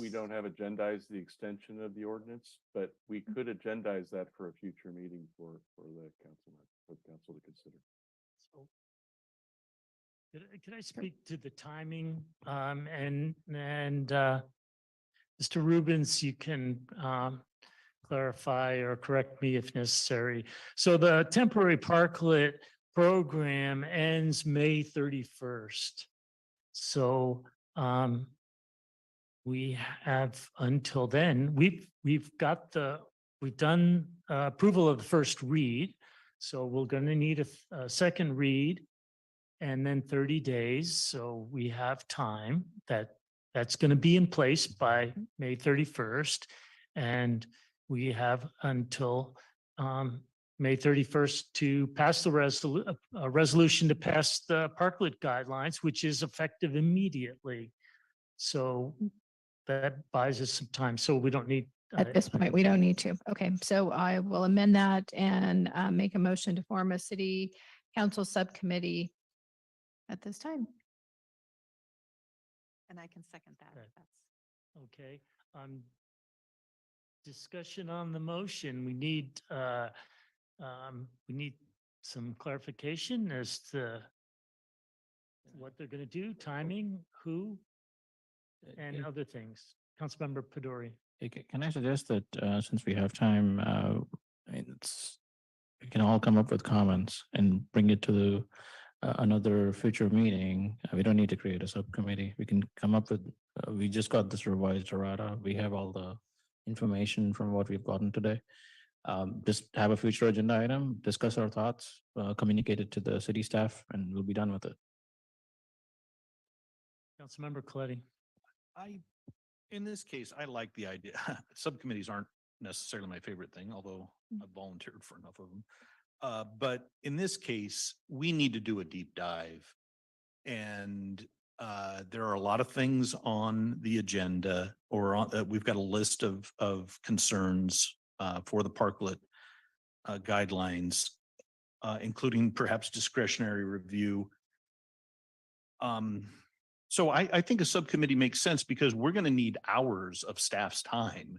we Yes. don't have agendized the extension of the ordinance, but we could agendize that for a future meeting for the council to consider. So, Could I speak to the timing? And Mr. Rubens, you can clarify or correct me if necessary. So the temporary parklet program ends May 31st. So we have until then, we've done approval of the first read. So we're going to need a second read and then 30 days. So we have time that's going to be in place by May 31st. And we have until May 31st to pass the resolution to pass the parklet guidelines, which is effective immediately. So that buys us some time. So we don't need. At this point, we don't need to. Okay, so I will amend that and make a motion to form a city council subcommittee at this time. And I can second that. Okay. if that's- Okay. Discussion on the motion. We need some clarification as to what they're going to do, timing, who, and other things. Councilmember Pedori. Can I suggest that since we have time, we can all come up with comments and bring it to the another future meeting. We don't need to create a subcommittee. We can come up with, we just got this revised errata. We have all the information from what we've gotten today. Just have a future agenda item, discuss our thoughts, communicate it to the city staff, and we'll be done with it. Councilmember Coletti. In this case, I like the idea. Subcommittees aren't necessarily my favorite thing, although I've volunteered for enough of them. But in this case, we need to do a deep dive. And there are a lot of things on the agenda or we've got a list of concerns for the parklet guidelines, including perhaps discretionary review. So I think a subcommittee makes sense because we're going to need hours of staff's time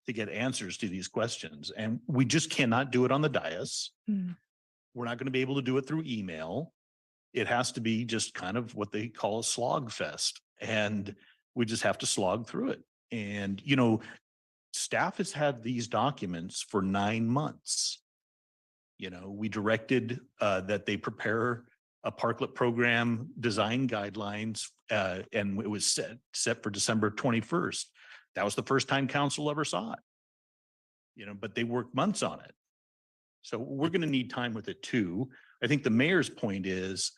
to get answers to these questions. And we just cannot do it on the dais. We're not going to be able to do it through email. It has to be just kind of what they call a slog fest. And we just have to slog through it. And, you know, staff has had these documents for 9 months. You know, we directed that they prepare a parklet program design guidelines, and it was set for December 21st. That was the first time council ever saw it. You know, but they worked months on it. So we're going to need time with it too. I think the mayor's point is,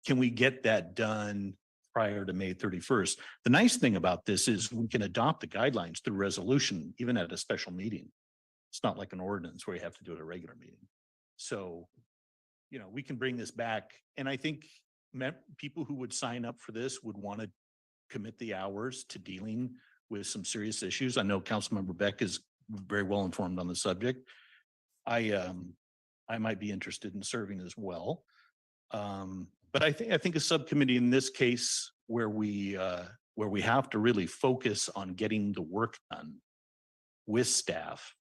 can we get that done prior to May 31st? The nice thing about this is we can adopt the guidelines through resolution, even at a special meeting. It's not like an ordinance where you have to do it at a regular meeting. So, you know, we can bring this back. And I think people who would sign up for this would want to commit the hours to dealing with some serious issues. I know Councilmember Beck is very well informed on the subject. I might be interested in serving as well. But I think a subcommittee in this case where we have to really focus on getting the work done with staff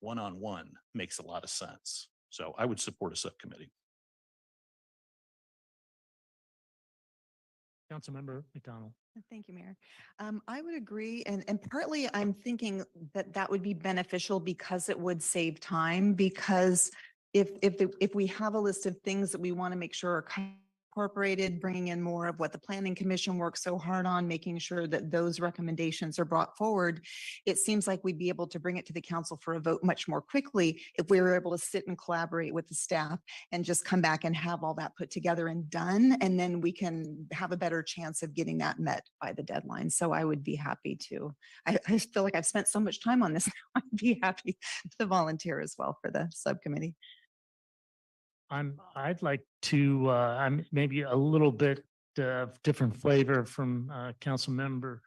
one-on-one makes a lot of sense. So I would support a subcommittee. Councilmember McDonald. Thank you, Mayor. I would agree, and partly I'm thinking that that would be beneficial because it would save time, because if we have a list of things that we want to make sure are incorporated, bringing in more of what the Planning Commission works so hard on, making sure that those recommendations are brought forward, it seems like we'd be able to bring it to the council for a vote much more quickly if we were able to sit and collaborate with the staff and just come back and have all that put together and done. And then we can have a better chance of getting that met by the deadline. So I would be happy to. I feel like I've spent so much time on this now. I'd be happy to volunteer as well for the subcommittee. I'd like to, I'm maybe a little bit different flavor from Councilmember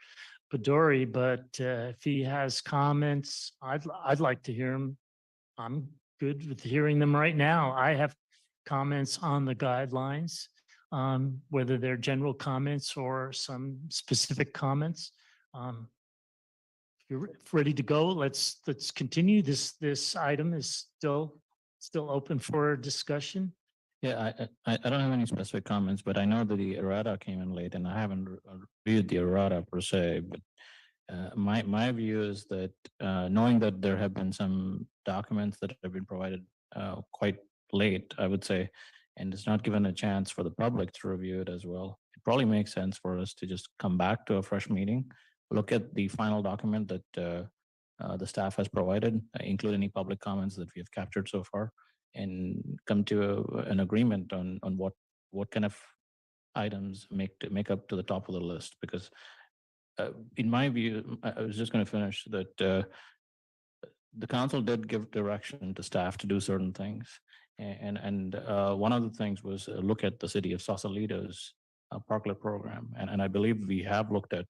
Badori, but if he has comments, I'd like to hear him. I'm good with hearing them right now. I have comments on the guidelines, whether they're general comments or some specific comments. If you're ready to go, let's continue. This item is still open for discussion. Yeah, I don't have any specific comments, but I know that the errata came in late and I haven't reviewed the errata per se, but my view is that knowing that there have been some documents that have been provided quite late, I would say, and it's not given a chance for the public to review it as well, it probably makes sense for us to just come back to a fresh meeting, look at the final document that the staff has provided, include any public comments that we have captured so far, and come to an agreement on what kind of items make up to the top of the list. Because in my view, I was just going to finish that the council did give direction to staff to do certain things, and one of the things was look at the city of Sausalito's parklet program, and I believe we have looked at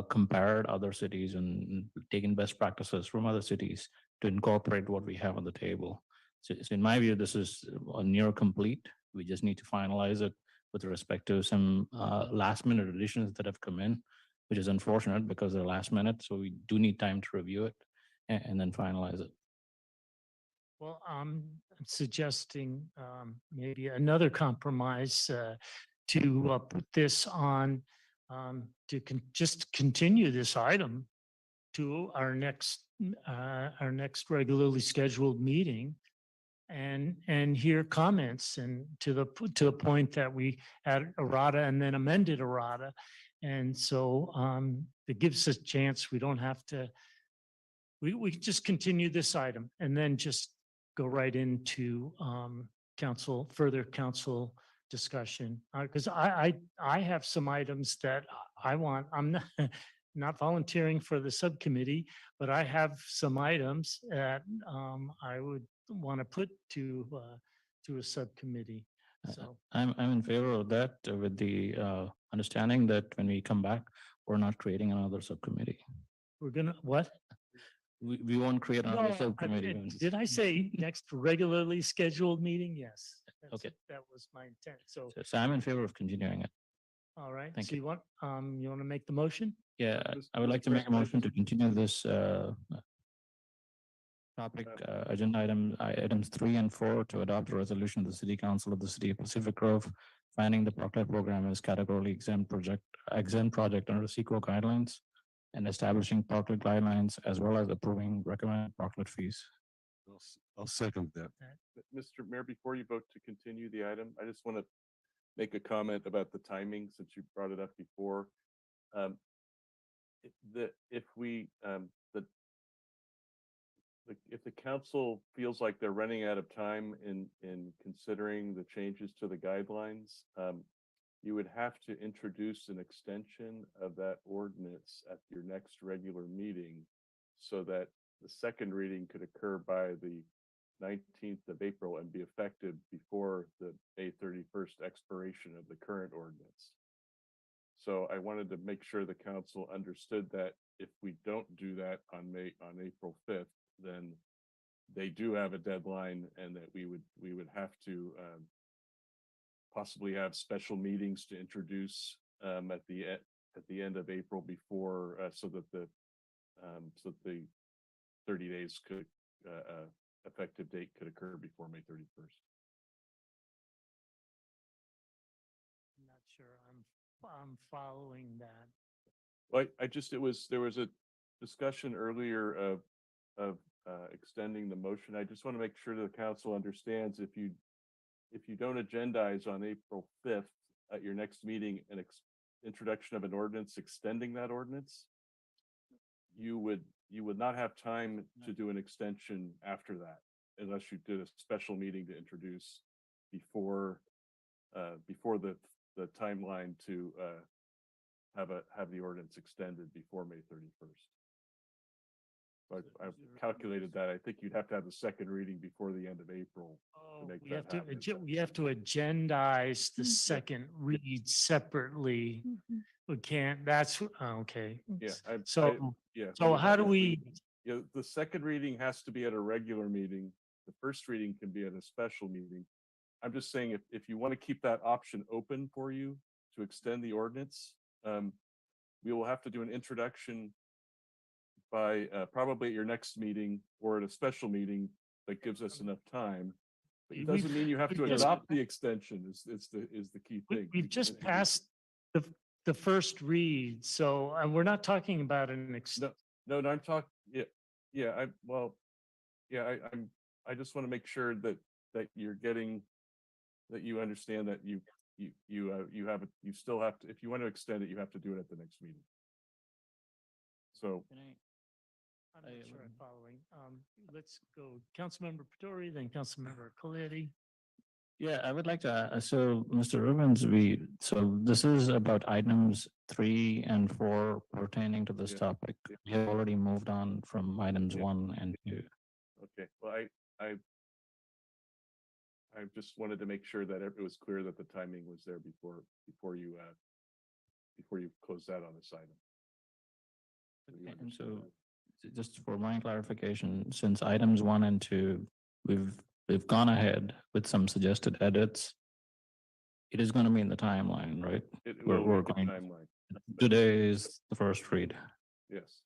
compared other cities and taken best practices from other cities to incorporate what we have on the table. So in my view, this is near complete. We just need to finalize it with respect to some last minute additions that have come in, which is unfortunate because they're last minute. So we do need time to review it and then finalize it. Well, I'm suggesting maybe another compromise to put this on just continue this item to our next regularly scheduled meeting and hear comments, and to the point that we had errata and then amended errata. And so it gives us a chance. We don't have to, we just continue this item and then just go right into further council discussion. Because I have some items that I want, I'm not volunteering for the subcommittee, but I have some items that I would want to put to a subcommittee. So I'm in favor of that with the understanding that when we come back, we're not creating another subcommittee. we're gonna, what? We won't create another No, subcommittee. did I say next regularly scheduled meeting? Yes. Okay. That was my intent. So, So I'm in favor of continuing it. all right. Thank So you. you want to make the motion? Yeah, I would like to make a motion to continue this topic, agenda items 3 and 4 to adopt a resolution of the City Council of the City of Pacific Grove, finding the parklet program as categorically exempt project under the CEQA guidelines, and establishing parklet guidelines, as well as approving recommended parklet fees. I'll second that. Mr. Mayor, before you vote to continue the item, I just want to make a comment about the timing since you brought it up before. If the council feels like they're running out of time in considering the changes to the guidelines, you would have to introduce an extension of that ordinance at your next regular meeting so that the second reading could occur by the 19th of April and be effective before the May 31st expiration of the current ordinance. So I wanted to make sure the council understood that if we don't do that on April 5th, then they do have a deadline, and that we would have to possibly have special meetings to introduce at the end of April before so that the 30 days could effective date could occur before May 31st. I'm not sure I'm I'm following that. Like, there was a discussion earlier of extending the motion. I just want to make sure the council understands if you don't agendize on April 5th at your next meeting, an introduction of an ordinance extending that ordinance, you would not have time to do an extension after that unless you did a special meeting to introduce before the timeline to have the ordinance extended before May 31st. I've calculated that. I think you'd have to have the second reading before the end of April to make We have that to, happen. we have to agendize the second read separately. We can't, that's, okay. Yeah. So, Yeah. so how do we, Yeah, the second reading has to be at a regular meeting. The first reading can be at a special meeting. I'm just saying if you want to keep that option open for you to extend the ordinance, we will have to do an introduction by probably at your next meeting or at a special meeting that gives us enough time. But it doesn't mean you have to we've just- adopt the extension is the key thing. we've just passed the first read, so we're not talking about an No, I'm talking, I just want to make sure that you're getting, that you understand that you still have to, if you want to extend it, you have to do it at the next meeting. So, I'm not sure I'm following. Let's go Councilmember Pretori, then Councilmember Coletti. Yeah, I would like to, so Mr. Rubens, so this is about items 3 and 4 pertaining to this topic. We have already moved on from items 1 and 2. okay, well, I just wanted to make sure that it was clear that the timing was there before you close that on this item. And so just for my clarification, since items 1 and 2, we've gone ahead with some suggested edits. It is going to be in the timeline, right? It We're will be the going, timeline. today is the first read. Yes.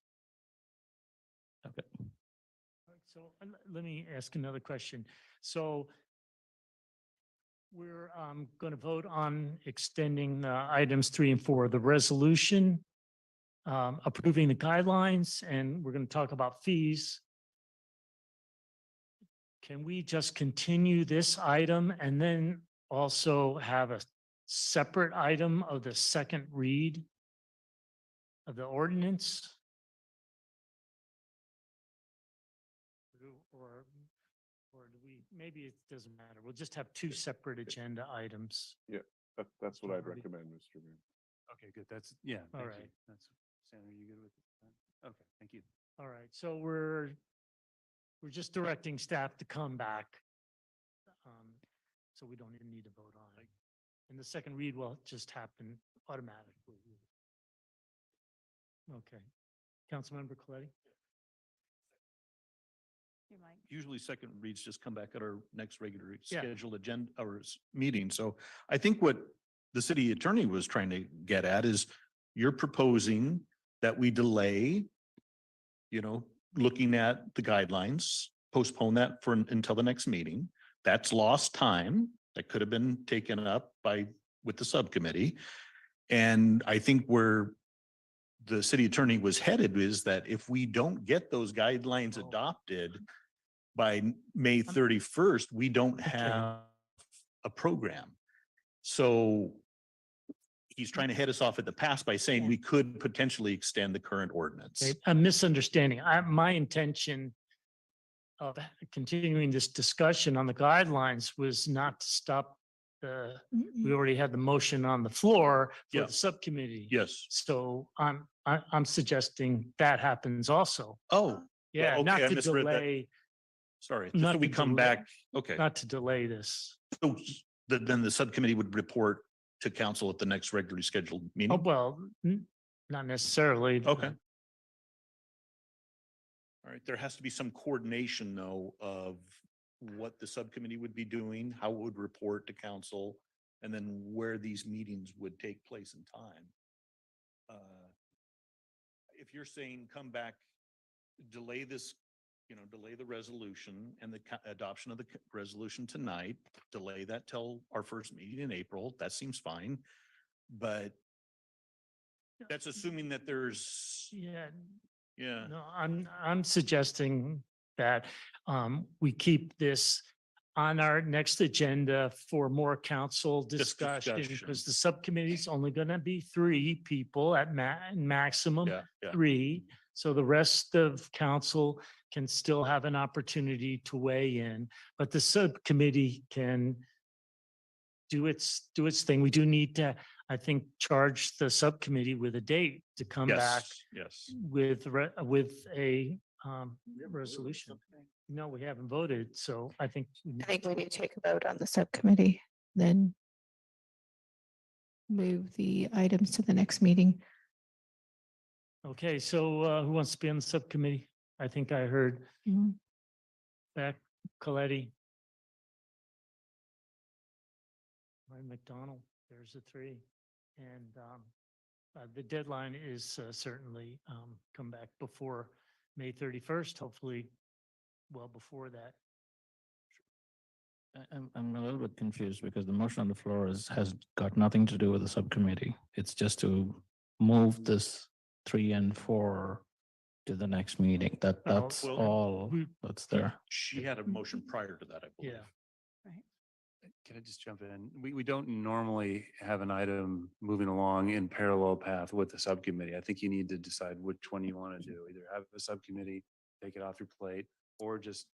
Okay. So let me ask another question. So we're going to vote on extending items 3 and 4, the resolution, approving the guidelines, and we're going to talk about fees. Can we just continue this item and then also have a separate item of the second read of the ordinance? Or do we, maybe it doesn't matter. We'll just have 2 separate agenda items. Yeah, that's what I'd Alrighty. recommend, Mr. Mayor. Okay, good. That's, yeah. All thank you. right. That's, Sandra, you good with that? Okay, thank you. All right, so we're just directing staff to come back. So we don't even need to vote on it. And the second read will just happen automatically. Okay. Councilmember Coletti? Usually second reads just come back at our next regular Yeah. scheduled agenda or meeting. So I think what the city attorney was trying to get at is you're proposing that we delay, looking at the guidelines, postpone that until the next meeting. That's lost time that could have been taken up with the subcommittee. And I think where the city attorney was headed is that if we don't get those guidelines adopted by May 31st, we don't have a program. So he's trying to head us off at the pass by saying we could potentially extend the current ordinance. Okay, a misunderstanding. My intention of continuing this discussion on the guidelines was not to stop we already had the motion on the floor for Yeah. the subcommittee. Yes. So I'm suggesting that happens also. Oh. Yeah, okay, not I to misread that. delay. Sorry, just not so we to come delay- back. Okay. Not to delay this. So then the subcommittee would report to council at the next regularly scheduled Oh, meeting? well, not necessarily. Okay. All right, there has to be some coordination though of what the subcommittee would be doing, how it would report to council, and then where these meetings would take place in time. If you're saying come back, delay this, delay the resolution and the adoption of the resolution tonight, delay that till our first meeting in April, that seems fine. But That's assuming that there's, Yeah, yeah. no, I'm suggesting that we keep this on our next agenda for more council Just discussion, discussion. because the subcommittee's only gonna be 3 people at maximum Yeah, yeah. 3. So the rest of council can still have an opportunity to weigh in, but the subcommittee can do its thing. We do need to, I think, charge the subcommittee with a date to come back Yes, yes. with a resolution. No, we haven't voted, so I think. I think we need to take a vote on the subcommittee, then move the items to the next meeting. Okay, so who wants to be on the subcommittee? I think I heard Mhm. Beck, Coletti. Ryan McDonald, there's the 3. And the deadline is certainly come back before May 31st, hopefully well before that. I'm a little bit confused because the motion on the floor has got nothing to do with the subcommittee. It's just to move this 3 and 4 to the next meeting. That's well, all that's there. She had a motion prior to that, I believe. Yeah. Can I just jump in? We don't normally have an item moving along in parallel path with the subcommittee. I think you need to decide which one you want to do. Either have a subcommittee, take it off your plate, or just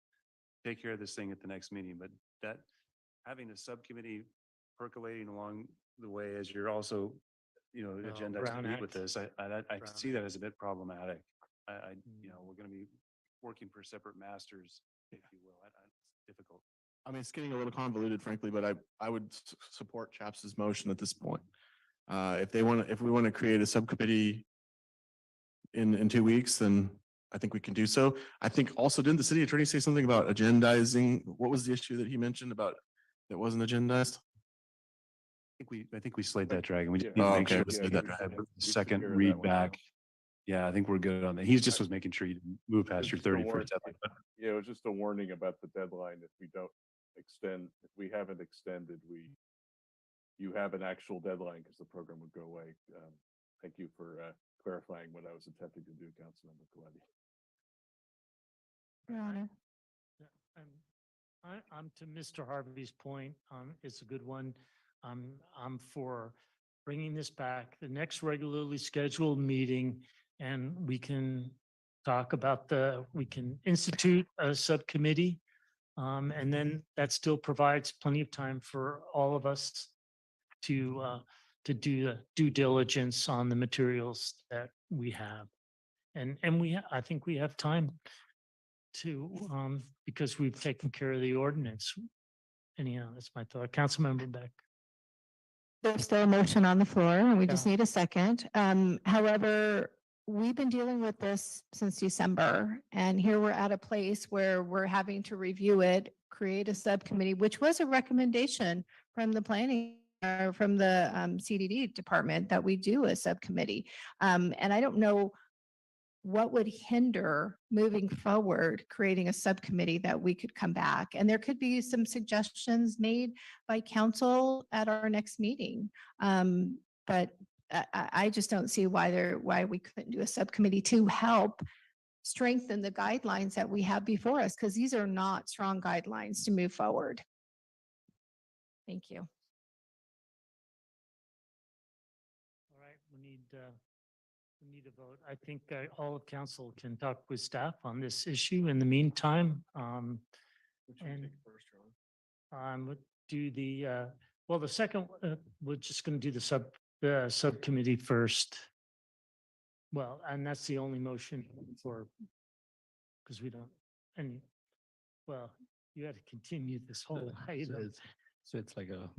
take care of this thing at the next meeting. But that, having a subcommittee percolating along the way as you're also, agenda to Brown meet with Act. this, I Brown see that as a bit problematic. We're going to be working for separate masters, if you will. It's difficult. I mean, it's getting a little convoluted, frankly, but I would support Chaps's motion at this point. If we want to create a subcommittee in 2 weeks, then I think we can do so. I think also, didn't the city attorney say something about agendizing? What was the issue that he mentioned about that wasn't agendized? I think we slayed that dragon. We just Yeah. need to Oh, make okay. sure We that slayed we that have dragon. a second care of that read one back. Yeah, I think we're good on that. He just was making sure you didn't move past your Just a 31st warning. deadline. But Yeah, it was just a warning about the deadline. If we don't extend, if we haven't extended, you have an actual deadline because the program would go away. Thank you for clarifying what I was attempting to do, Councilmember Coletti. Your Honor. Yeah, and I'm to Mr. Harvey's point. It's a good one. I'm for bringing this back, the next regularly scheduled meeting, and we can talk about we can institute a subcommittee. And then that still provides plenty of time for all of us to do the due diligence on the materials that we have. And I think we have time to, because we've taken care of the ordinance. Anyhow, that's my thought. Councilmember Beck. There's still a motion on the floor and we just need a second. However, we've been dealing with this since December, and here we're at a place where we're having to review it, create a subcommittee, which was a recommendation from the planning from the CDD department that we do a subcommittee. And I don't know what would hinder moving forward, creating a subcommittee that we could come back. And there could be some suggestions made by council at our next meeting. But I just don't see why we couldn't do a subcommittee to help strengthen the guidelines that we have before us, because these are not strong guidelines to move forward. Thank you. All right, we need a vote. I think all of council can talk with staff on this issue in the meantime. Would do the, well, the second, we're just going to do the subcommittee first. Well, and that's the only motion for, because we don't, well, you had to continue this whole item. So it's like a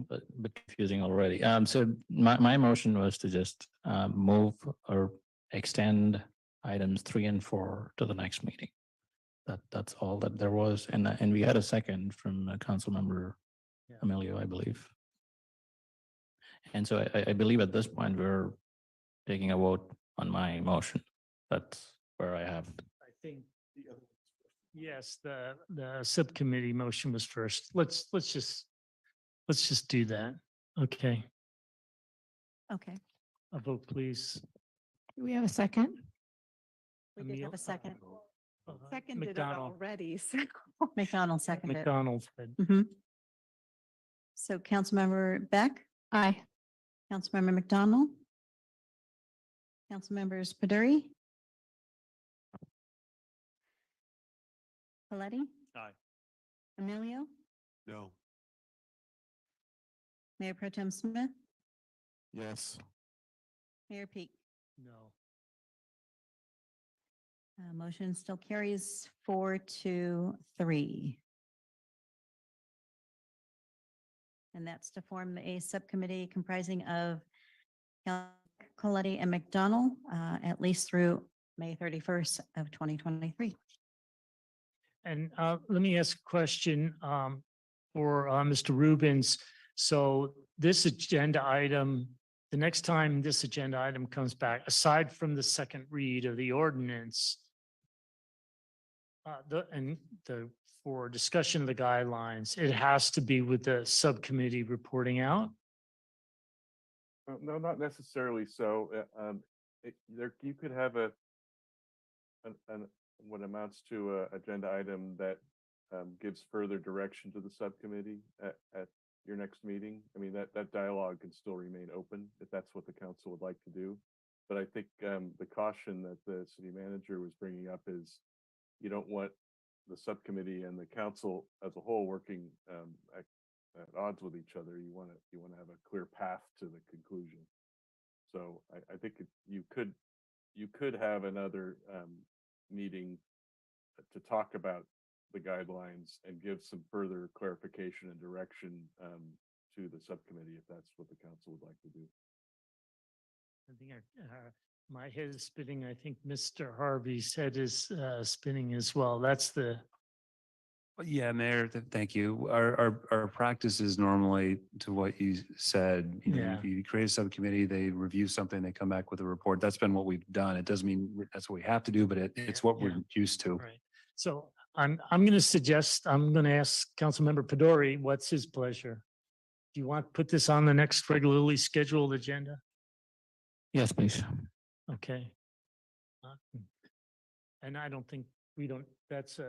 bit confusing already. So my motion was to just move or extend items 3 and 4 to the next meeting. That's all that there was. And we had a second from council member Emilio, I believe. And so I believe at this point, we're taking a vote on my motion. That's where I have it. I think, yes, the subcommittee motion was first. Let's just do that. Okay, Okay. a vote, please. Do we have a second? We did have a second. Seconded it McDonald. already, so. McDonald seconded. McDonald said. So Councilmember Beck, Aye. Councilmember McDonald, Councilmembers Paduri, Paletti, Aye. Emilio, No. Mayor Pro Tem Smith, Yes. Mayor Peak. No. Motion still carries 4-3. And that's to form a subcommittee comprising of Coletti and McDonald, at least through May 31st of 2023. And let me ask a question for Mr. Rubens. So this agenda item, the next time this agenda item comes back, aside from the second read of the ordinance, for discussion of the guidelines, it has to be with the subcommittee reporting out? No, not necessarily. So, you could have what amounts to a agenda item that gives further direction to the subcommittee at your next meeting. I mean, that dialogue can still remain open if that's what the council would like to do. But I think the caution that the city manager was bringing up is you don't want the subcommittee and the council as a whole working at odds with each other. You want to have a clear path to the conclusion. So I think you could have another meeting to talk about the guidelines and give some further clarification and direction to the subcommittee if that's what the council would like to do. I think my head is spinning. I think Mr. Harvey's head is spinning as well. That's the, Yeah, Mayor, thank you. Our practice is normally to what you said. You know, Yeah. you create a subcommittee, they review something, they come back with a report. That's been what we've done. It doesn't mean that's what we have to do, but it's what we're used to. right. So I'm going to suggest, I'm going to ask Councilmember Paduri, what's his pleasure? Do you want to put this on the next regularly scheduled agenda? Yes, please. Okay. And I don't think that's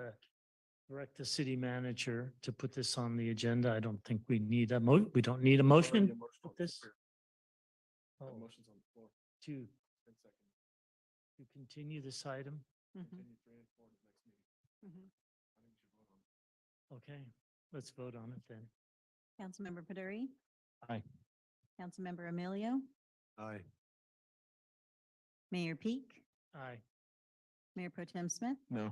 direct the city manager to put this on the agenda. I don't think we need we don't need a motion to put this. Oh, Motion's on the floor. to continue this item. Okay, let's vote on it then. Councilmember Paduri, Aye. Councilmember Emilio, Aye. Mayor Peak, Aye. Mayor Pro Tem Smith, No.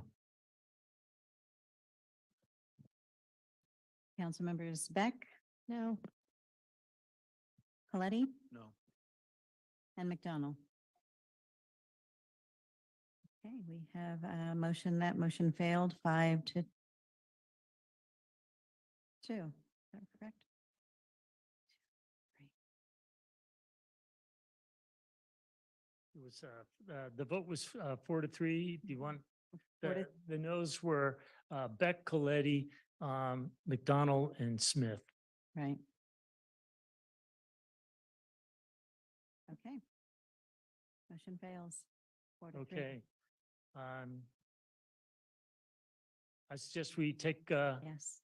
Councilmembers Beck, No. Coletti, No. and McDonald. Okay, we have a motion. That motion failed 5-2. Is that correct? It was, the vote was 4-3. Do you want, Four to- the noes were Beck, Coletti, McDonald, and Smith. Right. Okay. Motion fails. 4-3. Okay. I suggest we take Yes.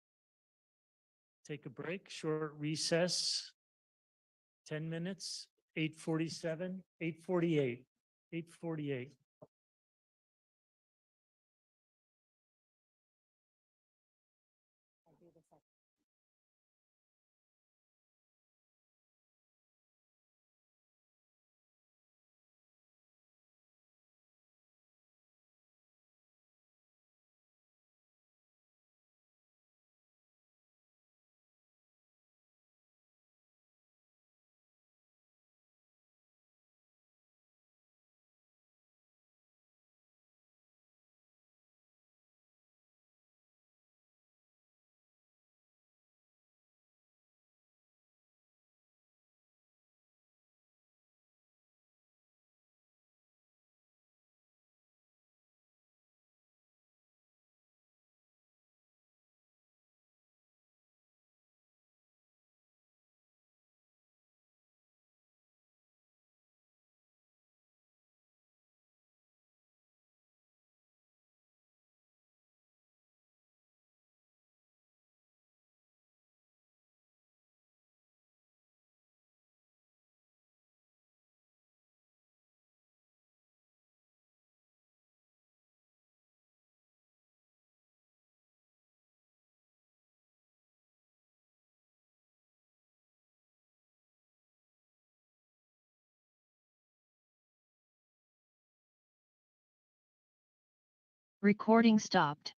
take a break, short recess. 10 minutes, 8:47, 8:48, 8:48. Recording stopped.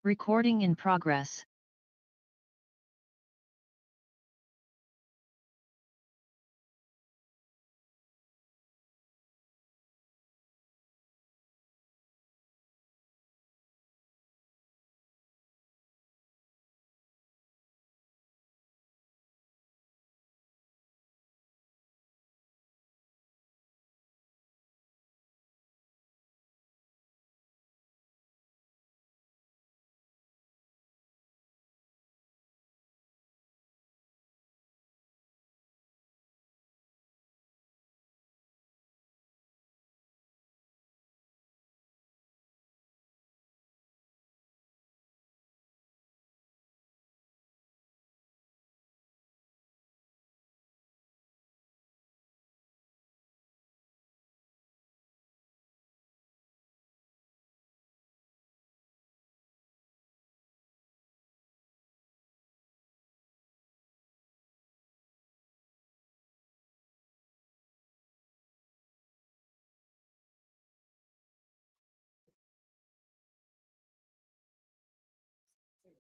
Recording in progress.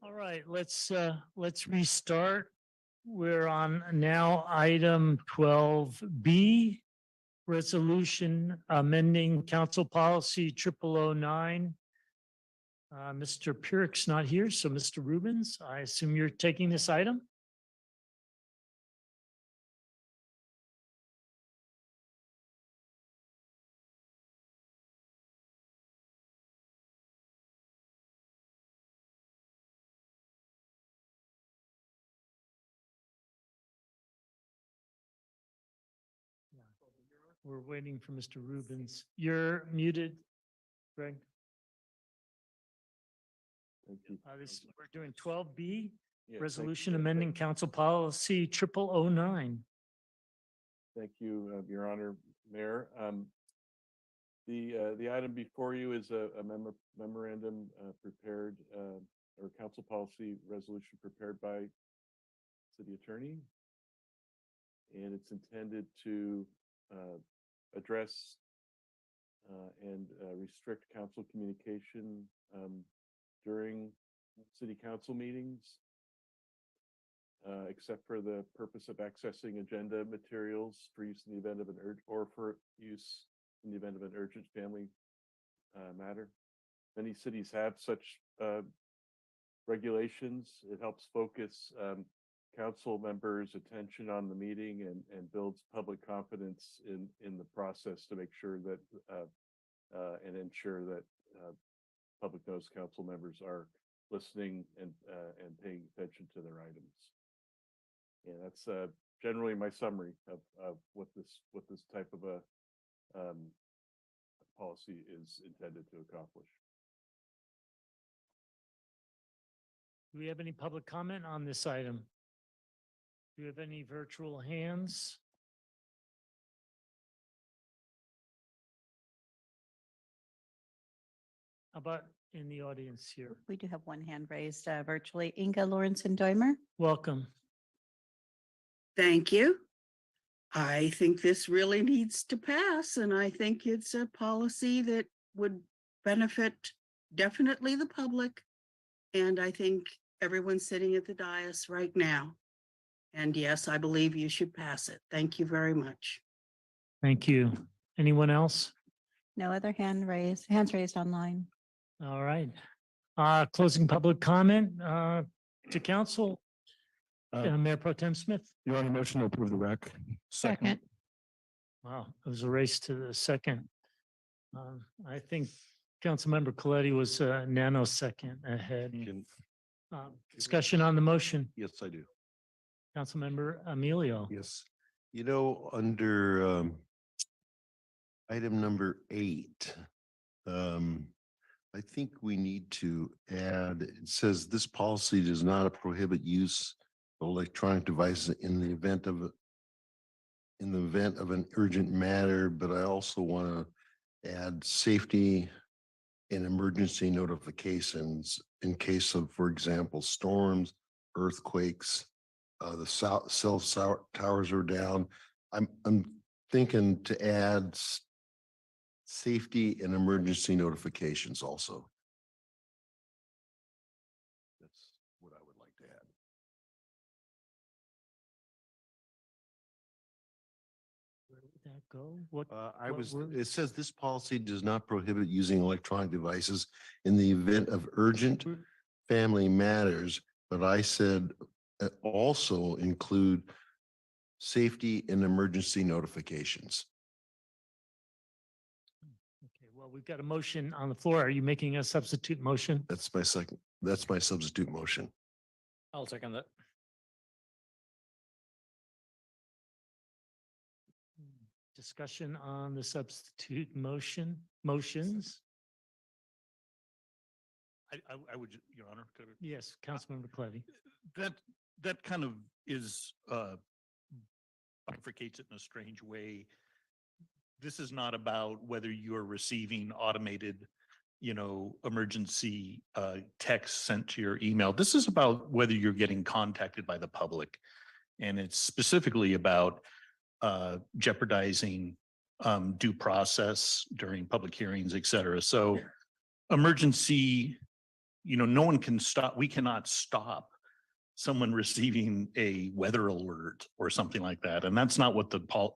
All right, let's restart. We're on now item 12B, resolution amending council policy 0009. Mr. Purick's not here, so Mr. Rubens, I assume you're taking this item? We're waiting for Mr. Rubens. You're muted, Greg. Thank you. We're doing 12B, Yeah, resolution thank you. amending council policy 0009. Thank you, Your Honor, Mayor. The item before you is a memorandum prepared, or council policy resolution prepared by city attorney. And it's intended to address and restrict council communication during city council meetings, except for the purpose of accessing agenda materials for use in the event of an or for use in the event of an urgent family matter. Many cities have such regulations. It helps focus council members' attention on the meeting and builds public confidence in the process to make sure that and ensure that public knows council members are listening and paying attention to their items. And that's generally my summary of what this type of a policy is intended to accomplish. Do we have any public comment on this item? Do you have any virtual hands? How about in the audience here? We do have one hand raised virtually. Inga Lawrenson Doimer. Welcome. Thank you. I think this really needs to pass, and I think it's a policy that would benefit definitely the public. And I think everyone sitting at the dais right now. And yes, I believe you should pass it. Thank you very much. Thank you. Anyone else? No other hands raised online. All right. Closing public comment to council. Mayor Pro Tem Smith. You want a motion to approve the rec? Second. Wow, it was a race to the second. I think Councilmember Coletti was a nanosecond ahead. Discussion on the motion. Yes, I do. Councilmember Emilio. Yes. You know, under item number 8, I think we need to add, it says this policy does not prohibit use of electronic devices in the event of an urgent matter, but I also want to add safety and emergency notifications in case of, for example, storms, earthquakes, the cell towers are down. I'm thinking to add safety and emergency notifications also. go? What? I what was, word? it says this policy does not prohibit using electronic devices in the event of urgent family matters, but I said also include safety and emergency notifications. Okay, well, we've got a motion on the floor. Are you making a substitute motion? That's my substitute motion. I'll second that. Discussion on the substitute motions? I would, Your Honor. Yes, Councilmember Clevy. That kind of is, bifurcates it in a strange way. This is not about whether you're receiving automated, emergency text sent to your email. This is about whether you're getting contacted by the public. And it's specifically about jeopardizing due process during public hearings, et cetera. So emergency, no one can stop, we cannot stop someone receiving a weather alert or something like that. And that's not what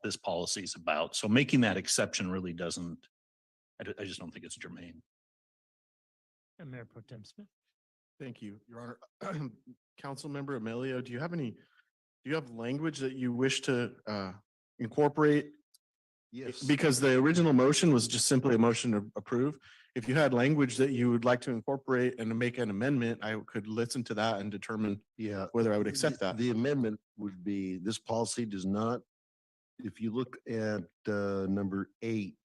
this policy is about. So making that exception really doesn't, I just don't think it's germane. And Mayor Pro Tem Smith. Thank you, Your Honor. Councilmember Emilio, do you have language that you wish to incorporate? Yes. Because the original motion was just simply a motion to approve. If you had language that you would like to incorporate and to make an amendment, I could listen to that and determine whether I would accept that. The amendment would be, this policy does not, if you look at number 8,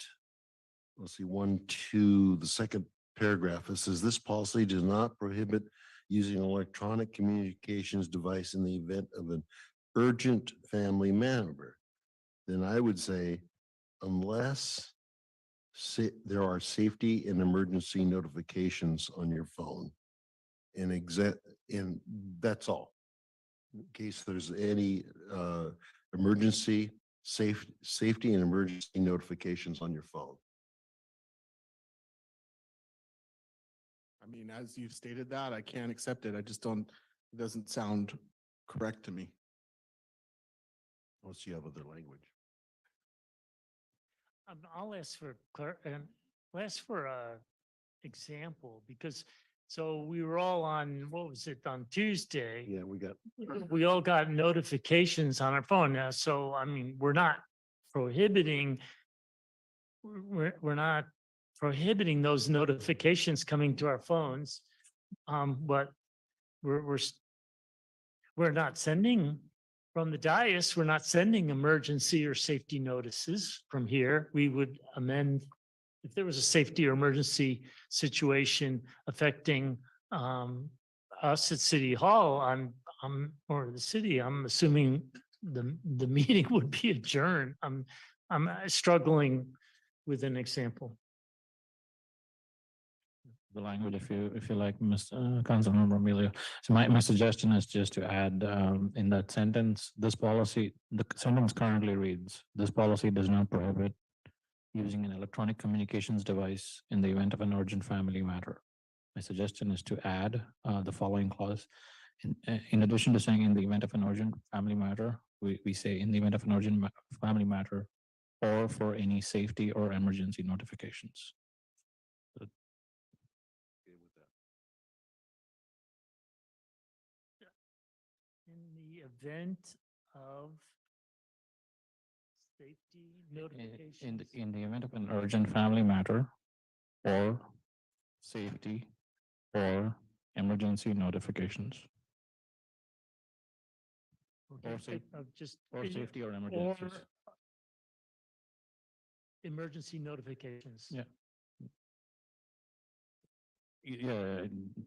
let's see, 1, 2, the second paragraph, it says this policy does not prohibit using an electronic communications device in the event of an urgent family matter. Then I would say, unless there are safety and emergency notifications on your phone. And that's all. In case there's any emergency, safety and emergency notifications on your phone. I mean, as you stated that, I can't accept it. I just don't, it doesn't sound correct to me. Unless you have other language. I'll ask for a example because so we were all on, what was it, on Tuesday? Yeah, We all got notifications on our phone now. So, I mean, we're not prohibiting those notifications coming to our phones. But we're not sending from the dais, we're not sending emergency or safety notices from here. We would amend if there was a safety or emergency situation affecting us at City Hall, or the city, I'm assuming the meeting would be adjourned. I'm struggling with an example. The language, if you like, Mr. Councilmember Emilio. So my suggestion is just to add in that sentence, this policy, the sentence currently reads, this policy does not prohibit using an electronic communications device in the event of an urgent family matter. My suggestion is to add the following clause. In addition to saying in the event of an urgent family matter, we say in the event of an urgent family matter or for any safety or emergency notifications. In the event of safety notifications. In the event of an urgent family matter or safety or emergency notifications. Okay, Or safe- just or safety or or emergencies. emergency notifications. Yeah. Yeah,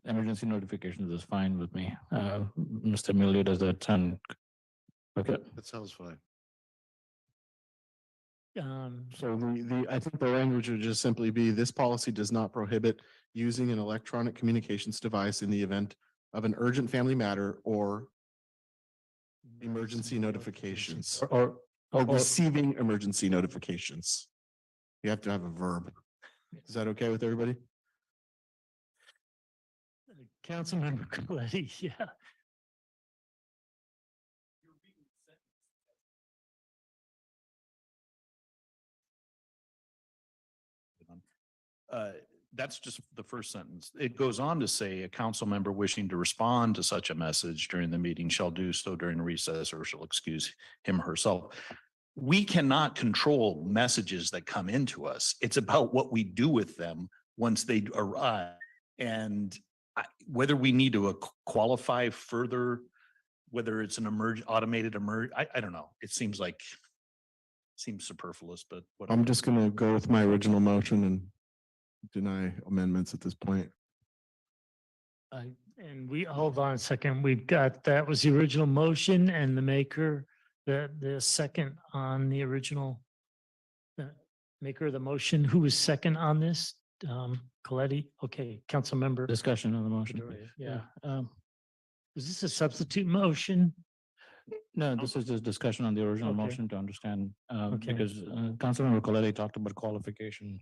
emergency notifications is fine with me. Mr. Emilio, does that sound okay? That sounds fine. So I think the language would just simply be, this policy does not prohibit using an electronic communications device in the event of an urgent family matter or emergency notifications or receiving emergency notifications. You have to have a verb. Is that okay with everybody? Councilmember Coletti, yeah. That's just the first sentence. It goes on to say, a council member wishing to respond to such a message during the meeting shall do so during recess or shall excuse him or herself. We cannot control messages that come into us. It's about what we do with them once they arrive. And whether we need to qualify further, whether it's an automated I don't know. It seems superfluous, but whatever. I'm just gonna go with my original motion and deny amendments at this point. And we, hold on a second, we've got, that was the original motion and the maker, the second on the original. The maker of the motion, who was second on this? Coletti, okay, council member. Discussion on the motion. Bedoya, please. yeah. Was this a substitute motion? No, this is just discussion on the original Okay. motion to understand, Okay. because Councilmember Coletti talked about qualification.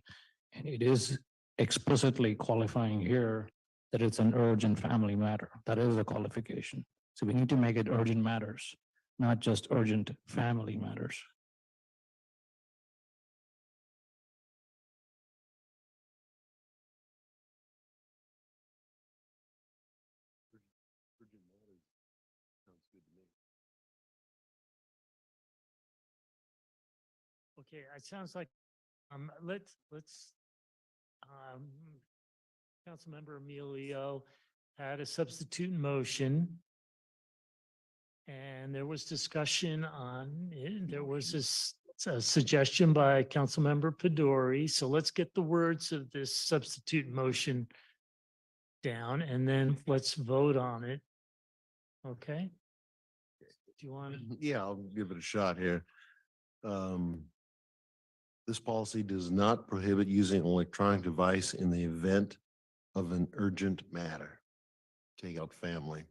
And it is explicitly qualifying here that it's an urgent family matter. That is a qualification. So we need to make it urgent matters, not just urgent family matters. Okay, it sounds like, let's, Councilmember Emilio had a substitute motion. And there was discussion on it. There was this a suggestion by Councilmember Pedori. So let's get the words of this substitute motion down and then let's vote on it. Okay? Do you want? Yeah, I'll give it a shot here. This policy does not prohibit using electronic device in the event of an urgent matter. Take out family.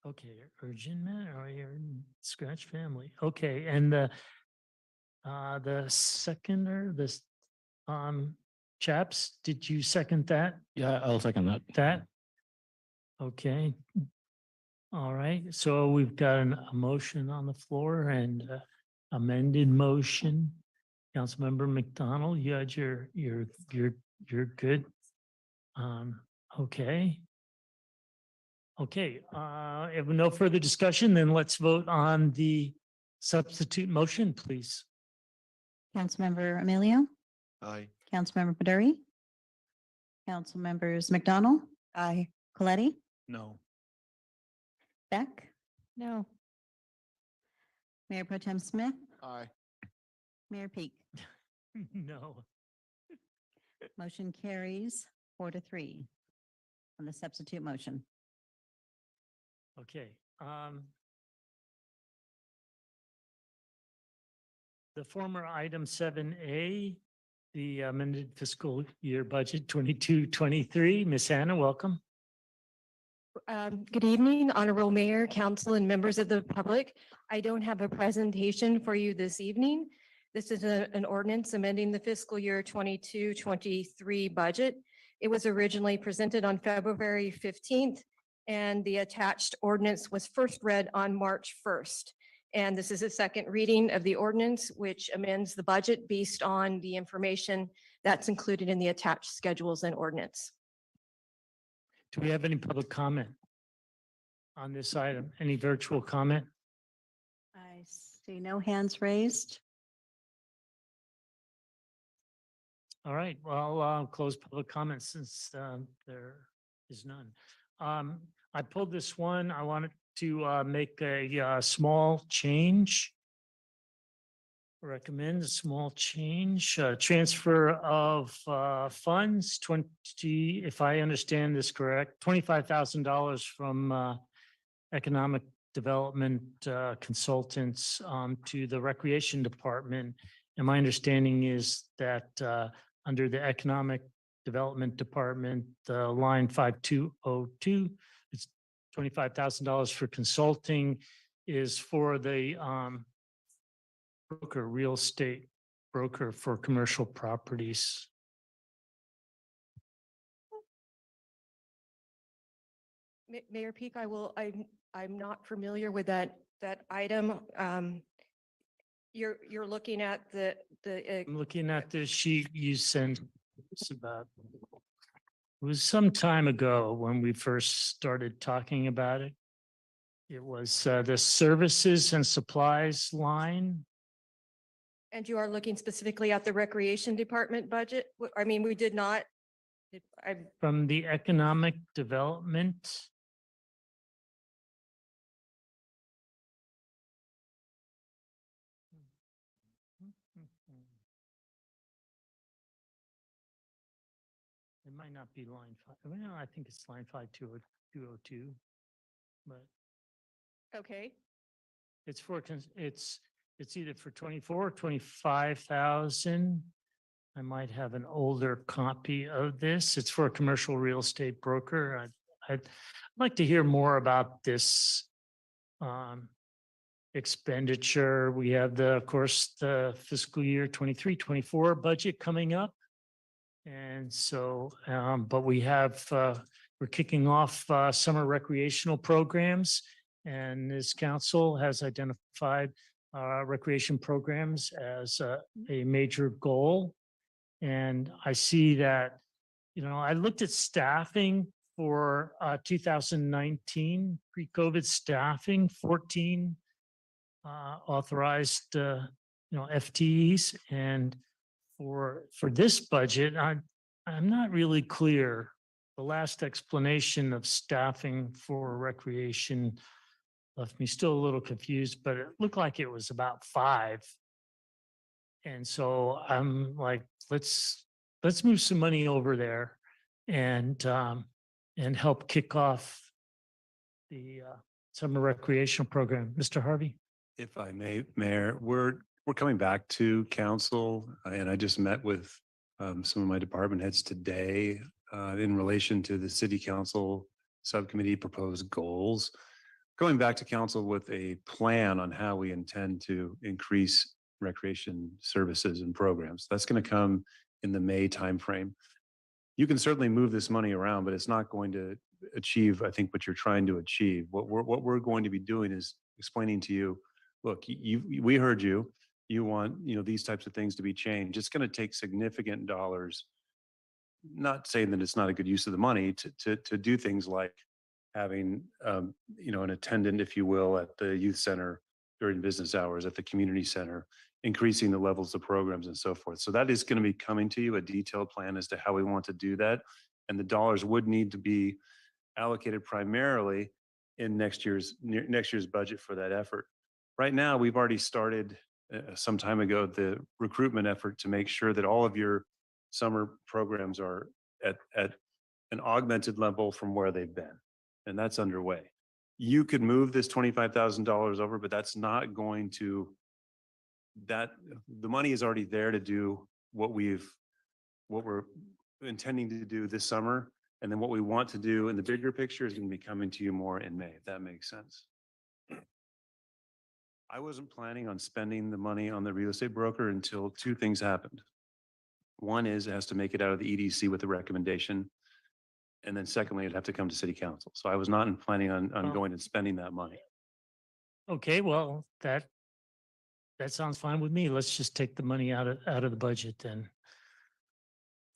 Okay, urgent matter, or your scratch family. Okay, and the seconder, this, Chaps, did you second that? Yeah, I'll second that. That? Okay. All right, so we've got a motion on the floor and amended motion. Councilmember McDonald, you had you're good. Okay. Okay, if no further discussion, then let's vote on the substitute motion, please. Councilmember Emilio, Aye. Councilmember Baduri, Councilmembers McDonald, Aye. Coletti, No. Beck, No. Mayor Pro Tem Smith, Aye. Mayor Peak. No. Motion carries 4-3 on the substitute motion. Okay. The former item 7A, the amended fiscal year budget 22-23. Miss Hannah, welcome. Good evening, Honorable Mayor, Council, and members of the public. I don't have a presentation for you this evening. This is an ordinance amending the fiscal year 22-23 budget. It was originally presented on February 15th, and the attached ordinance was first read on March 1st. And this is a second reading of the ordinance, which amends the budget based on the information that's included in the attached schedules and ordinance. Do we have any public comment on this item? Any virtual comment? I see no hands raised. All right, well, I'll close public comment since there is none. I pulled this one. I wanted to make a small change. Recommend a small change, transfer of funds, 20, if I understand this correct, $25,000 from economic development consultants to the recreation department. And my understanding is that under the economic development department, line 5202, it's $25,000 for consulting is for the broker, real estate broker for commercial properties. Mayor Peak, I'm not familiar with that item. You're looking at the, I'm looking at the sheet you sent. It's about, it was some time ago when we first started talking about it. It was the services and supplies line and you are looking specifically at the recreation department budget? I mean, we did not. I, from the economic development. It might not be line five. Well, I think it's line 5202, but okay. it's for, it's either for 24 or 25,000. I might have an older copy of this. It's for a commercial real estate broker. I'd like to hear more about this expenditure. We have the, of course, the fiscal year 23-24 budget coming up. And so, but we have, we're kicking off summer recreational programs, and this council has identified recreation programs as a major goal. And I see that, you know, I looked at staffing for 2019, pre-COVID staffing, 14 authorized, you know, FTEs. And for this budget, I'm not really clear. The last explanation of staffing for recreation left me still a little confused, but it looked like it was about 5. And so I'm like, let's move some money over there and help kick off the summer recreational program. Mr. Harvey? If I may, Mayor, we're coming back to council, and I just met with some of my department heads today in relation to the city council subcommittee proposed goals. Going back to council with a plan on how we intend to increase recreation services and programs. That's going to come in the May timeframe. You can certainly move this money around, but it's not going to achieve, I think, what you're trying to achieve. What we're going to be doing is explaining to you, look, we heard you. You want, you know, these types of things to be changed. It's going to take significant dollars. Not saying that it's not a good use of the money to do things like having, you know, an attendant, if you will, at the youth center during business hours, at the community center, increasing the levels of programs and so forth. So that is going to be coming to you, a detailed plan as to how we want to do that. And the dollars would need to be allocated primarily in next year's budget for that effort. Right now, we've already started some time ago the recruitment effort to make sure that all of your summer programs are at an augmented level from where they've been. And that's underway. You could move this $25,000 over, but that's not going to, the money is already there to do what we're intending to do this summer. And then what we want to do in the bigger picture is going to be coming to you more in May, if that makes sense. I wasn't planning on spending the money on the real estate broker until 2 things happened. One is it has to make it out of the EDC with a recommendation. And then secondly, it'd have to come to city council. So I was not planning on going and spending that money. Okay, well, that sounds fine with me. Let's just take the money out of the budget then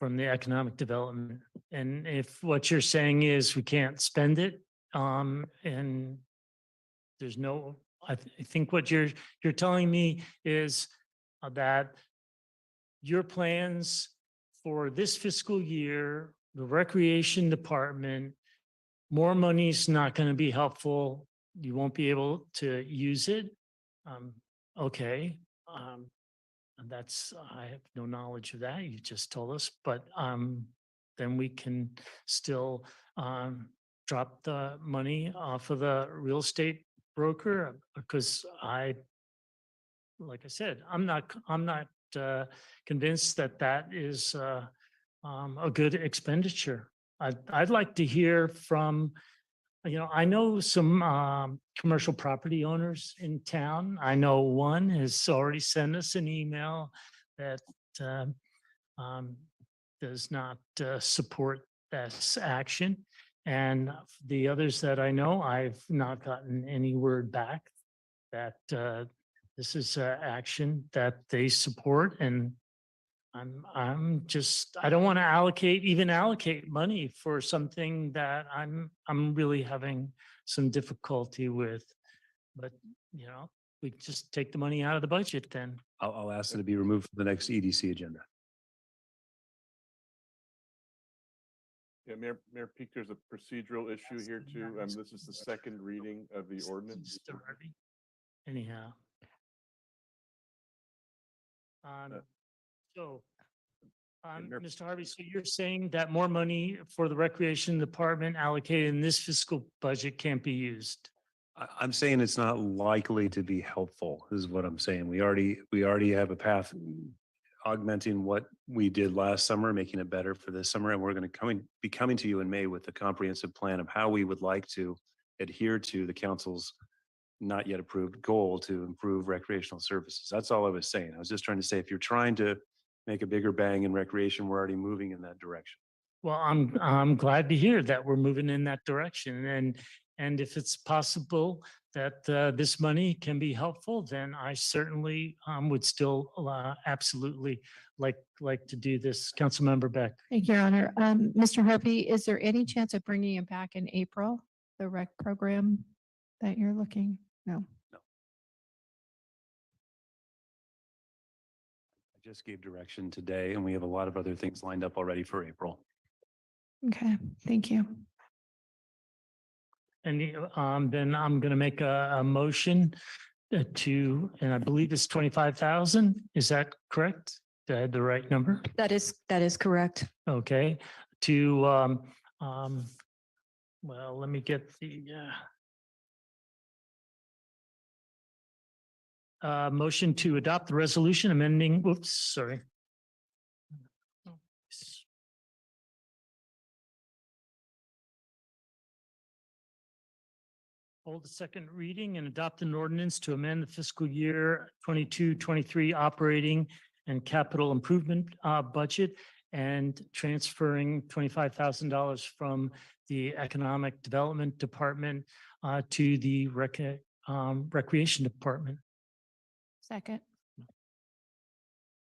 from the economic development. And if what you're saying is we can't spend it, and there's no, I think what you're telling me is that your plans for this fiscal year, the recreation department, more money's not going to be helpful. You won't be able to use it. Okay. And I have no knowledge of that. You just told us, but then we can still drop the money off of the real estate broker, because like I said, I'm not convinced that is a good expenditure. I'd like to hear from, you know, I know some commercial property owners in town. I know one has already sent us an email that does not support this action. And the others that I know, I've not gotten any word back that this is action that they support, and I don't want to even allocate money for something that I'm really having some difficulty with. But, we just take the money out of the budget then. I'll ask that it be removed from the next EDC agenda. Yeah, Mayor Peak, there's a procedural issue here too. This is the second reading of the ordinance. Mr. Harvey. Anyhow. So, Mr. Harvey, so you're saying that more money for the recreation department allocated in this fiscal budget can't be used? I'm saying it's not likely to be helpful, is what I'm saying. We already have a path augmenting what we did last summer, making it better for this summer. And we're going to be coming to you in May with a comprehensive plan of how we would like to adhere to the council's not yet approved goal to improve recreational services. That's all I was saying. I was just trying to say, if you're trying to make a bigger bang in recreation, we're already moving in that direction. Well, I'm glad to hear that we're moving in that direction, and if it's possible that this money can be helpful, then I certainly would still absolutely like to do this. Councilmember Beck. Thank you, Your Honor. Mr. Harvey, is there any chance of bringing it back in April, the rec program that you're looking? No. I just gave direction today, and we have a lot of other things lined up already for April. Okay, thank you. And then I'm going to make a motion to, and I believe it's 25,000. Is that correct? Did I have the right number? That is correct. Okay, to, well, let me get the motion to adopt the resolution amending, whoops, sorry. Hold the second reading and adopt an ordinance to amend the fiscal year 22-23 operating and capital improvement budget and transferring $25,000 from the Economic Development Department to the Recreation Department. Second.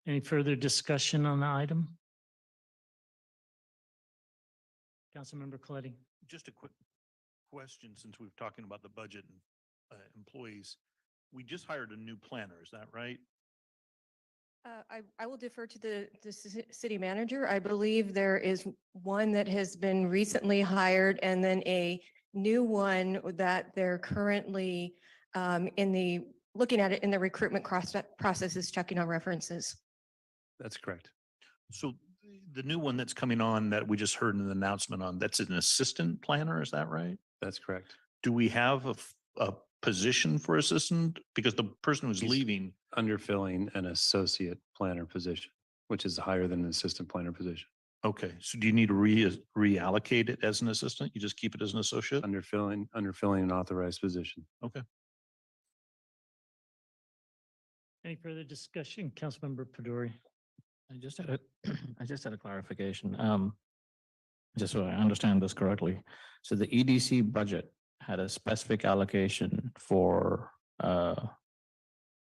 Any further discussion on the item? Councilmember Coletti. Just a quick question, since we've talking about the budget and employees. We just hired a new planner, is that right? I will defer to the city manager. I believe there is one that has been recently hired and then a new one that they're currently looking at it in the recruitment processes, checking on references. That's correct. So the new one that's coming on that we just heard an announcement on, that's an assistant planner, is that right? That's correct. Do we have a position for assistant? Because the person who's He's leaving. Underfilling an associate planner position, which is higher than an assistant planner position. Okay, so do you need to reallocate it as an assistant? You just keep it as an associate? Underfilling an authorized position. Okay. Any further discussion? Councilmember Pedori. I just had a clarification. Just so I understand this correctly. So the EDC budget had a specific allocation for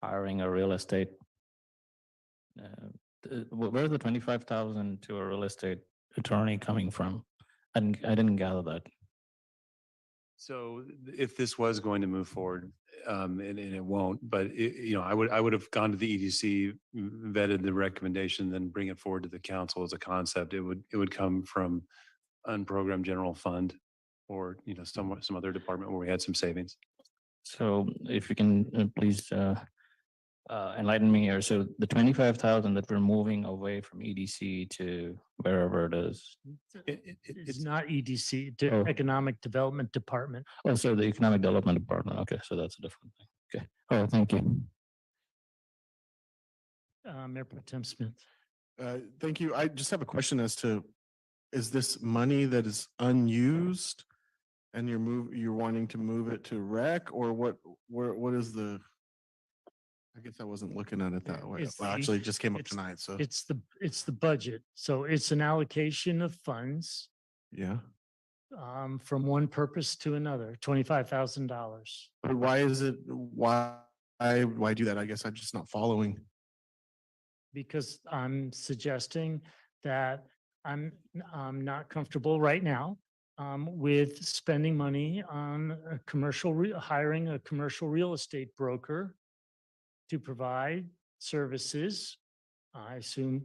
hiring a real estate. Where's the 25,000 to a real estate attorney coming from? I didn't gather that. So if this was going to move forward, and it won't, but I would have gone to the EDC, vetted the recommendation, then bring it forward to the council as a concept. It would come from unprogrammed general fund or, some other department where we had some savings. So if you can please enlighten me here. So the 25,000 that we're moving away from EDC to wherever it is. It's not EDC, the Oh. Economic Development Department. Oh, so the Economic Development Department. Okay, so that's a different thing. Okay. Oh, thank you. Mayor Pro Tem Smith. Thank you. I just have a question as to, is this money that is unused and you're wanting to move it to rec, or what is the? I guess I wasn't looking at it that way. It's Well, the- actually, it just came up it's- tonight, so. It's the budget. So it's an allocation of funds Yeah. from one purpose to another, $25,000. But why why do that? I guess I'm just not following. Because I'm suggesting that I'm not comfortable right now with spending money on a hiring a commercial real estate broker to provide services, I assume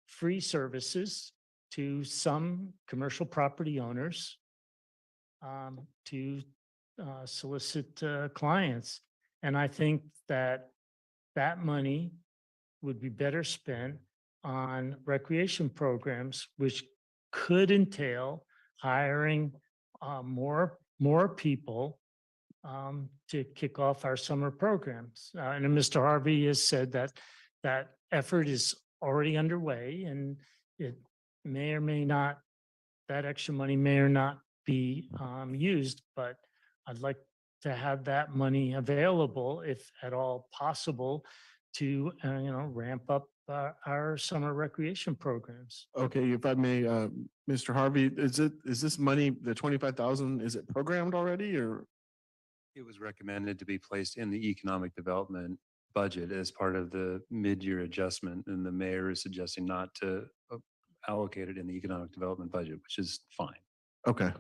free services to some commercial property owners to solicit clients. And I think that that money would be better spent on recreation programs, which could entail hiring more people to kick off our summer programs. And Mr. Harvey has said that that effort is already underway, and it may or may not, that extra money may or not be used, but I'd like to have that money available, if at all possible, to ramp up our summer recreation programs. Okay, if I may, Mr. Harvey, is this money, the 25,000, is it programmed already or? It was recommended to be placed in the economic development budget as part of the mid-year adjustment, and the mayor is suggesting not to allocate it in the economic development budget, which is fine. Okay.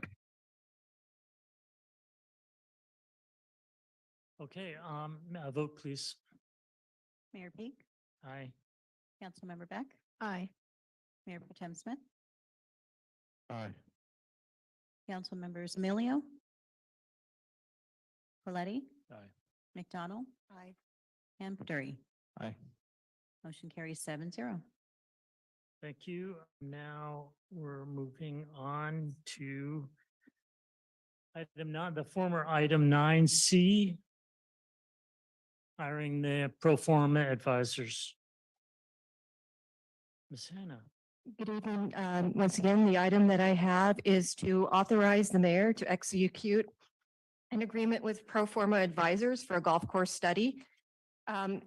Okay, a vote please. Mayor Peak, Aye. Councilmember Beck, Aye. Mayor Pro Tem Smith, Aye. Council members Emilio, Coletti, Aye. McDonald, Aye. and Baduri. Aye. Motion carries 7-0. Thank you. Now we're moving on to the former item 9C, hiring the pro forma advisors. Ms. Hannah. Good evening. Once again, the item that I have is to authorize the mayor to execute an agreement with pro forma advisors for a golf course study.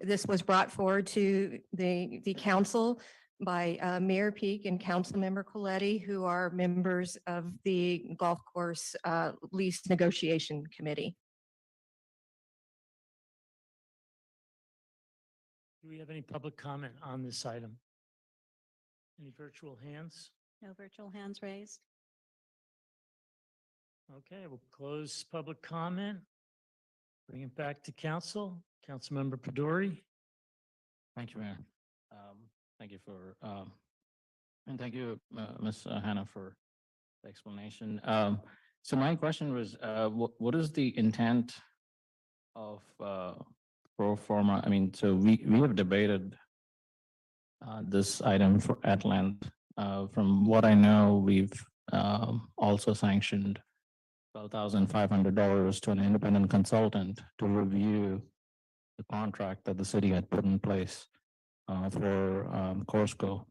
This was brought forward to the council by Mayor Peak and Councilmember Coletti, who are members of the golf course lease negotiation committee. Do we have any public comment on this item? Any virtual hands? No virtual hands raised. Okay, we'll close public comment. Bring it back to council. Councilmember Baduri. Thank you, Mayor. Thank you for, and thank you, Ms. Hannah, for the explanation. So my question was, what is the intent of pro forma? I mean, so we have debated this item at length. From what I know, we've also sanctioned $12,500 to an independent consultant to review the contract that the city had put in place for Corsco.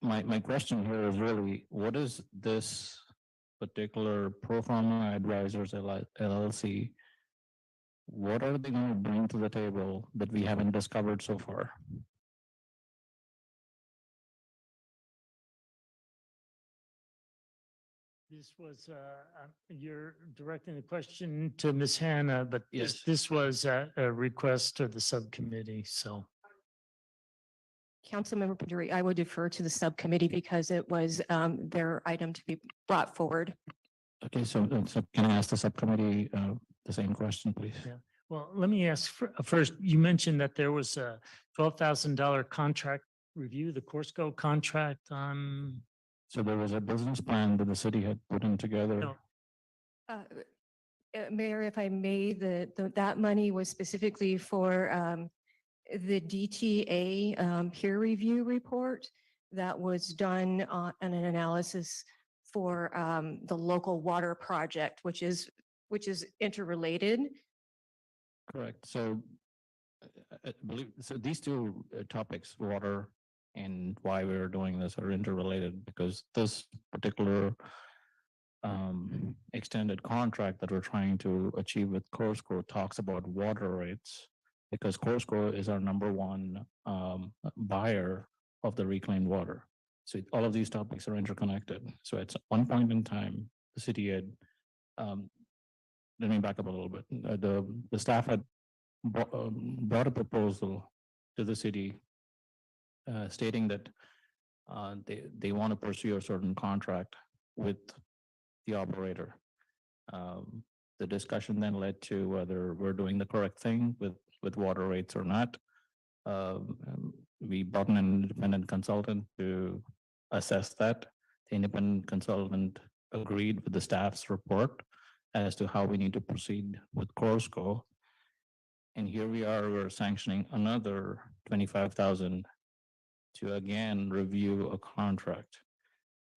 My question here is really, what is this particular pro forma advisors LLC? What are they going to bring to the table that we haven't discovered so far? This was, you're directing the question to Ms. Hannah, but Yes. this was a request of the subcommittee, so. Councilmember Baduri, I would defer to the subcommittee because it was their item to be brought forward. Okay, so can I ask the subcommittee the same question, please? Yeah. Well, let me ask first, you mentioned that there was a $12,000 contract review, the Corsco contract on. So there was a business plan that the city had put in together. No. Mayor, if I may, that money was specifically for the DTA peer review report that was done on an analysis for the local water project, which is interrelated. Correct. So I believe, so these two topics, water and why we're doing this, are interrelated, because this particular extended contract that we're trying to achieve with Corsco talks about water rates, because Corsco is our number one buyer of the reclaimed water. So all of these topics are interconnected. So at one point in time, the city had, let me back up a little bit. The staff had brought a proposal to the city stating that they want to pursue a certain contract with the operator. The discussion then led to whether we're doing the correct thing with water rates or not. We brought in an independent consultant to assess that. The independent consultant agreed with the staff's report as to how we need to proceed with Corsco. And here we are, we're sanctioning another 25,000 to again review a contract.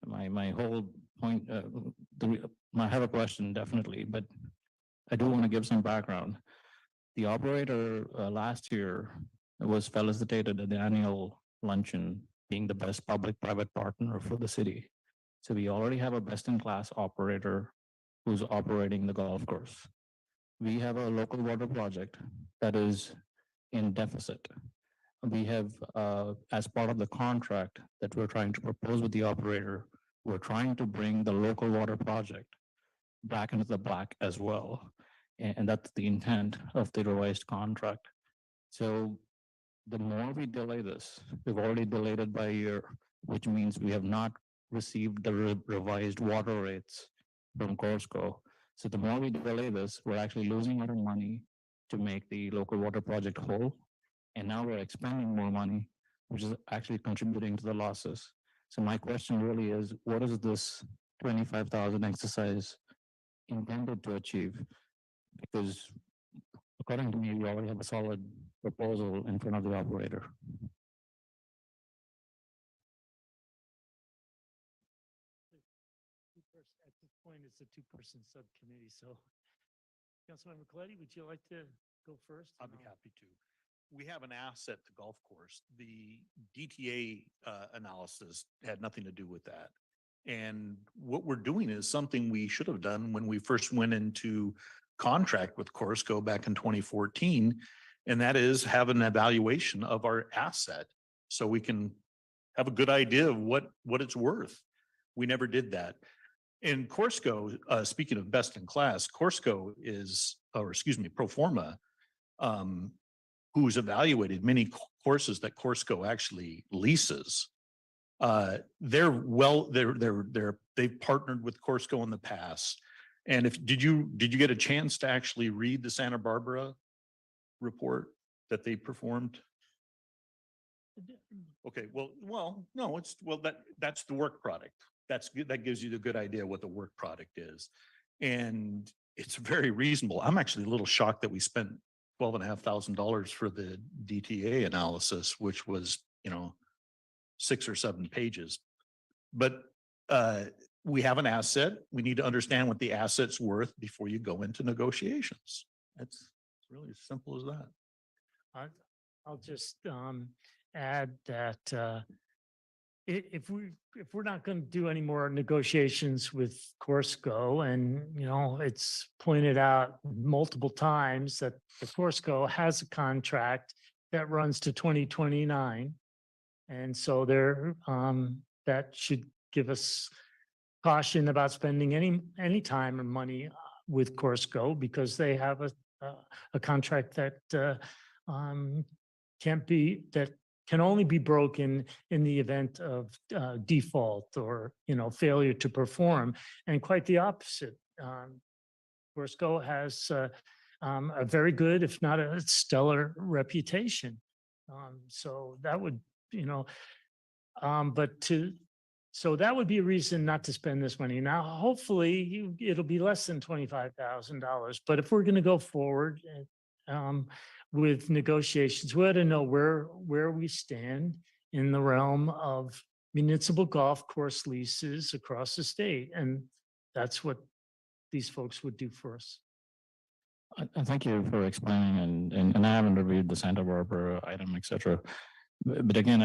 My whole point, I have a question definitely, but I do want to give some background. The operator last year was felicitated at the annual luncheon being the best public-private partner for the city. So we already have a best-in-class operator who's operating the golf course. We have a local water project that is in deficit. We have, as part of the contract that we're trying to propose with the operator, we're trying to bring the local water project back into the black as well. And that's the intent of the revised contract. So the more we delay this, we've already delayed it by a year, which means we have not received the revised water rates from Corsco. So the more we delay this, we're actually losing our money to make the local water project whole. And now we're expending more money, which is actually contributing to the losses. So my question really is, what is this 25,000 exercise intended to achieve? Because according to me, we already have a solid proposal in front of the operator. At this point, it's a two-person subcommittee, so Councilmember Coletti, would you like to go first? I'd be happy to. We have an asset, the golf course. The DTA analysis had nothing to do with that. And what we're doing is something we should have done when we first went into contract with Corsco back in 2014. And that is have an evaluation of our asset so we can have a good idea of what it's worth. We never did that. And Corsco, speaking of best in class, Corsco is, or excuse me, Proforma, who's evaluated many courses that Corsco actually leases. They've partnered with Corsco in the past. And did you get a chance to actually read the Santa Barbara report that they performed? Okay, no, that's the work product. That gives you the good idea what the work product is. And it's very reasonable. I'm actually a little shocked that we spent $12,500 for the DTA analysis, which was, 6 or 7 pages. But we have an asset. We need to understand what the asset's worth before you go into negotiations. It's really as simple as that. I'll just add that if we're not going to do any more negotiations with Corsco, and it's pointed out multiple times that the Corsco has a contract that runs to 2029, and so that should give us caution about spending any time or money with Corsco, because they have a contract that can only be broken in the event of default or failure to perform. And quite the opposite. Corsco has a very good, if not a stellar reputation. So that would, so that would be a reason not to spend this money. Now, hopefully it'll be less than $25,000, but if we're going to go forward with negotiations, we ought to know where we stand in the realm of municipal golf course leases across the state. And that's what these folks would do for us. And thank you for explaining, and I haven't reviewed the Santa Barbara item, et cetera. But again,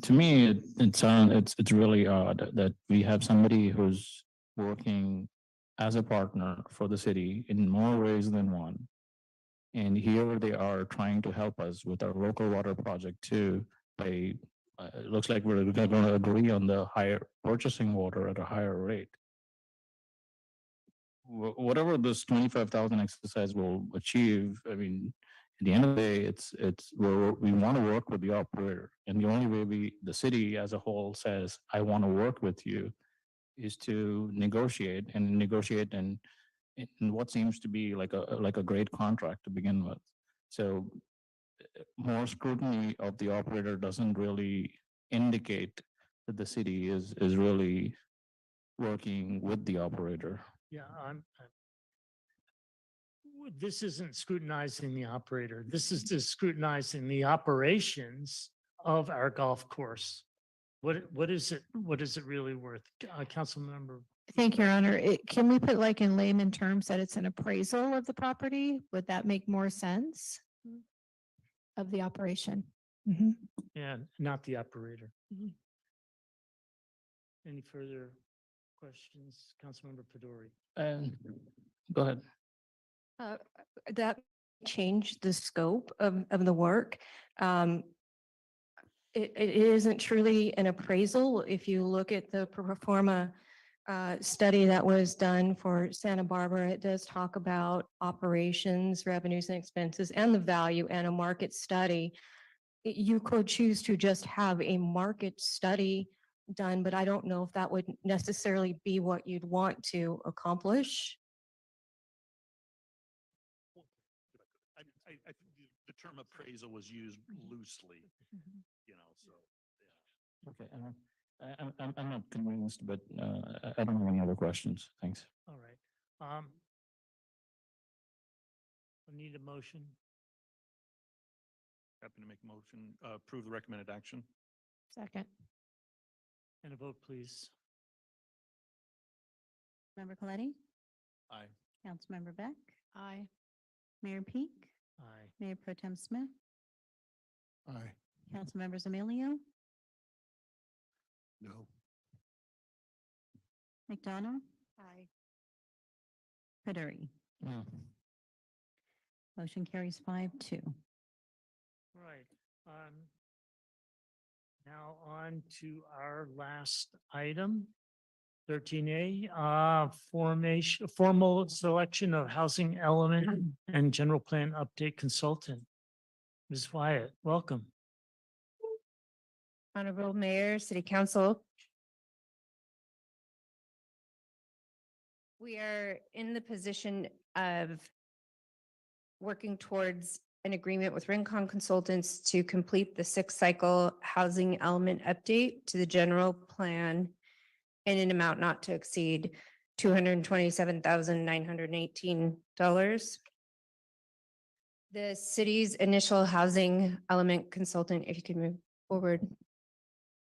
to me, it's really odd that we have somebody who's working as a partner for the city in more ways than one. And here they are trying to help us with our local water project too. It looks like we're going to agree on the higher purchasing water at a higher rate. whatever this 25,000 exercise will achieve, I mean, at the end of the day, we want to work with the operator. And the only way the city as a whole says, I want to work with you, is to negotiate in what seems to be like a great contract to begin with. So more scrutiny of the operator doesn't really indicate that the city is really working with the operator. Yeah, this isn't scrutinizing the operator. This is just scrutinizing the operations of our golf course. What is it really worth? Council member. Thank you, Your Honor. Can we put like in layman terms that it's an appraisal of the property? Would that make more sense? Of the operation? Mhm. Yeah, not the operator. Mhm. Any further questions? Councilmember Pedori. Go ahead. That changed the scope of the work. It isn't truly an appraisal. If you look at the pro forma study that was done for Santa Barbara, it does talk about operations, revenues and expenses, and the value and a market study. You could choose to just have a market study done, but I don't know if that would necessarily be what you'd want to accomplish. I think the term appraisal was used loosely, so. Okay, I'm not convinced, but I don't have any other questions. Thanks. All right. I need a motion. Happy to make a motion, approve the recommended action. Second. And a vote, please. Member Coletti, Aye. Councilmember Beck, Aye. Mayor Peak, Aye. Mayor Pro Tem Smith, Aye. Councilmembers Emilio, No. McDonald, Aye. Peduri. Yeah. Motion carries 5-2. Right. Now on to our last item, 13A, formal selection of housing element and general plan update consultant. Ms. Wyatt, welcome. Honorable Mayor, City Council. We are in the position of working towards an agreement with Rincon Consultants to complete the 6-cycle housing element update to the general plan in an amount not to exceed $227,918. The city's initial housing element consultant, if you could move forward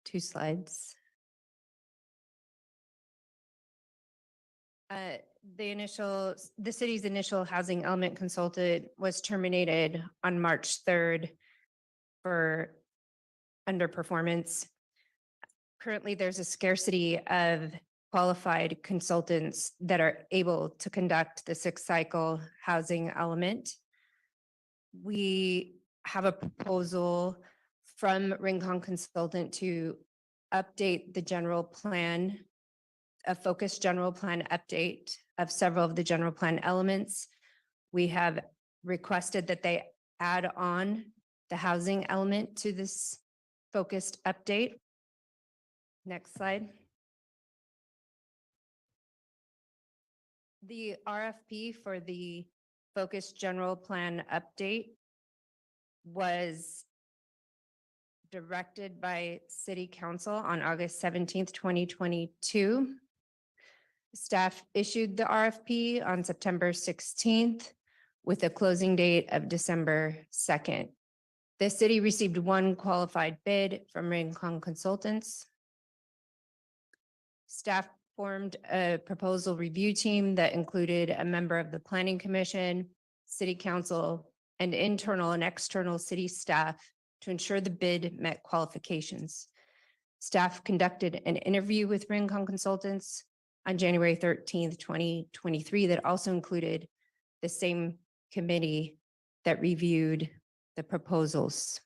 2 slides. The city's initial housing element consultant was terminated on March 3rd for underperformance. Currently, there's a scarcity of qualified consultants that are able to conduct the 6-cycle housing element. We have a proposal from Rincon Consultant to update the general plan, a focused general plan update of several of the general plan elements. We have requested that they add on the housing element to this focused update. Next slide. The RFP for the focused general plan update was directed by City Council on August 17th, 2022. Staff issued the RFP on September 16th with a closing date of December 2nd. The city received 1 qualified bid from Rincon Consultants. Staff formed a proposal review team that included a member of the Planning Commission, City Council, and internal and external city staff to ensure the bid met qualifications. Staff conducted an interview with Rincon Consultants on January 13th, 2023, that also included the same committee that reviewed the proposals.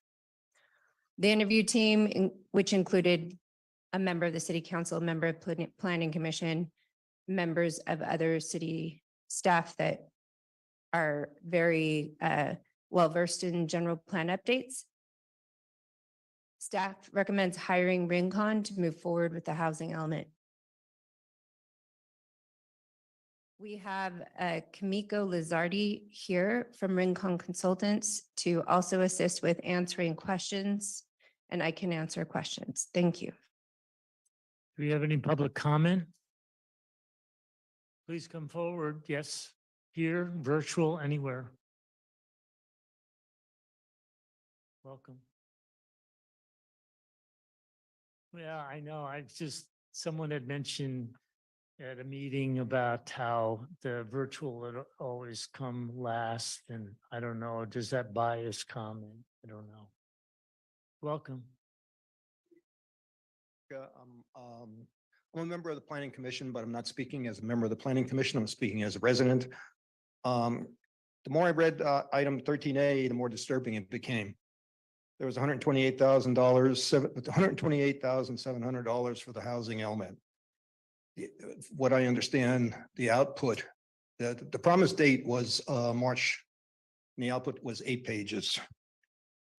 The interview team, which included a member of the City Council, a member of Planning Commission, members of other city staff that are very well-versed in general plan updates. Staff recommends hiring Rincon to move forward with the housing element. We have Kamiko Lizardi here from Rincon Consultants to also assist with answering questions, and I can answer questions. Thank you. Do we have any public comment? Please come forward. Yes, here, virtual, anywhere. Welcome. Yeah, I know. Someone had mentioned at a meeting about how the virtual would always come last, and I don't know, does that bias comment? I don't know. Welcome. I'm a member of the Planning Commission, but I'm not speaking as a member of the Planning Commission. I'm speaking as a resident. The more I read item 13A, the more disturbing it became. There was $128,000, $128,700 for the housing element. What I understand, the output, the promised date was March, and the output was 8 pages.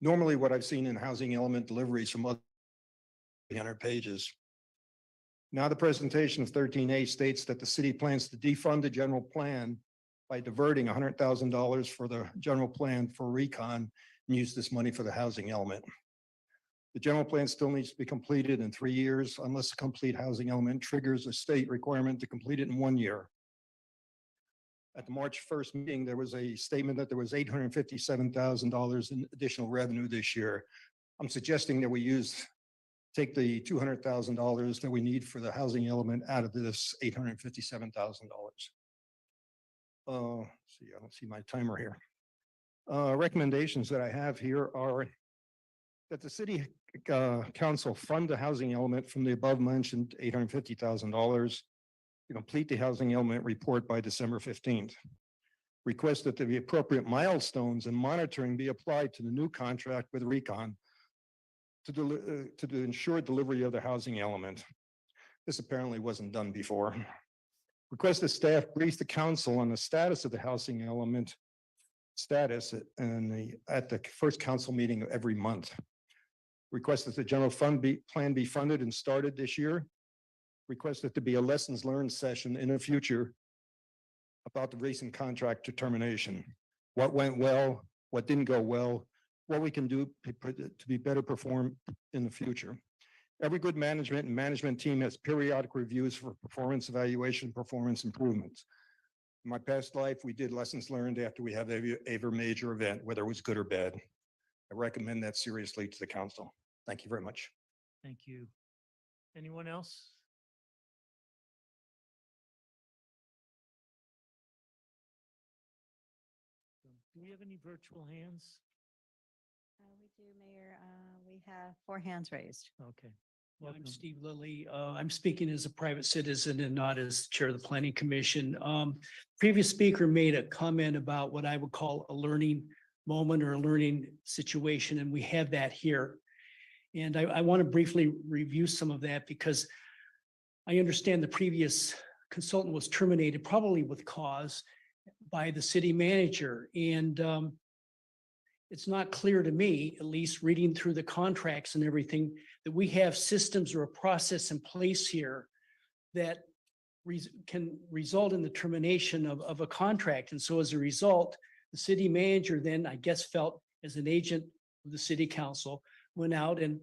Normally, what I've seen in housing element deliveries from other 300 pages. Now, the presentation of 13A states that the city plans to defund the general plan by diverting $100,000 for the general plan for recon and use this money for the housing element. The general plan still needs to be completed in 3 years unless the complete housing element triggers a state requirement to complete it in 1 year. At the March 1st meeting, there was a statement that there was $857,000 in additional revenue this year. I'm suggesting that we take the $200,000 that we need for the housing element out of this $857,000. See, I don't see my timer here. Recommendations that I have here are that the city council fund the housing element from the above mentioned $850,000 to complete the housing element report by December 15th. Request that the appropriate milestones and monitoring be applied to the new contract with Recon to ensure delivery of the housing element. This apparently wasn't done before. Request that staff brief the council on the status of the housing element status at the first council meeting of every month. Request that the general fund plan be funded and started this year. Request that there be a lessons learned session in the future about the recent contract determination. What went well, what didn't go well, what we can do to be better performed in the future. Every good management and management team has periodic reviews for performance evaluation, performance improvements. In my past life, we did lessons learned after we have every major event, whether it was good or bad. I recommend that seriously to the council. Thank you very much. Thank you. Anyone else? Do we have any virtual hands? We do, Mayor. We have 4 hands raised. Okay. I'm Steve Lilly. I'm speaking as a private citizen and not as chair of the Planning Commission. Previous speaker made a comment about what I would call a learning moment or a learning situation, and we have that here. And I want to briefly review some of that because I understand the previous consultant was terminated probably with cause by the city manager. And it's not clear to me, at least reading through the contracts and everything, that we have systems or a process in place here that can result in the termination of a contract. And so as a result, the city manager then, I guess, felt as an agent of the city council, went out and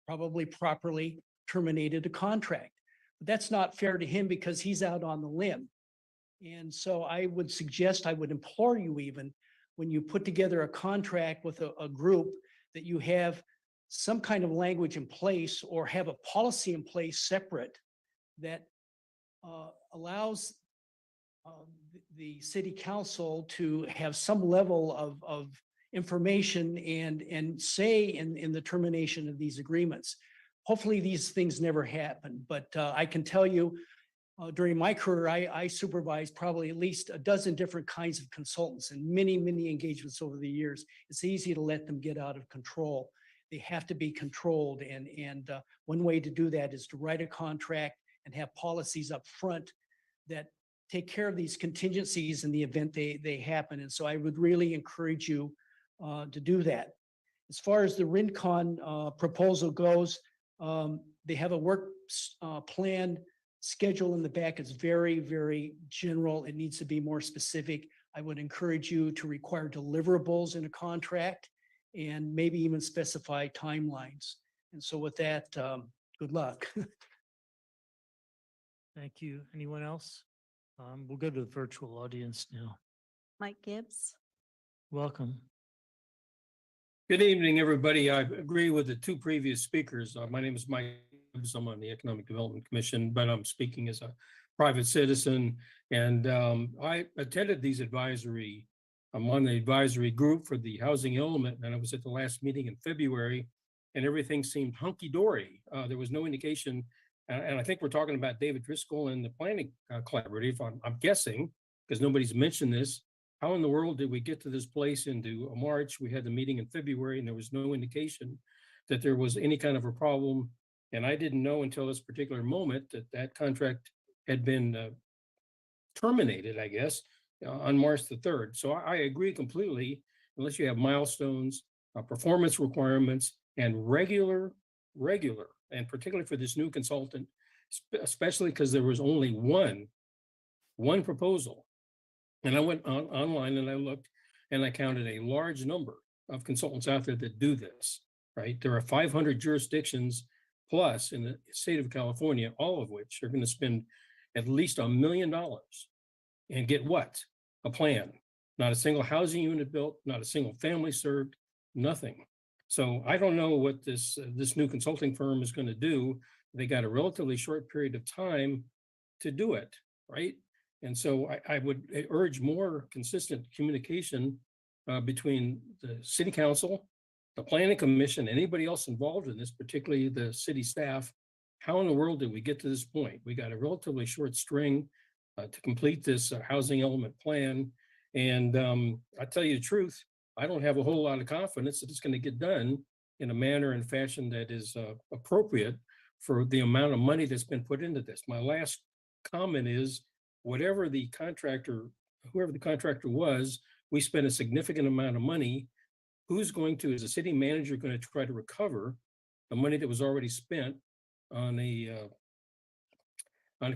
probably properly terminated a contract. But that's not fair to him because he's out on the limb. And so I would suggest, I would implore you even, when you put together a contract with a group, that you have some kind of language in place or have a policy in place separate that allows the city council to have some level of information and say in the termination of these agreements. Hopefully these things never happen, but I can tell you during my career, I supervised probably at least a dozen different kinds of consultants and many engagements over the years. It's easy to let them get out of control. They have to be controlled. And one way to do that is to write a contract and have policies up front that take care of these contingencies in the event they happen. And so I would really encourage you to do that. As far as the Rincon proposal goes, they have a work plan schedule in the back. It's very, very general. It needs to be more specific. I would encourage you to require deliverables in a contract and maybe even specify timelines. And so with that, good luck. Thank you. Anyone else? We'll go to the virtual audience now. Mike Gibbs. Welcome. Good evening, everybody. I agree with the two previous speakers. My name is Mike Gibbs. I'm on the Economic Development Commission, but I'm speaking as a private citizen. And I attended these advisory, I'm on the advisory group for the housing element, and I was at the last meeting in February, and everything seemed hunky-dory. There was no indication, and I think we're talking about David Driscoll and the planning collaborative, I'm guessing, because nobody's mentioned this. How in the world did we get to this place into March? We had the meeting in February and there was no indication that there was any kind of a problem. And I didn't know until this particular moment that that contract had been terminated, I guess, on March the 3rd. So I agree completely, unless you have milestones, performance requirements, and regular, and particularly for this new consultant, especially because there was only one proposal. And I went online and I looked and I counted a large number of consultants out there that do this, right? There are 500 jurisdictions plus in the state of California, all of which are going to spend at least $1 million and get what? A plan. Not a single housing unit built, not a single family served, nothing. So I don't know what this new consulting firm is going to do. They got a relatively short period of time to do it, right? And so I would urge more consistent communication between the city council, the planning commission, anybody else involved in this, particularly the city staff. How in the world did we get to this point? We got a relatively short string to complete this housing element plan. And I tell you the truth, I don't have a whole lot of confidence that it's going to get done in a manner and fashion that is appropriate for the amount of money that's been put into this. My last comment is, whatever the contractor, whoever the contractor was, we spent a significant amount of money. Who's going to, as a city manager, going to try to recover the money that was already spent on a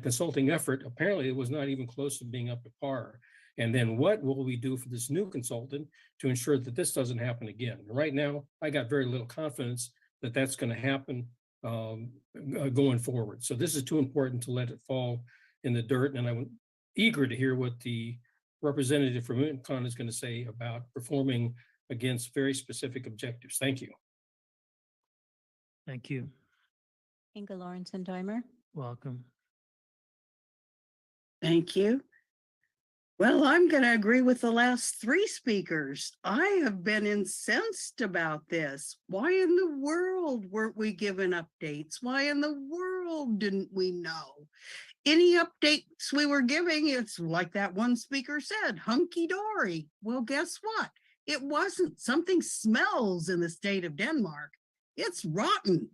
consulting effort? Apparently, it was not even close to being up to par. And then what will we do for this new consultant to ensure that this doesn't happen again? Right now, I got very little confidence that that's going to happen going forward. So this is too important to let it fall in the dirt. And I'm eager to hear what the representative from Rincon is going to say about performing against very specific objectives. Thank you. Thank you. Inga Lawrence and Daimer. Welcome. Thank you. Well, I'm going to agree with the last three speakers. I have been incensed about this. Why in the world weren't we given updates? Why in the world didn't we know? Any updates we were giving, it's like that one speaker said, hunky-dory. Well, guess what? It wasn't. Something smells in the state of Denmark. It's rotten.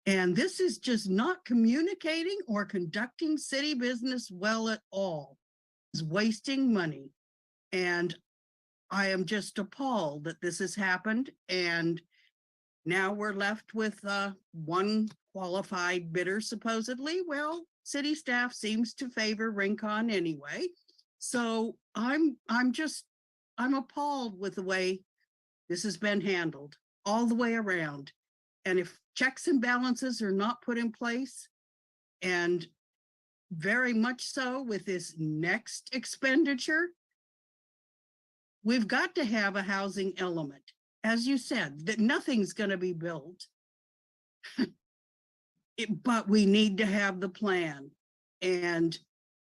And this is just not communicating or conducting city business well at all. It's wasting money. And I am just appalled that this has happened. And now we're left with one qualified bidder, supposedly. Well, city staff seems to favor Rincon anyway. So I'm appalled with the way this has been handled all the way around. And if checks and balances are not put in place, and very much so with this next expenditure, we've got to have a housing element. As you said, that nothing's going to be built. But we need to have the plan. And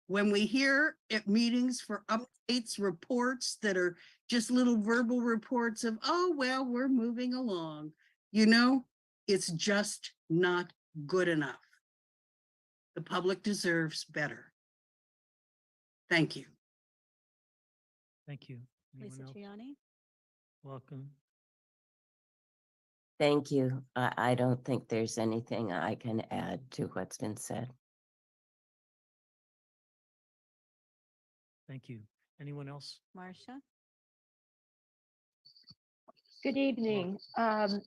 when we hear at meetings for updates, reports that are just little verbal reports of, oh, well, we're moving along, you know, it's just not good enough. The public deserves better. Thank you. Thank you. Lisa Anyone else? Triani. Welcome. Thank you. I don't think there's anything I can add to what's been said. Thank you. Anyone else? Marcia? Good evening. I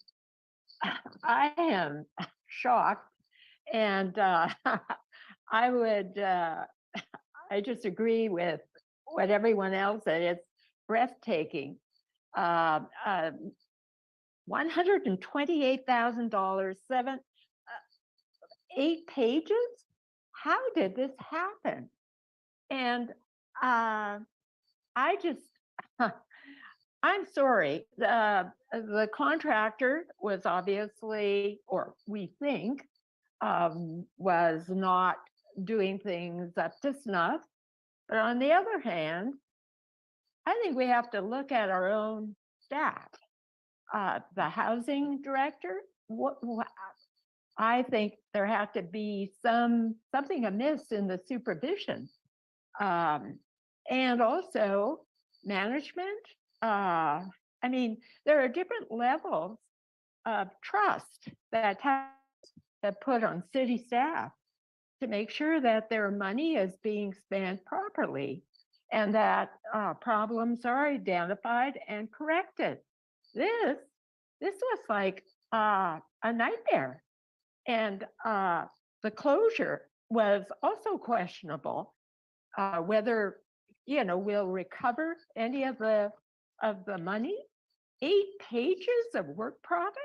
am shocked and I would, I just agree with what everyone else said. It's breathtaking. $128,000, 8 pages? How did this happen? And I just, I'm sorry, the contractor was obviously, or we think, was not doing things up to snuff. But on the other hand, I think we have to look at our own staff. The housing director, I think there had to be something amiss in the supervision. And also management. I mean, there are different levels of trust that put on city staff to make sure that their money is being spent properly and that problems are identified and corrected. This was like a nightmare. And the closure was also questionable, whether, we'll recover any of the money. 8 pages of work product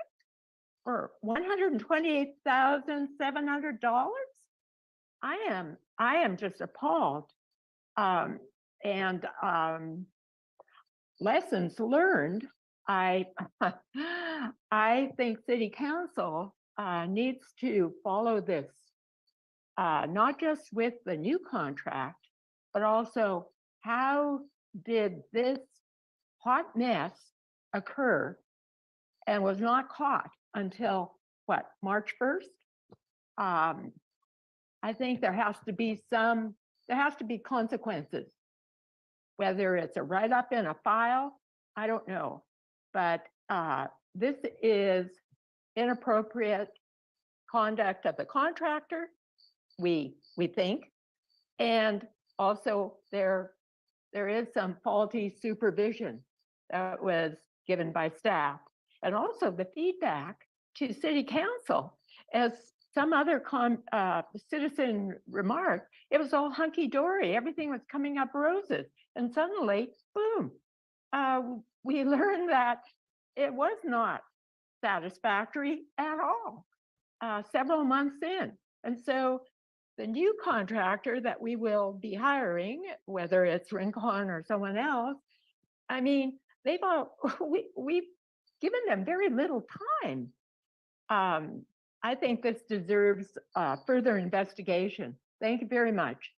for $128,700. I am just appalled. And lessons learned. I think City Council needs to follow this, not just with the new contract, but also how did this hot mess occur and was not caught until what, March 1st? I think there has to be consequences, whether it's a write-up in a file, I don't know. But this is inappropriate conduct of the contractor, we think. And also there is some faulty supervision that was given by staff. And also the feedback to City Council, as some other citizen remarked, it was all hunky-dory. Everything was coming up roses. And suddenly, boom, we learned that it was not satisfactory at all, several months in. And so the new contractor that we will be hiring, whether it's Rincon or someone else, I mean, we've given them very little time. I think this deserves further investigation. Thank you very much.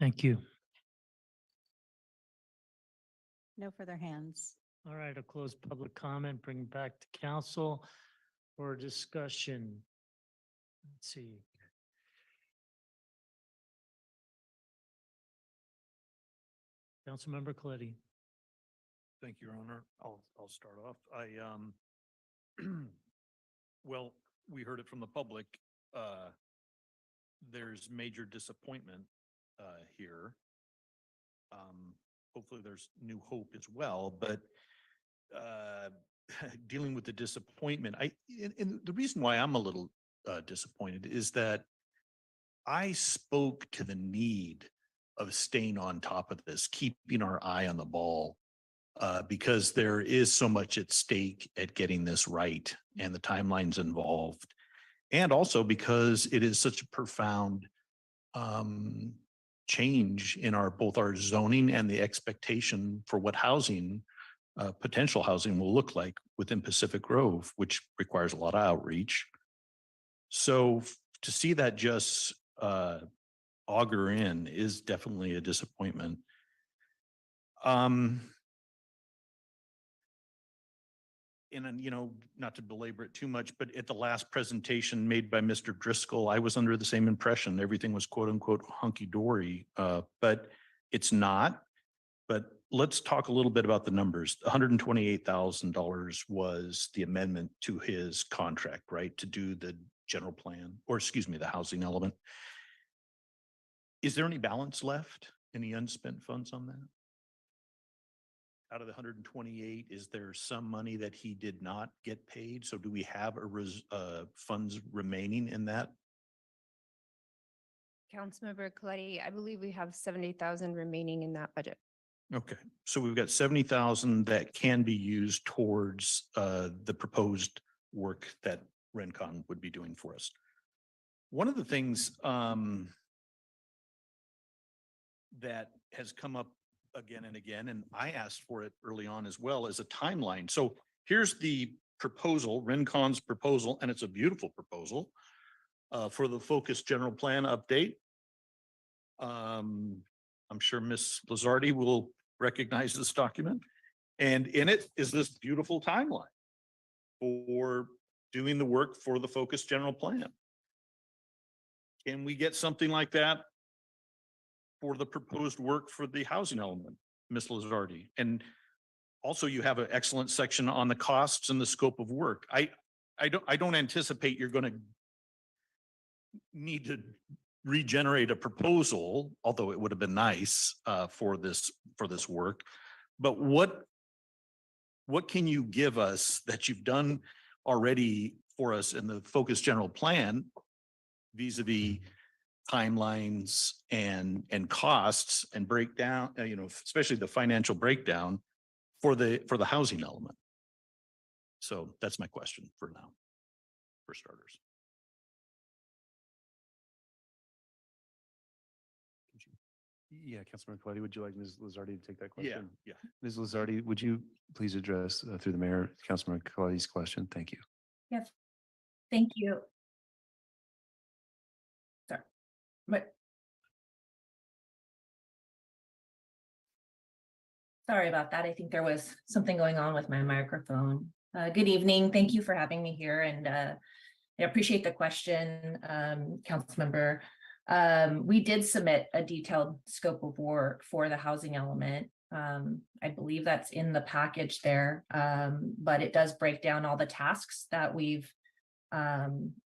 Thank you. No further hands. All right, I'll close public comment, bring it back to council for discussion. Let's see. Councilmember Coletti. Thank you, Your Honor. I'll start off. Well, we heard it from the public. There's major disappointment here. Hopefully there's new hope as well, but dealing with the disappointment, and the reason why I'm a little disappointed is that I spoke to the need of staying on top of this, keeping our eye on the ball, because there is so much at stake at getting this right and the timelines involved. And also because it is such a profound change in both our zoning and the expectation for what housing, potential housing will look like within Pacific Grove, which requires a lot of outreach. So to see that just auger in is definitely a disappointment. And not to belabor it too much, but at the last presentation made by Mr. Driscoll, I was under the same impression. Everything was quote unquote hunky-dory, but it's not. But let's talk a little bit about the numbers. $128,000 was the amendment to his contract, right? To do the general plan, or excuse me, the housing element. Is there any balance left? Any unspent funds on that? Out of the 128, is there some money that he did not get paid? So do we have funds remaining in that? Councilmember Coletti, I believe we have 70,000 remaining in that budget. Okay, so we've got 70,000 that can be used towards the proposed work that Rencon would be doing for us. One of the things that has come up again and again, and I asked for it early on as well, as a timeline. So here's the proposal, Rencon's proposal, and it's a beautiful proposal for the Focus General Plan update. I'm sure Ms. Lazardi will recognize this document. And in it is this beautiful timeline for doing the work for the Focus General Plan. Can we get something like that for the proposed work for the housing element, Ms. Lazardi? And also you have an excellent section on the costs and the scope of work. I don't anticipate you're going to need to regenerate a proposal, although it would have been nice for this work. But what can you give us that you've done already for us in the Focus General Plan vis-a-vis timelines and costs and breakdown, especially the financial breakdown for the housing element? So that's my question for now, for starters. Yeah, Councilmember Coletti, would you like Ms. Lazardi to take that question? Yeah. Ms. Lazardi, would you please address through the mayor, Councilmember Coletti's question? Thank you. Yes, thank you. Sorry, but sorry about that. I think there was something going on with my microphone. Good evening. Thank you for having me here, and I appreciate the question, Councilmember. We did submit a detailed scope of work for the housing element. I believe that's in the package there, but it does break down all the tasks that we've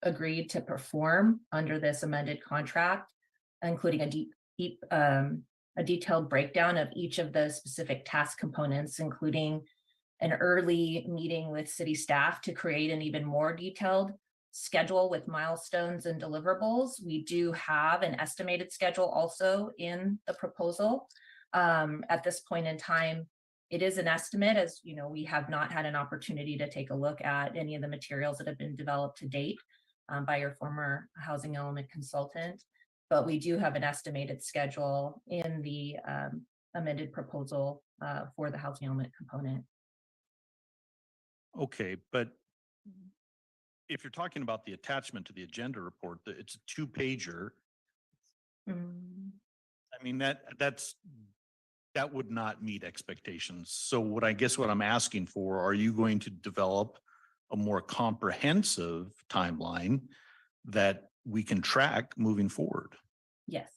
agreed to perform under this amended contract, including a detailed breakdown of each of the specific task components, including an early meeting with city staff to create an even more detailed schedule with milestones and deliverables. We do have an estimated schedule also in the proposal. At this point in time, it is an estimate, as you know, we have not had an opportunity to take a look at any of the materials that have been developed to date by your former housing element consultant, but we do have an estimated schedule in the amended proposal for the housing element component. Okay, but if you're talking about the attachment to the agenda report, it's a 2-pager. I mean, that would not meet expectations. So what I'm asking for, are you going to develop a more comprehensive timeline that we can track moving forward? Yes.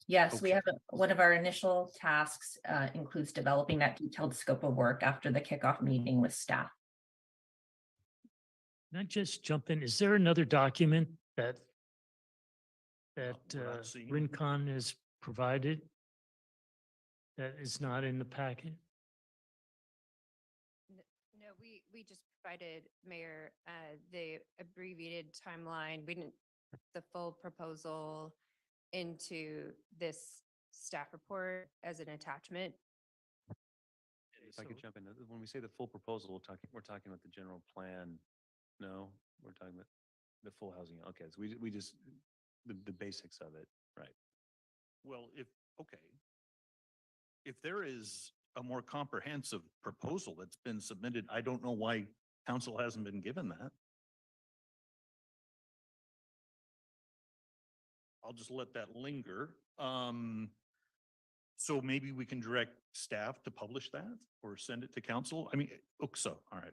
Yes, we have one of our initial tasks includes developing that detailed scope of work after the kickoff meeting with staff. Can I just jump in? Is there another document that Rincon has provided that is not in the packet? No, we just provided, Mayor, the abbreviated timeline. We didn't put the full proposal into this staff report as an attachment. If I could jump in, when we say the full proposal, we're talking about the general plan. No, we're talking about the full housing. Okay, so we just, the basics of it, right? Well, if there is a more comprehensive proposal that's been submitted, I don't know why council hasn't been given that. I'll just let that linger. So maybe we can direct staff to publish that or send it to council. I mean, so, all right,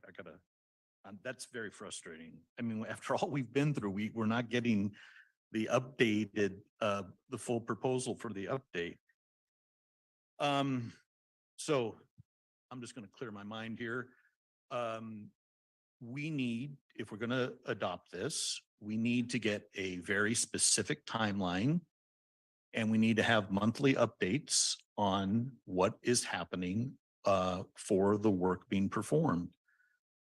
that's very frustrating. I mean, after all we've been through, we're not getting the updated, the full proposal for the update. So I'm just going to clear my mind here. We need, if we're going to adopt this, we need to get a very specific timeline And we need to have monthly updates on what is happening for the work being performed.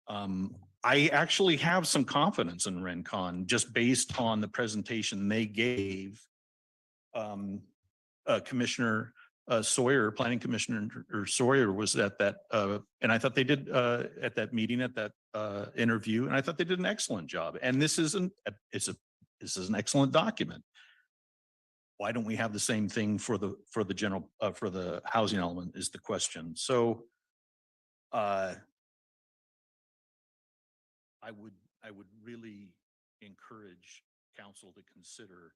I actually have some confidence in Rencon just based on the presentation they gave. Commissioner Sawyer, Planning Commissioner Sawyer was at that, and I thought they did at that meeting, at that interview, and I thought they did an excellent job. And this is an excellent document. Why don't we have the same thing for the general for the housing element is the question. So I would really encourage council to consider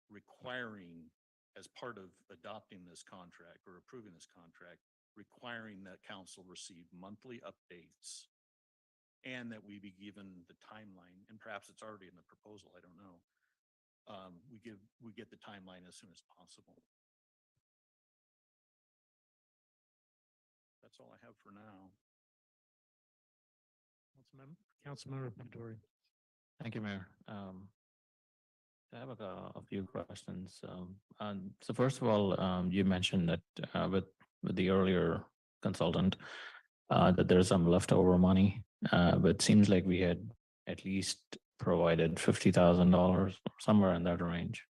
requiring, as part of adopting this contract or approving this contract, requiring that council receive monthly updates and that we be given the timeline, and perhaps it's already in the proposal, I don't know. We get the timeline as soon as possible. That's all I have for now. Councilmember Pedori. Thank you, Mayor. I have a few questions. So first of all, you mentioned that with the earlier consultant, that there's some leftover money, but it seems like we had at least provided $50,000 or somewhere in that range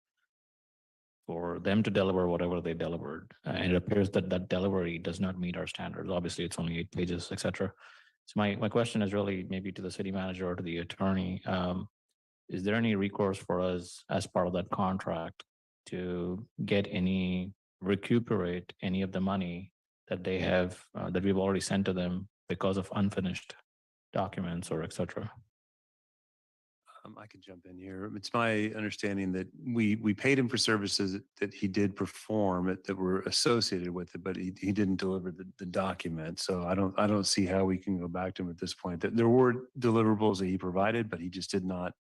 for them to deliver whatever they delivered. And it appears that that delivery does not meet our standards. Obviously, it's only 8 pages, etc. So my question is really maybe to the city manager or to the attorney. Is there any recourse for us as part of that contract to recuperate any of the money that they have, that we've already sent to them because of unfinished documents or etc.? I can jump in here. It's my understanding that we paid him for services that he did perform that were associated with it, but he didn't deliver the document. So I don't see how we can go back to him at this point. That there were deliverables that he provided, but he just did not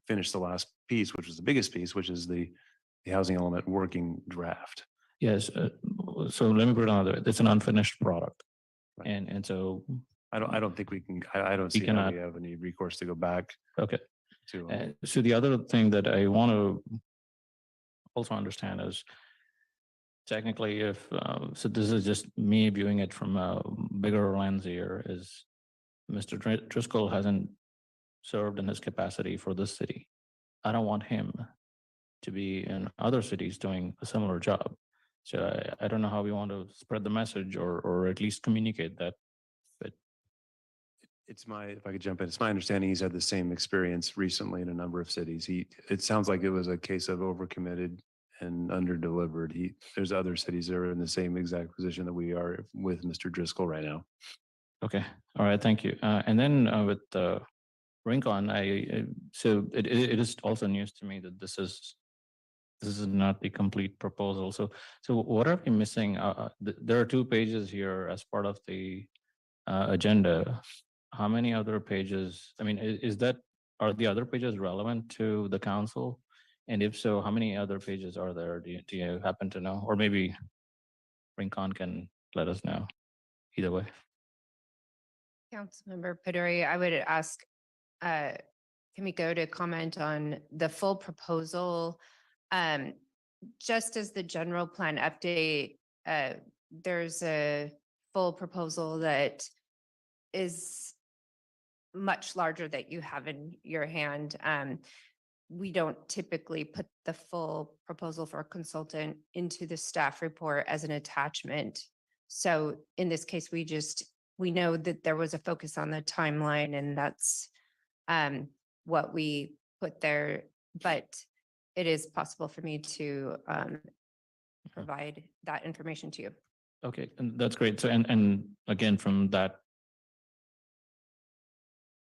finish the last piece, which was the biggest piece, which is the housing element working draft. Yes. So let me put it another way. It's an unfinished product. Right. And so I don't think we can, I don't We see how cannot- we have any recourse to go back okay. to. So the other thing that I want to also understand is technically if, so this is just me viewing it from a bigger lens here, is Mr. Driscoll hasn't served in his capacity for this city. I don't want him to be in other cities doing a similar job. So I don't know how we want to spread the message or at least communicate that. But If I could jump in, it's my understanding he's had the same experience recently in a number of cities. It sounds like it was a case of overcommitted and underdelivered. There's other cities that are in the same exact position that we are with Mr. Driscoll right now. okay, all right, thank you. And then with Rincon, so it is also news to me that this is not the complete proposal. So what are we missing? There are 2 pages here as part of the agenda. How many other pages? I mean, are the other pages relevant to the council? And if so, how many other pages are there? Do you happen to know? Or maybe Rincon can let us know. Either way. Councilmember Pedori, I would ask Kamiko to comment on the full proposal. Just as the general plan update, there's a full proposal that is much larger that you have in your hand. We don't typically put the full proposal for a consultant into the staff report as an attachment. So in this case, we know that there was a focus on the timeline, and that's what we put there, but it is possible for me to provide that information to you. Okay, and that's great. So, and again, from that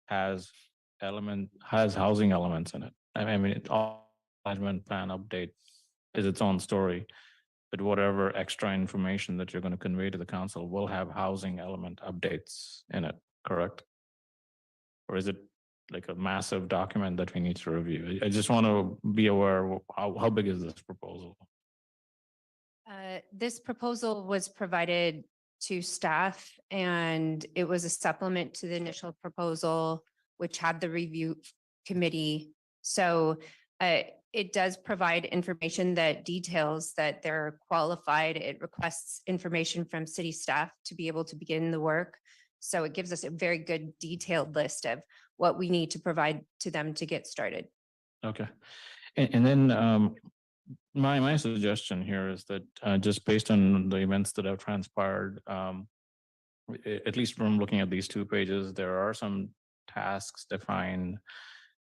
has housing elements in it. I mean, all management plan update is its own story, but whatever extra information that you're going to convey to the council will have housing element updates in it, correct? Or is it like a massive document that we need to review? I just want to be aware of how big is this proposal? This proposal was provided to staff, and it was a supplement to the initial proposal, which had the review committee. So it does provide information that details that they're qualified. It requests information from city staff to be able to begin the work. So it gives us a very good detailed list of what we need to provide to them to get started. Okay. And then my suggestion here is that just based on the events that have transpired, at least from looking at these 2 pages, there are some tasks defined.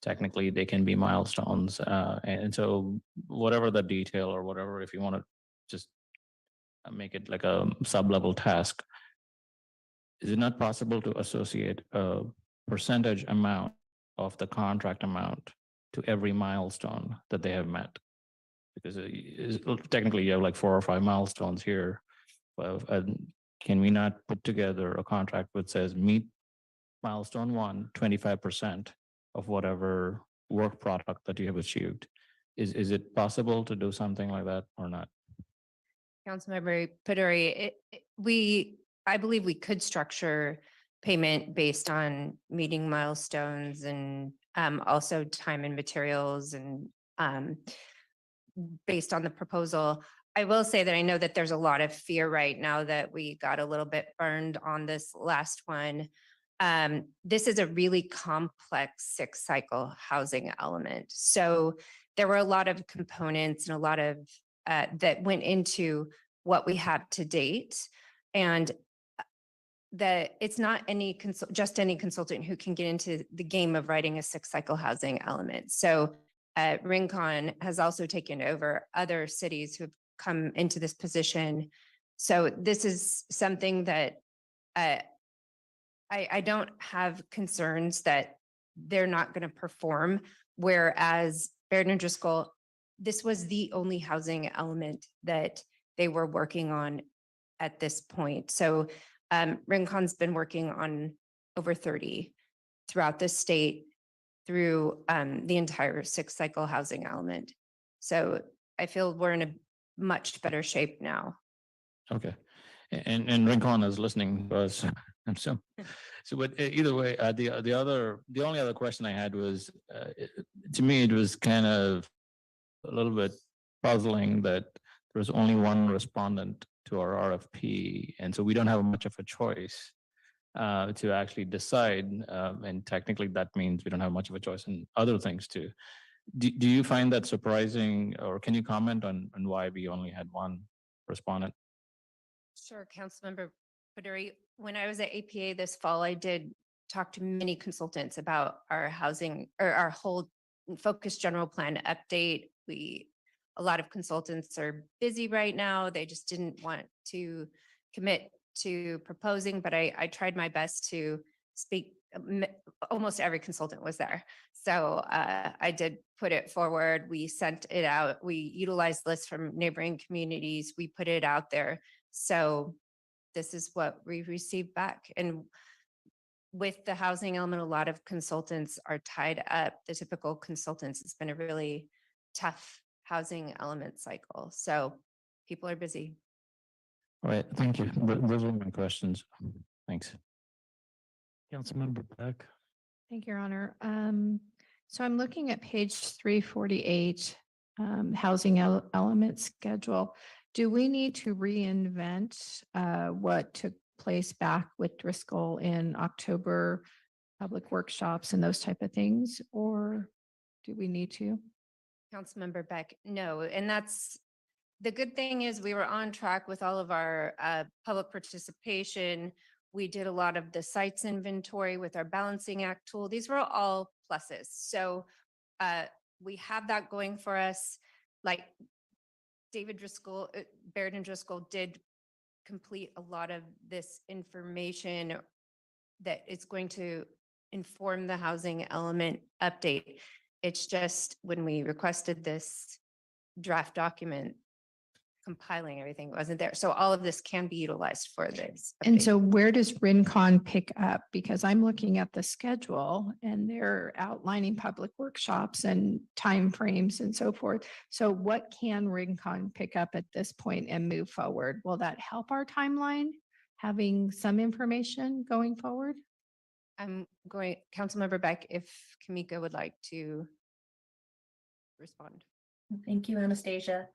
Technically, they can be milestones. And so whatever the detail or whatever, if you want to just make it like a sub-level task, is it not possible to associate a percentage amount of the contract amount to every milestone that they have met? Because technically you have like 4 or 5 milestones here. Can we not put together a contract which says meet milestone 1, 25% of whatever work product that you have achieved? Is it possible to do something like that or not? Councilmember Peduri, I believe we could structure payment based on meeting milestones and also time and materials and based on the proposal. I will say that I know that there's a lot of fear right now that we got a little bit burned on this last one. This is a really complex 6-cycle housing element. So there were a lot of components and a lot of that went into what we have to date. And that it's not just any consultant who can get into the game of writing a 6-cycle housing element. So Rincon has also taken over other cities who have come into this position. So this is something that I don't have concerns that they're not going to perform. Whereas Baird and Driscoll, this was the only housing element that they were working on at this point. So Rincon's been working on over 30 throughout the state through the entire 6-cycle housing element. So I feel we're in a much better shape now. Okay. And Rincon is listening to us. So but either way, the only other question I had was, to me, it was kind of a little bit puzzling that there was only one respondent to our RFP. And so we don't have much of a choice to actually decide. And technically that means we don't have much of a choice in other things too. Do you find that surprising, or can you comment on why we only had one respondent? Sure, Councilmember Peduri. When I was at APA this fall, I did talk to many consultants about our housing or our whole focused general plan update. A lot of consultants are busy right now. They just didn't want to commit to proposing, but I tried my best to speak. Almost every consultant was there. So I did put it forward. We sent it out. We utilized lists from neighboring communities. We put it out there. So this is what we received back. And with the housing element, a lot of consultants are tied up. The typical consultants, it's been a really tough housing element cycle. So people are busy. All right, thank you. Those are my questions. Thanks. Councilmember Beck. Thank you, Your Honor. So I'm looking at page 348, housing element schedule. Do we need to reinvent what took place back with Driscoll in October, public workshops and those type of things, or do we need to? Councilmember Beck, no. And that's the good thing is we were on track with all of our public participation. We did a lot of the sites inventory with our balancing act tool. These were all pluses. So we have that going for us. Like David Driscoll, Baird and Driscoll did complete a lot of this information that is going to inform the housing element update. It's just when we requested this draft document, compiling everything wasn't there. So all of this can be utilized for this. And update. so where does Rincon pick up? Because I'm looking at the schedule and they're outlining public workshops and timeframes and so forth. So what can Rincon pick up at this point and move forward? Will that help our timeline, having some information going forward? I'm going, Councilmember Beck, if Kamika would like to respond. Thank you, Anastasia.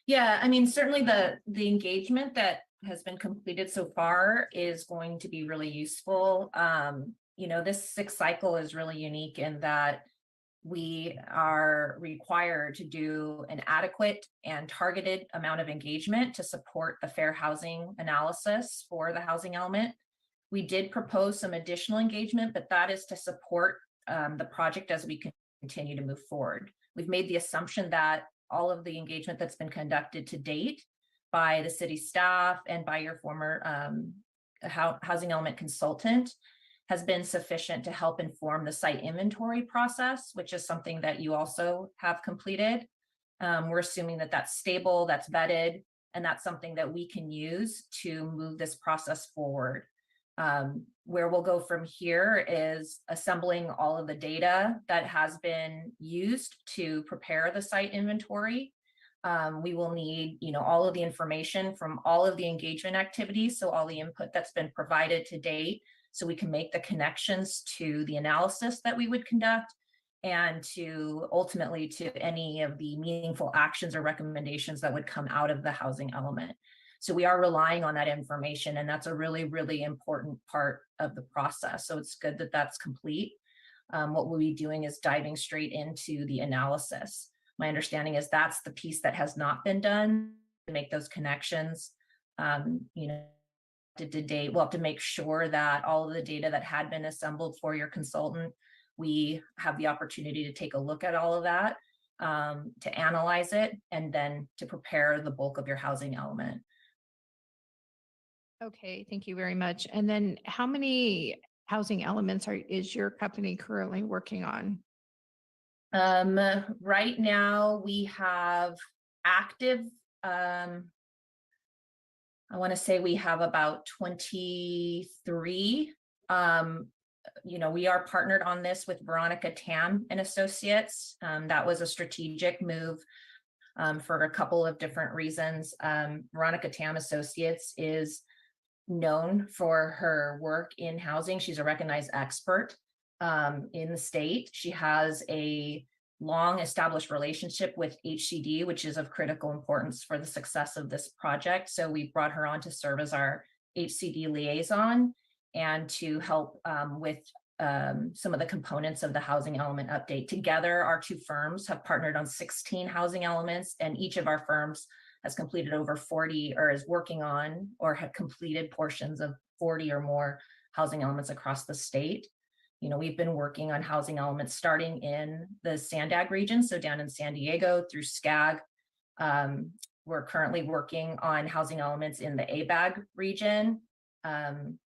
Yeah, I mean, certainly the engagement that has been completed so far is going to be really useful. You know, this sixth cycle is really unique in that we are required to do an adequate and targeted amount of engagement to support the fair housing analysis for the housing element. We did propose some additional engagement, but that is to support the project as we continue to move forward. We've made the assumption that all of the engagement that's been conducted to date by the city staff and by your former housing element consultant has been sufficient to help inform the site inventory process, which is something that you also have completed. We're assuming that that's stable, that's vetted, and that's something that we can use to move this process forward. Where we'll go from here is assembling all of the data that has been used to prepare the site inventory. We will need, you know, all of the information from all of the engagement activities, so all the input that's been provided to date, so we can make the connections to the analysis that we would conduct and to ultimately to any of the meaningful actions or recommendations that would come out of the housing element. So we are relying on that information, and that's a really, really important part of the process. So it's good that that's complete. What we'll be doing is diving straight into the analysis. My understanding is that's the piece that has not been done to make those connections. You know, to date, we'll have to make sure that all of the data that had been assembled for your consultant, we have the opportunity to take a look at all of that, to analyze it, and then to prepare the bulk of your housing element. Okay, thank you very much. And then how many housing elements is your company currently working on? Right now we have active, I want to say we have about 23. You know, we are partnered on this with Veronica Tam and Associates. That was a strategic move for a couple of different reasons. Veronica Tam Associates is known for her work in housing. She's a recognized expert in the state. She has a long established relationship with HCD, which is of critical importance for the success of this project. So we brought her on to serve as our HCD liaison and to help with some of the components of the housing element update. Together, our two firms have partnered on 16 housing elements, and each of our firms has completed over 40 or is working on or have completed portions of 40 or more housing elements across the state. You know, we've been working on housing elements starting in the Sandag region, so down in San Diego through SCAG. We're currently working on housing elements in the ABAG region.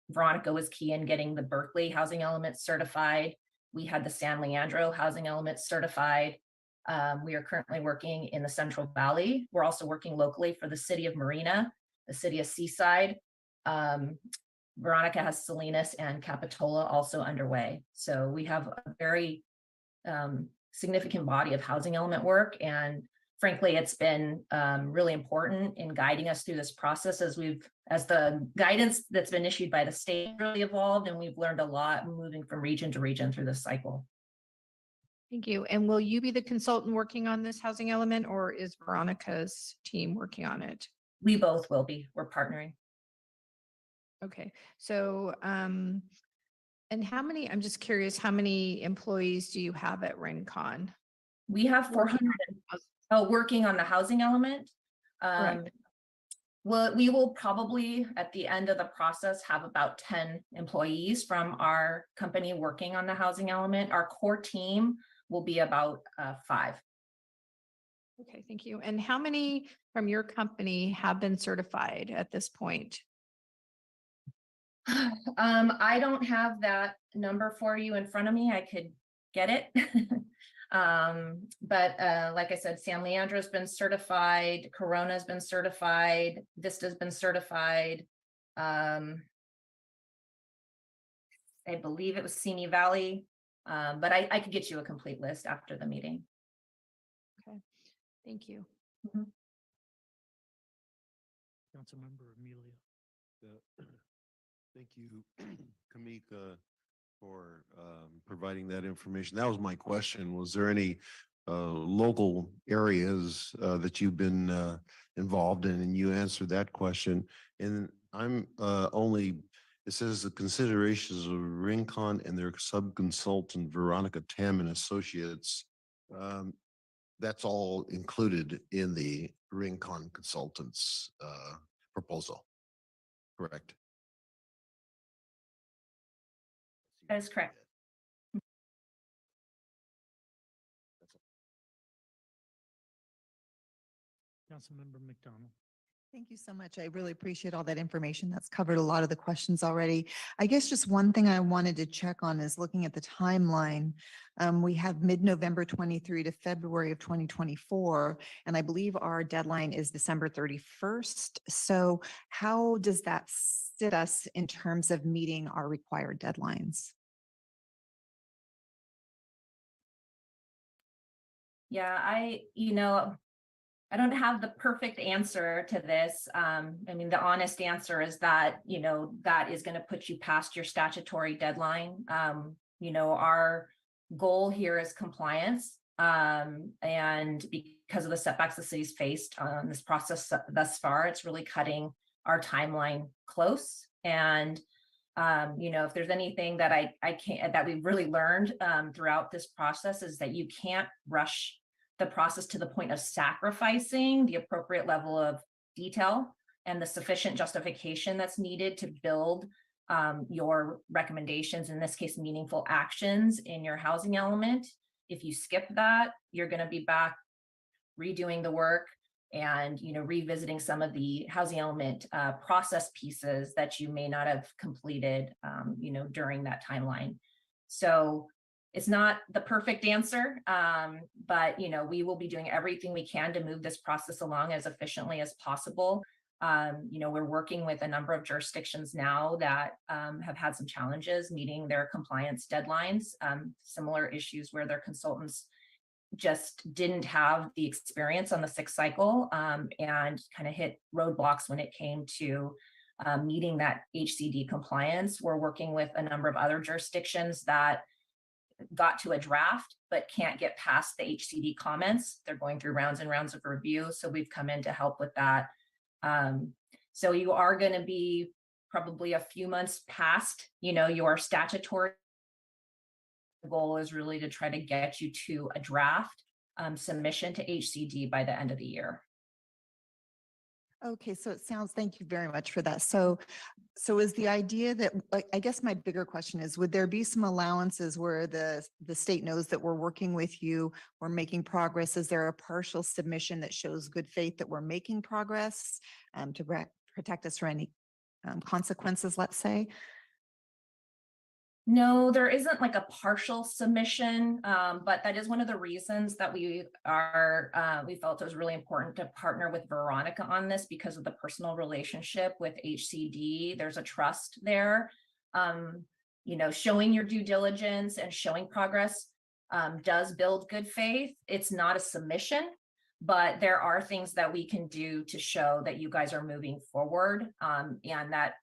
Veronica was key in getting the Berkeley housing elements certified. We had the San Leandro housing elements certified. We are currently working in the Central Valley. We're also working locally for the city of Marina, the city of Seaside. Veronica has Salinas and Capitola also underway. So we have a very significant body of housing element work. And frankly, it's been really important in guiding us through this process as the guidance that's been issued by the state really evolved, and we've learned a lot moving from region to region through this cycle. Thank you. And will you be the consultant working on this housing element, or is Veronica's team working on it? We both will be. We're partnering. Okay, so, and how many, I'm just curious, how many employees do you have at Rincon? We have 400 working on the housing element. Correct. Well, we will probably at the end of the process have about 10 employees from our company working on the housing element. Our core team will be about 5. Okay, thank you. And how many from your company have been certified at this point? I don't have that number for you in front of me. I could get it. But like I said, San Leandro's been certified, Corona's been certified, Vista's been certified. I believe it was Simi Valley, but I could get you a complete list after the meeting. Okay, thank you. Councilmember Amelia. Thank you, Kamika, for providing that information. That was my question. Was there any local areas that you've been involved in, and you answered that question. And I'm only, it says the considerations of Rincon and their sub-consultant Veronica Tam and Associates. That's all included in the Rincon Consultants proposal, correct? That is correct. Councilmember McDonald. Thank you so much. I really appreciate all that information. That's covered a lot of the questions already. I guess just one thing I wanted to check on is looking at the timeline. We have mid-November 23 to February of 2024, and I believe our deadline is December 31st. So how does that sit us in terms of meeting our required deadlines? Yeah, I don't have the perfect answer to this. I mean, the honest answer is that, that is going to put you past your statutory deadline. Our goal here is compliance. And because of the setbacks the city's faced on this process thus far, it's really cutting our timeline close. And, if there's anything that that we've really learned throughout this process is that you can't rush the process to the point of sacrificing the appropriate level of detail and the sufficient justification that's needed to build your recommendations, in this case, meaningful actions in your housing element. If you skip that, you're going to be back redoing the work and, revisiting some of the housing element process pieces that you may not have completed, during that timeline. So it's not the perfect answer, but we will be doing everything we can to move this process along as efficiently as possible. We're working with a number of jurisdictions now that have had some challenges meeting their compliance deadlines, similar issues where their consultants just didn't have the experience on the 6th cycle and kind of hit roadblocks when it came to meeting that HCD compliance. We're working with a number of other jurisdictions that got to a draft, but can't get past the HCD comments. They're going through rounds and rounds of review. So we've come in to help with that. So you are going to be probably a few months past, your statutory goal is really to try to get you to a draft submission to HCD by the end of the year. Okay, so it sounds, thank you very much for that. So is the idea that, I guess my bigger question is, would there be some allowances where the state knows that we're working with you, we're making progress? Is there a partial submission that shows good faith that we're making progress to protect us from any consequences, let's say? No, there isn't like a partial submission, but that is one of the reasons that we felt it was really important to partner with Veronica on this, because of the personal relationship with HCD. There's a trust there. Showing your due diligence and showing progress does build good faith. It's not a submission, but there are things that we can do to show that you guys are moving forward, and that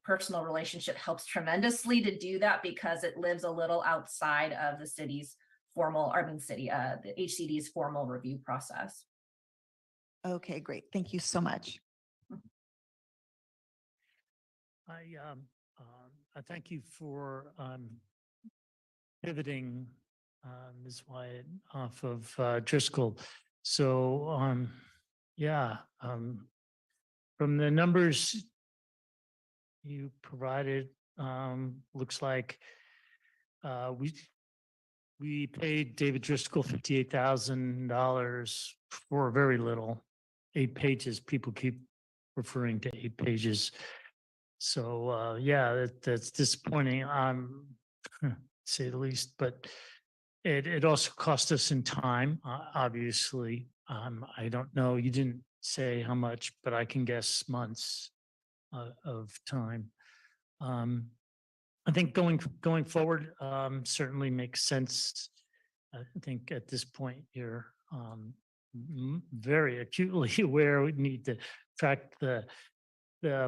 personal relationship helps tremendously to do that, because it lives a little outside of the city's the HCD's formal review process. Okay, great. Thank you so much. I thank you for pivoting Ms. Wyatt off of Driscoll. So from the numbers you provided, looks like we paid David Driscoll $58,000 for very little, 8 pages. People keep referring to 8 pages. So that's disappointing, say the least. But it also cost us in time, obviously. I don't know. You didn't say how much, but I can guess months of time. I think going forward certainly makes sense. I think at this point you're very acutely aware we need to track the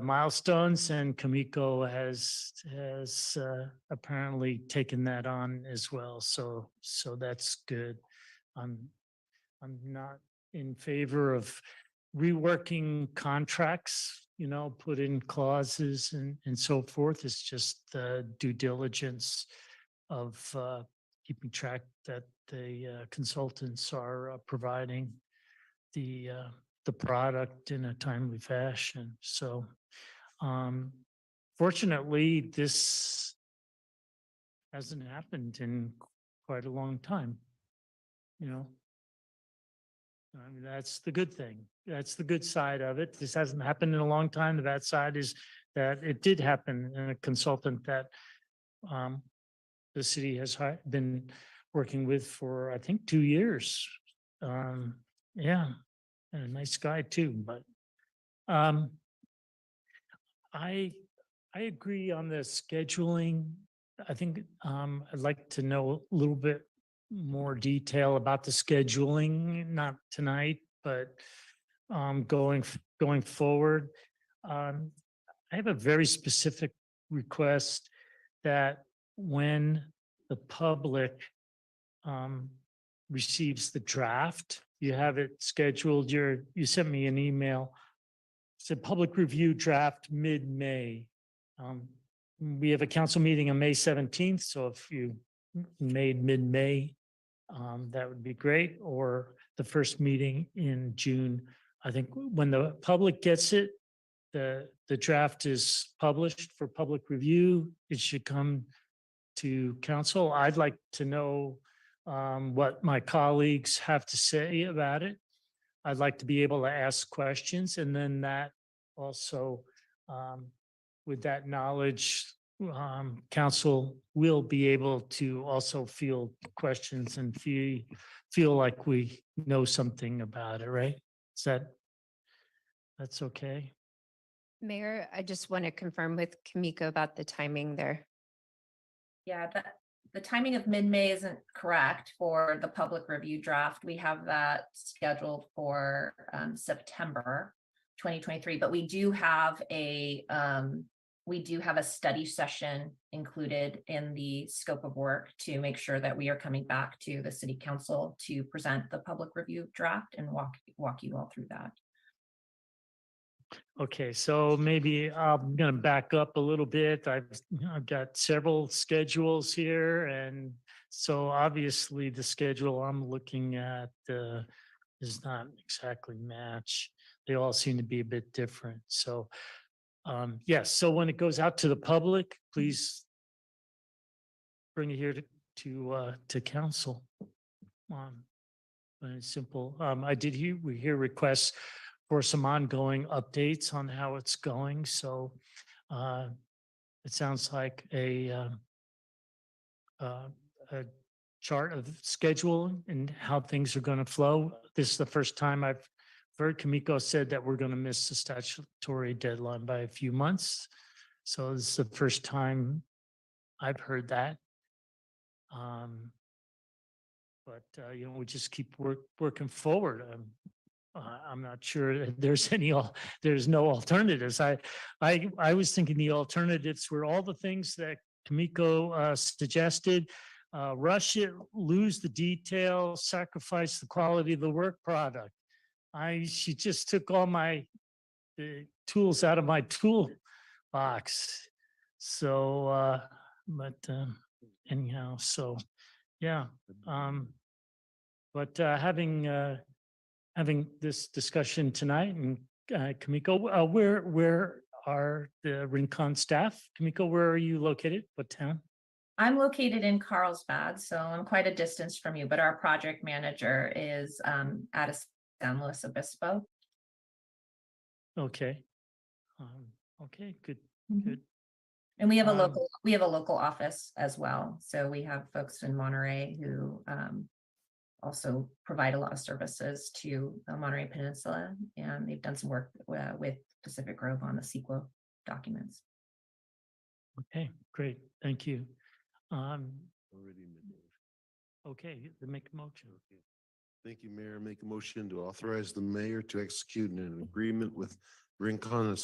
milestones, and Kamiko has apparently taken that on as well. So that's good. I'm not in favor of reworking contracts, put in clauses and so forth. It's just the due diligence of keeping track that the consultants are providing the product in a timely fashion. So fortunately, this hasn't happened in quite a long time, I mean, that's the good thing. That's the good side of it. This hasn't happened in a long time. The bad side is that it did happen, and a consultant that the city has been working with for, I think, 2 years. Yeah, and a nice guy too, but I agree on the scheduling. I think I'd like to know a little bit more detail about the scheduling, not tonight, but going forward. I have a very specific request that when the public receives the draft, you have it scheduled. You sent me an email. It's a public review draft mid-May. We have a council meeting on May 17th. So if you made mid-May, that would be great. Or the first meeting in June. I think when the public gets it, the draft is published for public review. It should come to council. I'd like to know what my colleagues have to say about it. I'd like to be able to ask questions, and then that also, with that knowledge, council will be able to also field questions and feel like we know something about it, right? That's okay? Mayor, I just want to confirm with Kamiko about the timing there. Yeah, the timing of mid-May isn't correct for the public review draft. We have that scheduled for September 2023, but we do have a study session included in the scope of work to make sure that we are coming back to the city council to present the public review draft and walk you all through that. Okay, so maybe I'm going to back up a little bit. I've got several schedules here, and so obviously the schedule I'm looking at does not exactly match. They all seem to be a bit different. So yes, so when it goes out to the public, please bring it here to council. And it's simple. We hear requests for some ongoing updates on how it's going. So it sounds like a chart of schedule and how things are going to flow. This is the first time I've heard. Kamiko said that we're going to miss the statutory deadline by a few months. So this is the first time I've heard that. But we just keep working forward. I'm not sure that there's no alternatives. I was thinking the alternatives were all the things that Kamiko suggested. Rush it, lose the detail, sacrifice the quality of the work product. She just took all my tools out of my toolbox. So, but anyhow, so yeah. But having this discussion tonight, and Kamiko, where are the Rincon staff? Kamiko, where are you located? What town? I'm located in Carlsbad, so I'm quite a distance from you, but our project manager is at San Luis Obispo. Okay. Okay, good, good. And we have a local office as well. So we have folks in Monterey who also provide a lot of services to the Monterey Peninsula, and they've done some work with Pacific Grove on the CEQA documents. Okay, great. Thank you. Okay, make a motion. Thank you, Mayor. Make a motion to authorize the mayor to execute an agreement with Rincon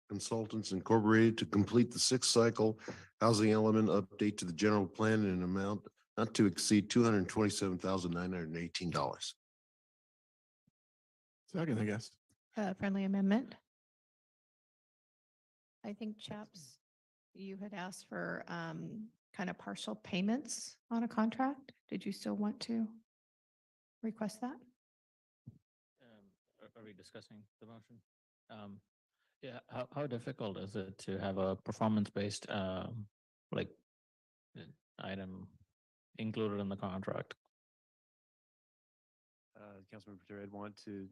Consultants Incorporated to complete the 6th cycle housing element update to the general plan in an amount not to exceed $227,918. Second, I guess. Friendly amendment. I think Chaps, you had asked for kind of partial payments on a contract. Did you still want to request that? Are we discussing the motion? Yeah, how difficult is it to have a performance-based, like, item included in the contract? Councilmember Patel, I'd want to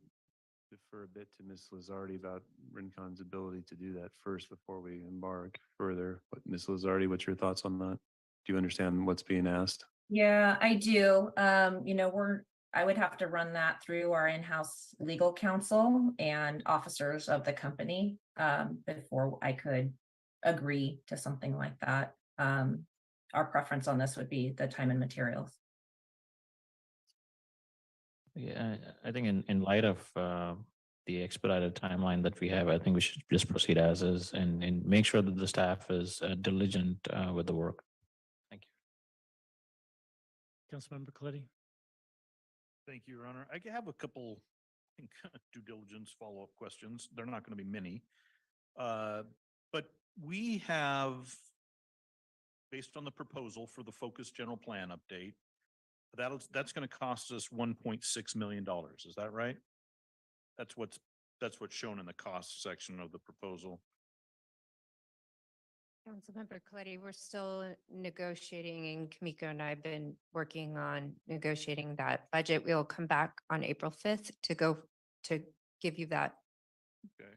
defer a bit to Ms. Lizardi about Rincon's ability to do that first before we embark further. But Ms. Lizardi, what's your thoughts on that? Do you understand what's being asked? Yeah, I do. I would have to run that through our in-house legal counsel and officers of the company before I could agree to something like that. Our preference on this would be the time and materials. Yeah, I think in light of the expedited timeline that we have, I think we should just proceed as is and make sure that the staff is diligent with the work. Thank you. Councilmember Coletti. Thank you, Your Honor. I have a couple, I think, due diligence follow-up questions. They're not going to be many. But we have, based on the proposal for the Focus General Plan update, that's going to cost us $1.6 million. Is that right? That's what's shown in the cost section of the proposal. Councilmember Coletti, we're still negotiating, and Kamiko and I have been working on negotiating that budget. We'll come back on April 5th to give you that. Okay.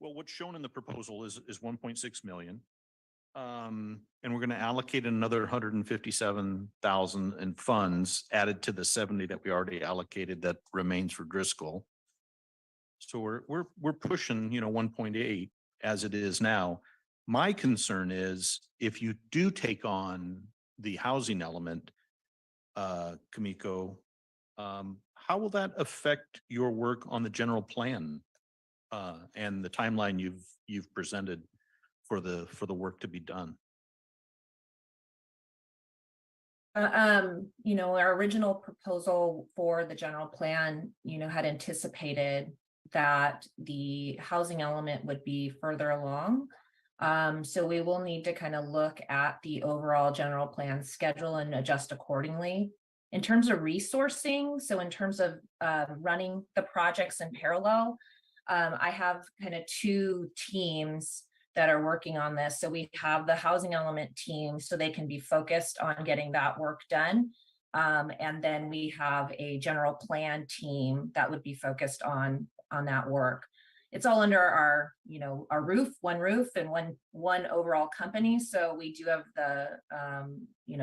Well, what's shown in the proposal is 1.6 million. And we're going to allocate another 157,000 in funds added to the 70 that we already allocated that remains for Driscoll. So we're pushing, 1.8 as it is now. My concern is if you do take on the housing element, Kamiko, how will that affect your work on the general plan and the timeline you've presented for the work to be done? Our original proposal for the general plan, had anticipated that the housing element would be further along. So we will need to kind of look at the overall general plan schedule and adjust accordingly. In terms of resourcing, so in terms of running the projects in parallel, I have kind of two teams that are working on this. So we have the housing element team, so they can be focused on getting that work done. And then we have a general plan team that would be focused on that work. It's all under our roof, and one overall company. So we do have the,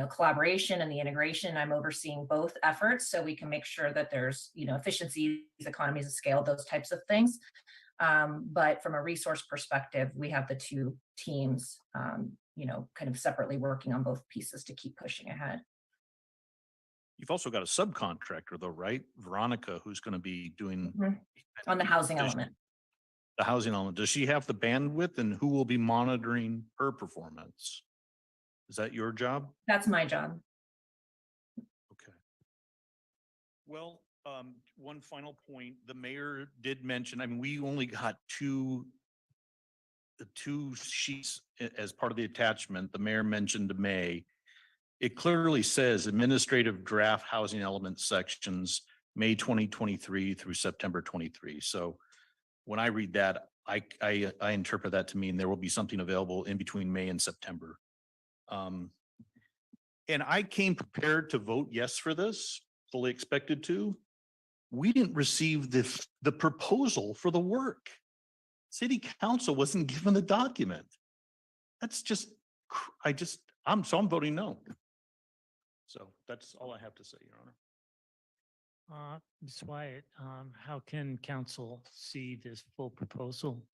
collaboration and the integration. I'm overseeing both efforts so we can make sure that there's, efficiencies, economies of scale, those types of things. But from a resource perspective, we have the two teams, kind of separately working on both pieces to keep pushing ahead. You've also got a subcontractor though, right? Veronica, who's going to be doing on the housing element. The housing element. Does she have the bandwidth, and who will be monitoring her performance? Is that your job? That's my job. Okay. Well, one final point, the mayor did mention, we only got the two sheets as part of the attachment. The mayor mentioned May. It clearly says administrative draft housing element sections, May 2023 through September 23. So when I read that, I interpret that to mean there will be something available in between May and September. And I came prepared to vote yes for this, fully expected to. We didn't receive the proposal for the work. City council wasn't given the document. That's just, I'm voting no. So that's all I have to say, Your Honor. Ms. Wyatt, how can council see this full proposal?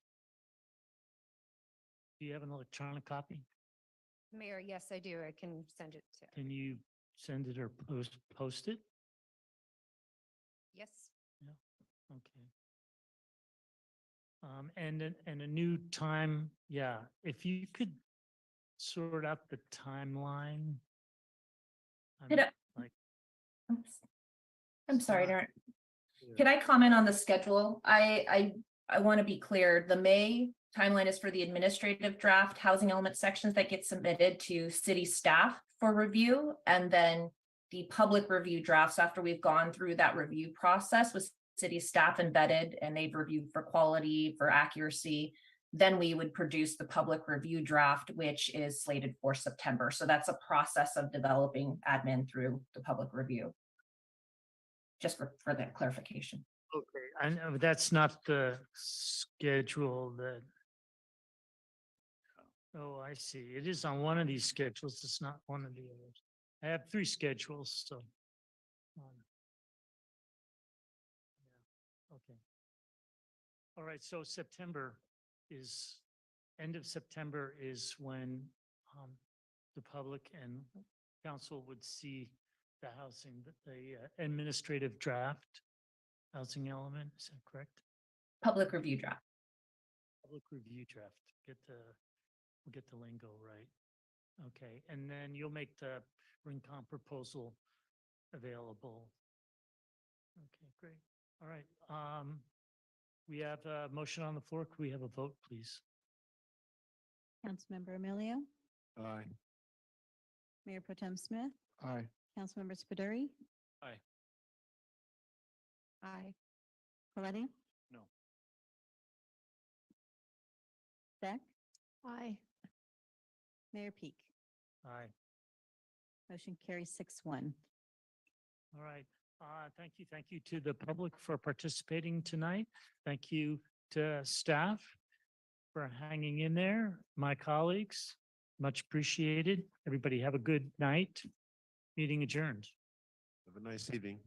Do you have an electronic copy? Mayor, yes, I do. I can send it to. Can you send it or post it? Yes. Yeah. Okay. And a new time. Yeah. If you could sort out the timeline. Could I- like, I'm sorry, not- Darren. Can I comment on the schedule? I want to be clear. The May timeline is for the administrative draft housing element sections that get submitted to city staff for review. And then the public review drafts after we've gone through that review process with city staff embedded and they've reviewed for quality, for accuracy. Then we would produce the public review draft, which is slated for September. So that's a process of developing admin through the public review. Just for that clarification. Okay, I know that's not the schedule that. Oh, I see. It is on one of these schedules. It's not one of the others. I have 3 schedules, so. Yeah, okay. All right, so end of September is when the public and council would see the housing, the administrative draft housing element, is that correct? Public review draft. Public review draft, we'll get the lingo right. Okay, and then you'll make the Rincon proposal available. Okay, great. All right. We have a motion on the floor. Could we have a vote, please? Councilmember Emilio, Aye. Mayor Pro Tem Smith, Aye. Councilmember Spiteri. Aye. Aye. Coletti, No. Beck, Aye. Mayor Peak. Aye. Motion carries 6-1. All right. Thank you. Thank you to the public for participating tonight. Thank you to staff for hanging in there. My colleagues, much appreciated. Everybody have a good night. Meeting adjourned. Have a nice evening.